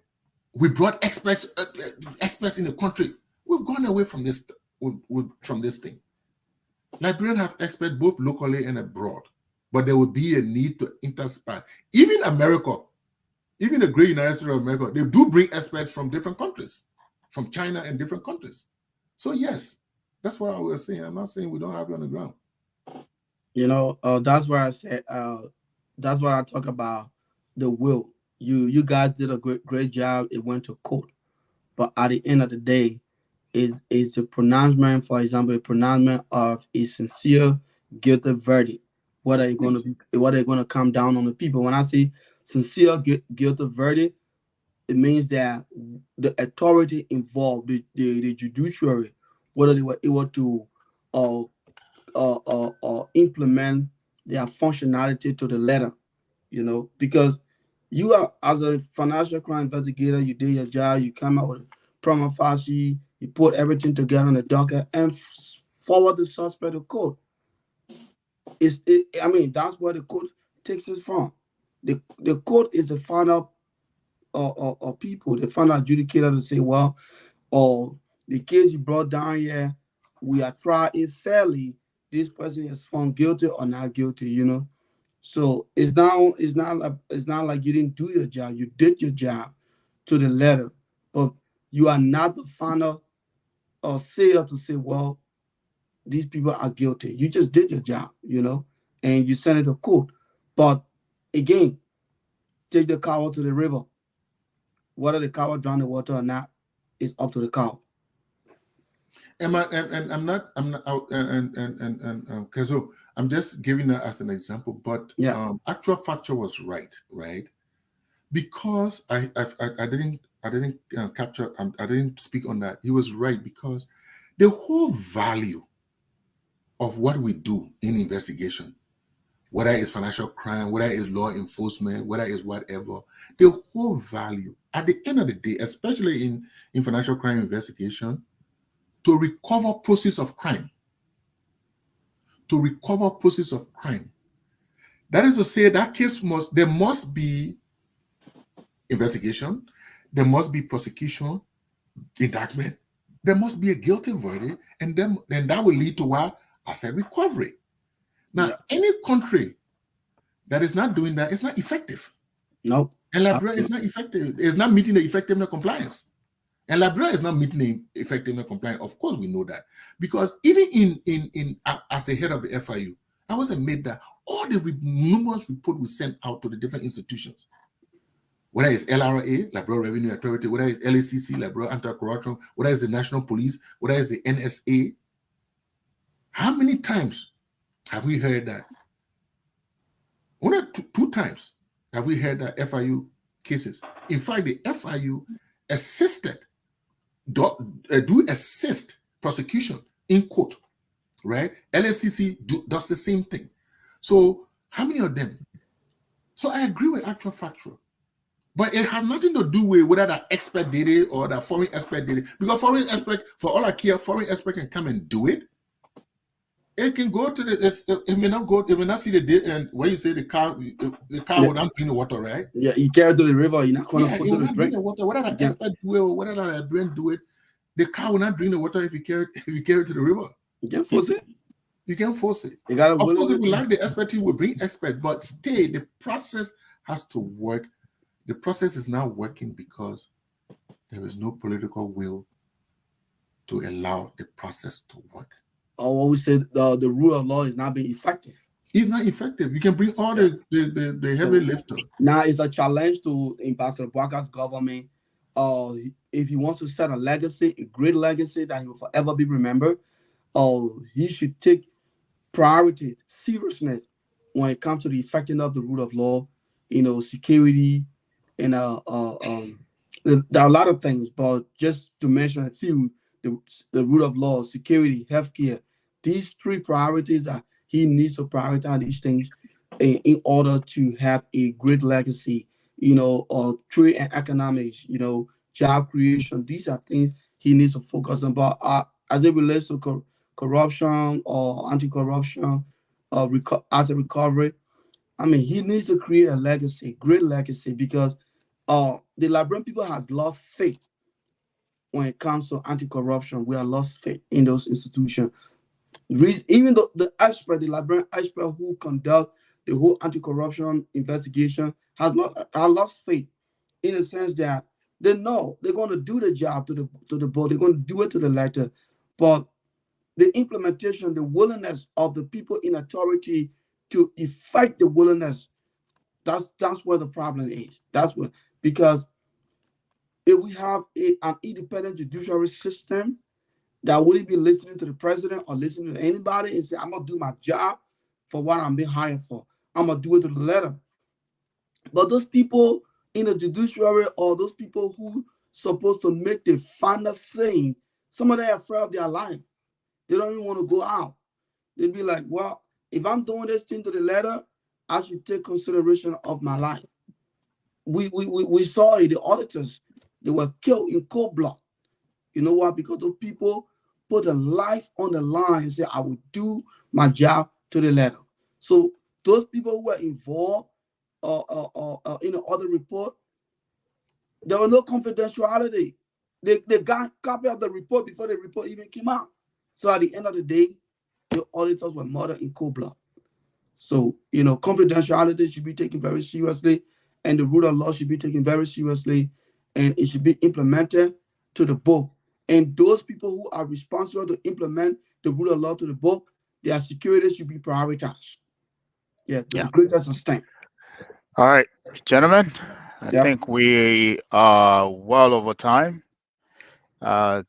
we brought experts in the country. We've gone away from this thing. Liberians have experts both locally and abroad, but there will be a need to interspan. Even America, even the great United States of America, they do bring experts from different countries, from China and different countries. So yes, that's what I was saying. I'm not saying we don't have it on the ground. That's why I said, that's what I talk about, the will. You guys did a great job. It went to court, but at the end of the day, is a pronouncement, for example, a pronouncement of a sincere guilty verdict. What are you going to be? What are you going to come down on the people? When I say sincere guilty verdict, it means that the authority involved, the judiciary, whether they were able to implement their functionality to the letter, because you are, as a financial crime investigator, you did your job, you come out with prima facie, you put everything together on the docket and forward the suspect to court. That's where the court takes it from. The court is the final people, the final adjudicator to say, well, the case you brought down here, we are tried it fairly. This person is found guilty or not guilty, So it's not like you didn't do your job. You did your job to the letter, but you are not the final sayer to say, well, these people are guilty. You just did your job, and you sent it to court. But again, take the cow to the river. Whether the cow drown the water or not is up to the cow. Kezo, I'm just giving that as an example, but yeah. Actual Factor was right? Because I didn't capture, I didn't speak on that. He was right because the whole value of what we do in investigation, whether it's financial crime, whether it's law enforcement, whether it's whatever, the whole value at the end of the day, especially in financial crime investigation, to recover proceeds of crime. That is to say, that case there must be investigation, there must be prosecution, indictment, there must be a guilty verdict, and then that will lead to what? Asset recovery. Now, any country that is not doing that is not effective. No. And Liberia is not effective. It's not meeting the effectiveness compliance. And Liberia is not meeting the effectiveness compliance. Of course, we know that. Because even in as a head of the FIU, I was amazed that all the numerous reports we sent out to the different institutions, whether it's LRA, Liberia Revenue Authority, whether it's LACC, Liberia Anti-Corruption, whether it's the National Police, whether it's the NSA, how many times have we heard that? Only two times have we heard that FIU cases. In fact, the FIU assisted, do assist prosecution in quote, right? LSCC does the same thing. So how many of them? So I agree with actual factual. But it has nothing to do with whether that expert did it or that foreign expert did it. Because foreign expert, for all I care, foreign expert can come and do it. It can go to it may not go, it may not see the day, and where you say the car will not drink the water, right? Yeah, you carry to the river, you're not going to Yeah, force it it will to not drink drink. the water. Whether that expert do it or whether that brain do it, the car will not drink the water if you carry it to the river. You can't force it. You can force it. You got to Of will course, if it. we like the expertise, we'll bring expert, but stay, the process has to work. The process is not working because there is no political will to allow the process to work. Or what we said, the rule of law is not being effective. It's not effective. You can bring all the heavy lifter. Now it's a challenge to Ambassador Barker's government. If he wants to set a legacy, a great legacy that he will forever be remembered, he should take priority, seriousness when it comes to the effectiveness of the rule of law, security, and there are a lot of things, but just to mention a few, the rule of law, security, healthcare, these three priorities are he needs to prioritize these things in order to have a great legacy, trade and economics, job creation. These are things he needs to focus on. But as it relates to corruption or anti-corruption, asset recovery, I mean, he needs to create a legacy, great legacy, because the Liberian people has lost faith when it comes to anti-corruption. We have lost faith in those institutions. Even though the Liberian expert who conduct the whole anti-corruption investigation has lost faith in the sense that they know they're going to do the job to the board, they're going to do it to the letter, but the implementation, the willingness of the people in authority to effect the willingness, that's where the problem is. That's what, because if we have an independent judiciary system that wouldn't be listening to the president or listening to anybody and say, I'm gonna do my job for what I'm being hired for. I'm gonna do it to the letter. But those people in the judiciary or those people who supposed to make the final say, some of them are afraid of their life. They don't even want to go out. They'd be like, well, if I'm doing this thing to the letter, I should take consideration of my life. We saw it, the auditors, they were killed in cold blood. You know why? Because those people put a life on the line and say, I will do my job to the letter. So those people who were involved in the audit report, there was no confidentiality. They got a copy of the report before the report even came out. So at the end of the day, the auditors were murdered in cold blood. So, confidentiality should be taken very seriously, and the rule of law should be taken very seriously, and it should be implemented to the book. And those people who are responsible to implement the rule of law to the book, their security should be prioritized. Yeah, to the greatest extent. All right, gentlemen, I Yeah. think we are well over time.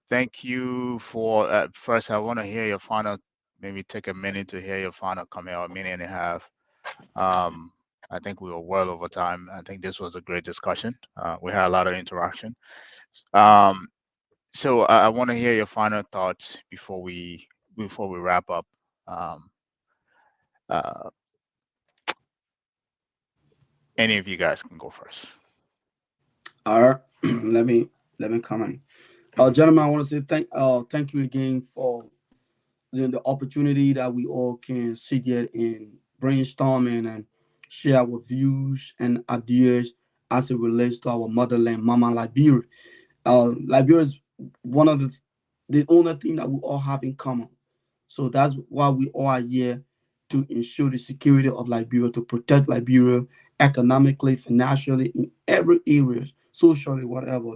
Thank you for first. I want to hear your final. Maybe take a minute to hear your final comment, or a minute and a half. I think we were well over time. I think this was a great discussion. We had a lot of interaction. Um, so I want to hear your final thoughts before we wrap up. Um, uh, any of you guys can go first. All right. let me comment. Gentlemen, I want to say thank you again for the opportunity that we all can sit here and brainstorming and share our views and ideas as it relates to our motherland, Mama Liberia. Liberia is one of the only thing that we all have in common. So that's why we all are here, to ensure the security of Liberia, to protect Liberia economically, financially, in every area, socially, whatever.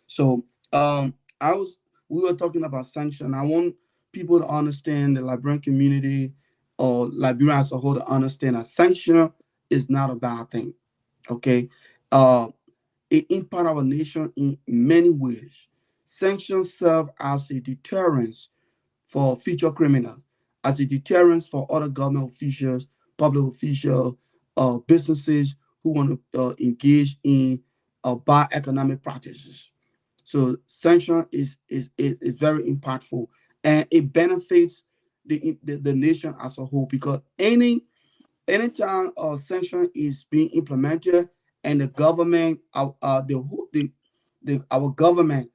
So I was we were talking about sanction. I want people to understand, the Liberian community or Liberia as a whole, to understand that sanction is not a bad thing. Okay. It impacts our nation in many ways. Sanctions serve as a deterrence for future criminals, as a deterrence for other government officials, public officials, businesses who want to engage in bad economic practices. So sanction is very impactful. and it benefits the nation as a whole, because anytime a sanction is being implemented and the government, our government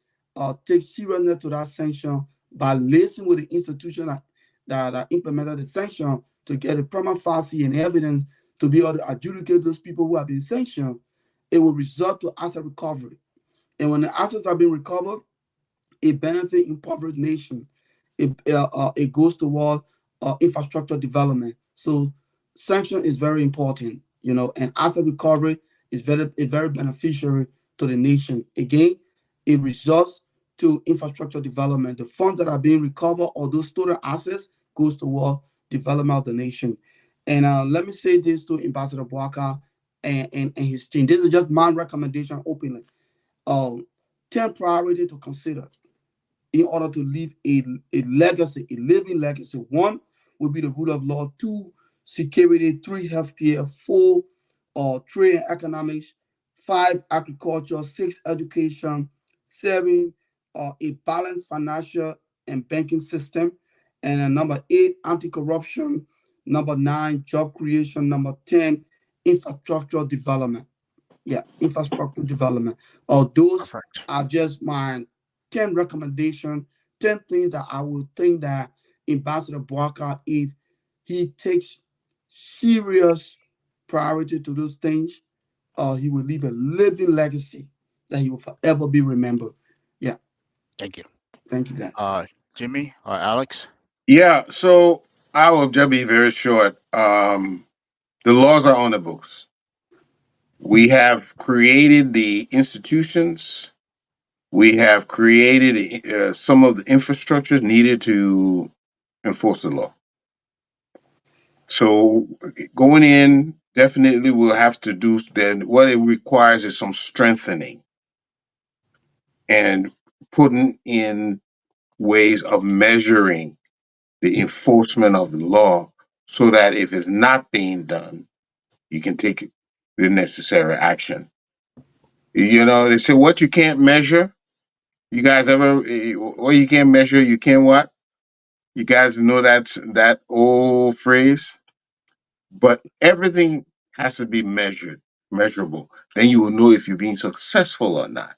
takes seriousness to that sanction by listening with the institution that implemented the sanction to get a prima facie and evidence to be able to adjudicate those people who have been sanctioned, it will result to asset recovery. And when the assets are being recovered, it benefits impoverished nation. It goes toward infrastructure development. So sanction is very important, and asset recovery is very beneficiary to the nation. Again, it results to infrastructure development. The funds that are being recovered or those stolen assets goes toward development of the nation. And let me say this to Ambassador Boaka and his team. This is just my recommendation openly. Um, 10 priority to consider in order to leave a legacy, a living legacy. One would be the rule of law. Two, security. Three, healthcare. Four, trade and economics. Five, agriculture. Six, education. Seven, a balanced financial and banking system. And then number eight, anti-corruption. Number nine, job creation. Number 10, infrastructure development. Yeah, infrastructure development. Those Perfect. are just my 10 recommendations, 10 things that I would think that Ambassador Barker, if he takes serious priority to those things, he will leave a living legacy that he will forever be remembered. Yeah, Thank you. thank you, guys. Jimmy or Alex? Yeah, so I will just be very short. The laws are on the books. We have created the institutions. We have created some of the infrastructure needed to enforce the law. So going in, definitely we'll have to do then what it requires is some strengthening and putting in ways of measuring the enforcement of the law so that if it's not being done, you can take the necessary action. They say what you can't measure. You guys ever, what you can't measure, you can't what? You guys know that old phrase? But everything has to be measurable. Then you will know if you're being successful or not.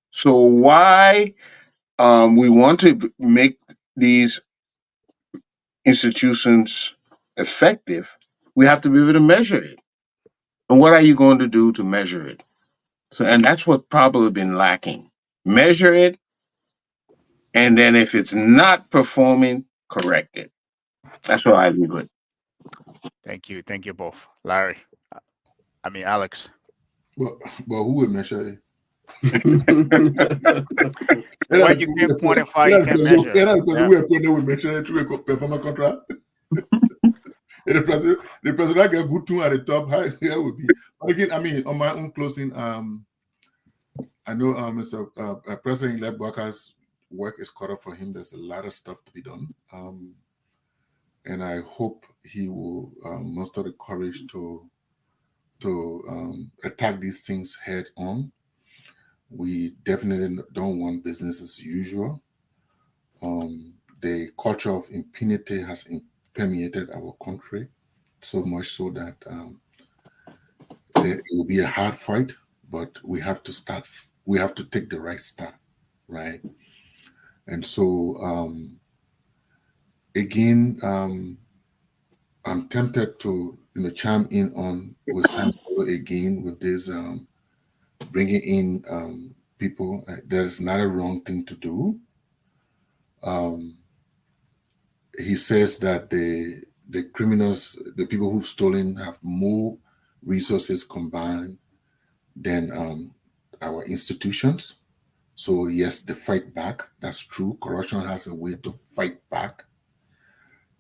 So why we want to make these institutions effective, we have to be able to measure it. And what are you going to do to measure it? So, and that's what probably been lacking. Measure it, and then if it's not performing, correct it. That's what I leave it. Thank you. Thank you both. Larry. I mean, Alex. But who will measure it? What you can quantify, you can measure. Yeah. We measure it through a performance contract. The president get good tune at the top. How would be? But again, I mean, on my own closing, I know Mr. President-elect Walker's work is caught up for him. There's a lot of stuff to be done, and I hope he will muster the courage to attack these things head on. We definitely don't want business as usual. The culture of impunity has permeated our country so much so that it will be a hard fight, but we have to start. We have to take the right start, right? And so, again, I'm tempted to chime in on with Sanford again with this bringing in people. That is not a wrong thing to do. He says that the criminals, the people who've stolen, have more resources combined than our institutions. So yes, they fight back. That's true. Corruption has a way to fight back.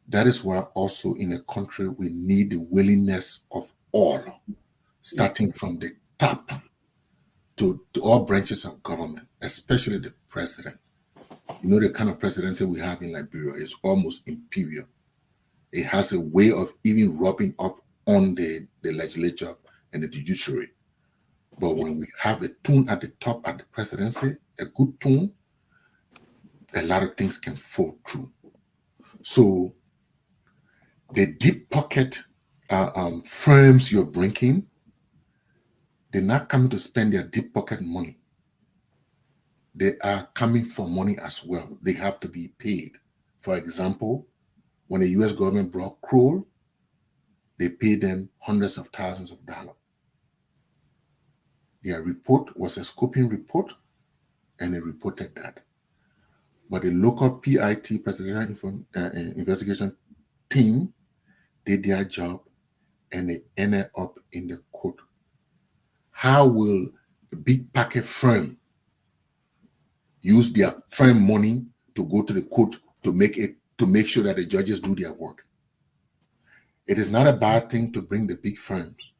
That is why also in a country we need the willingness of all, starting from the top to all branches of government, especially the president. The kind of presidency we have in Liberia is almost imperial. It has a way of even rubbing off on the legislature and the judiciary. But when we have a tune at the top at the presidency, a good tune, a lot of things can fall through. So the deep pocket firms you're bringing, they're not coming to spend their deep pocket money. They are coming for money as well. They have to be paid. For example, when the US government brought Kroll, they paid them hundreds of thousands of dollars. Their report was a scoping report, and they reported that. But the local PIT, Presidential Investigation Team, did their job, and they ended up in the court. How will a big packet firm use their firm money to go to the court to make sure that the judges do their work? It is not a bad thing to bring the big firms.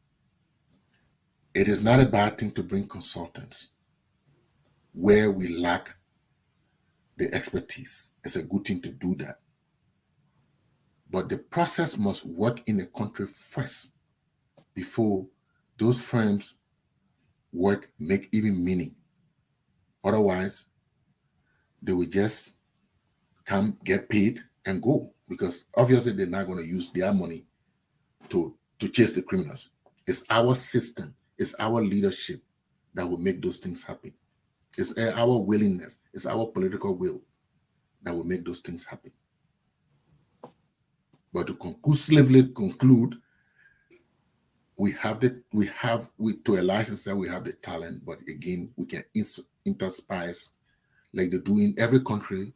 It is not a bad thing to bring consultants where we lack the expertise. It's a good thing to do that. But the process must work in the country first before those firms work make even meaning. Otherwise, they will just come, get paid, and go, because obviously they're not going to use their money to chase the criminals. It's our system, it's our leadership that will make those things happen. It's our willingness, it's our political will that will make those things happen. But to conclusively conclude, to a large extent, we have the talent, but again, we can interspice, like they do in every country,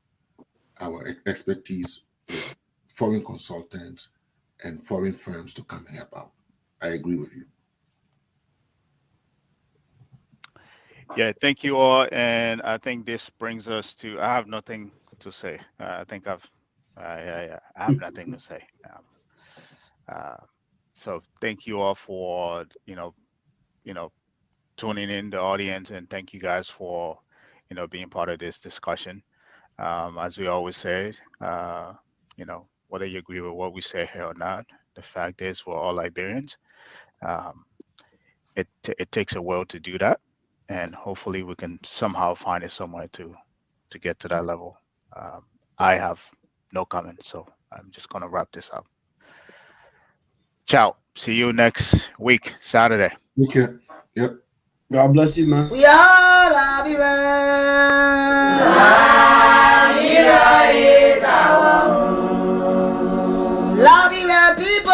our expertise with foreign consultants and foreign firms to come and help out. I agree with you. Yeah, thank you all, and I think this brings us to. I have nothing to say. I think I have nothing to say. So thank you all for tuning in, the audience, and thank you guys for being part of this discussion. As we always say, whether you agree with what we say here or not, the fact is we're all Liberians. It takes a while to do that, and hopefully we can somehow find it somewhere to get to that level. I have no comment, so I'm just gonna wrap this up. Ciao. See you next week, Saturday. Okay. Yep. God bless you, man. We are Labira. Labira is our home. Labira people.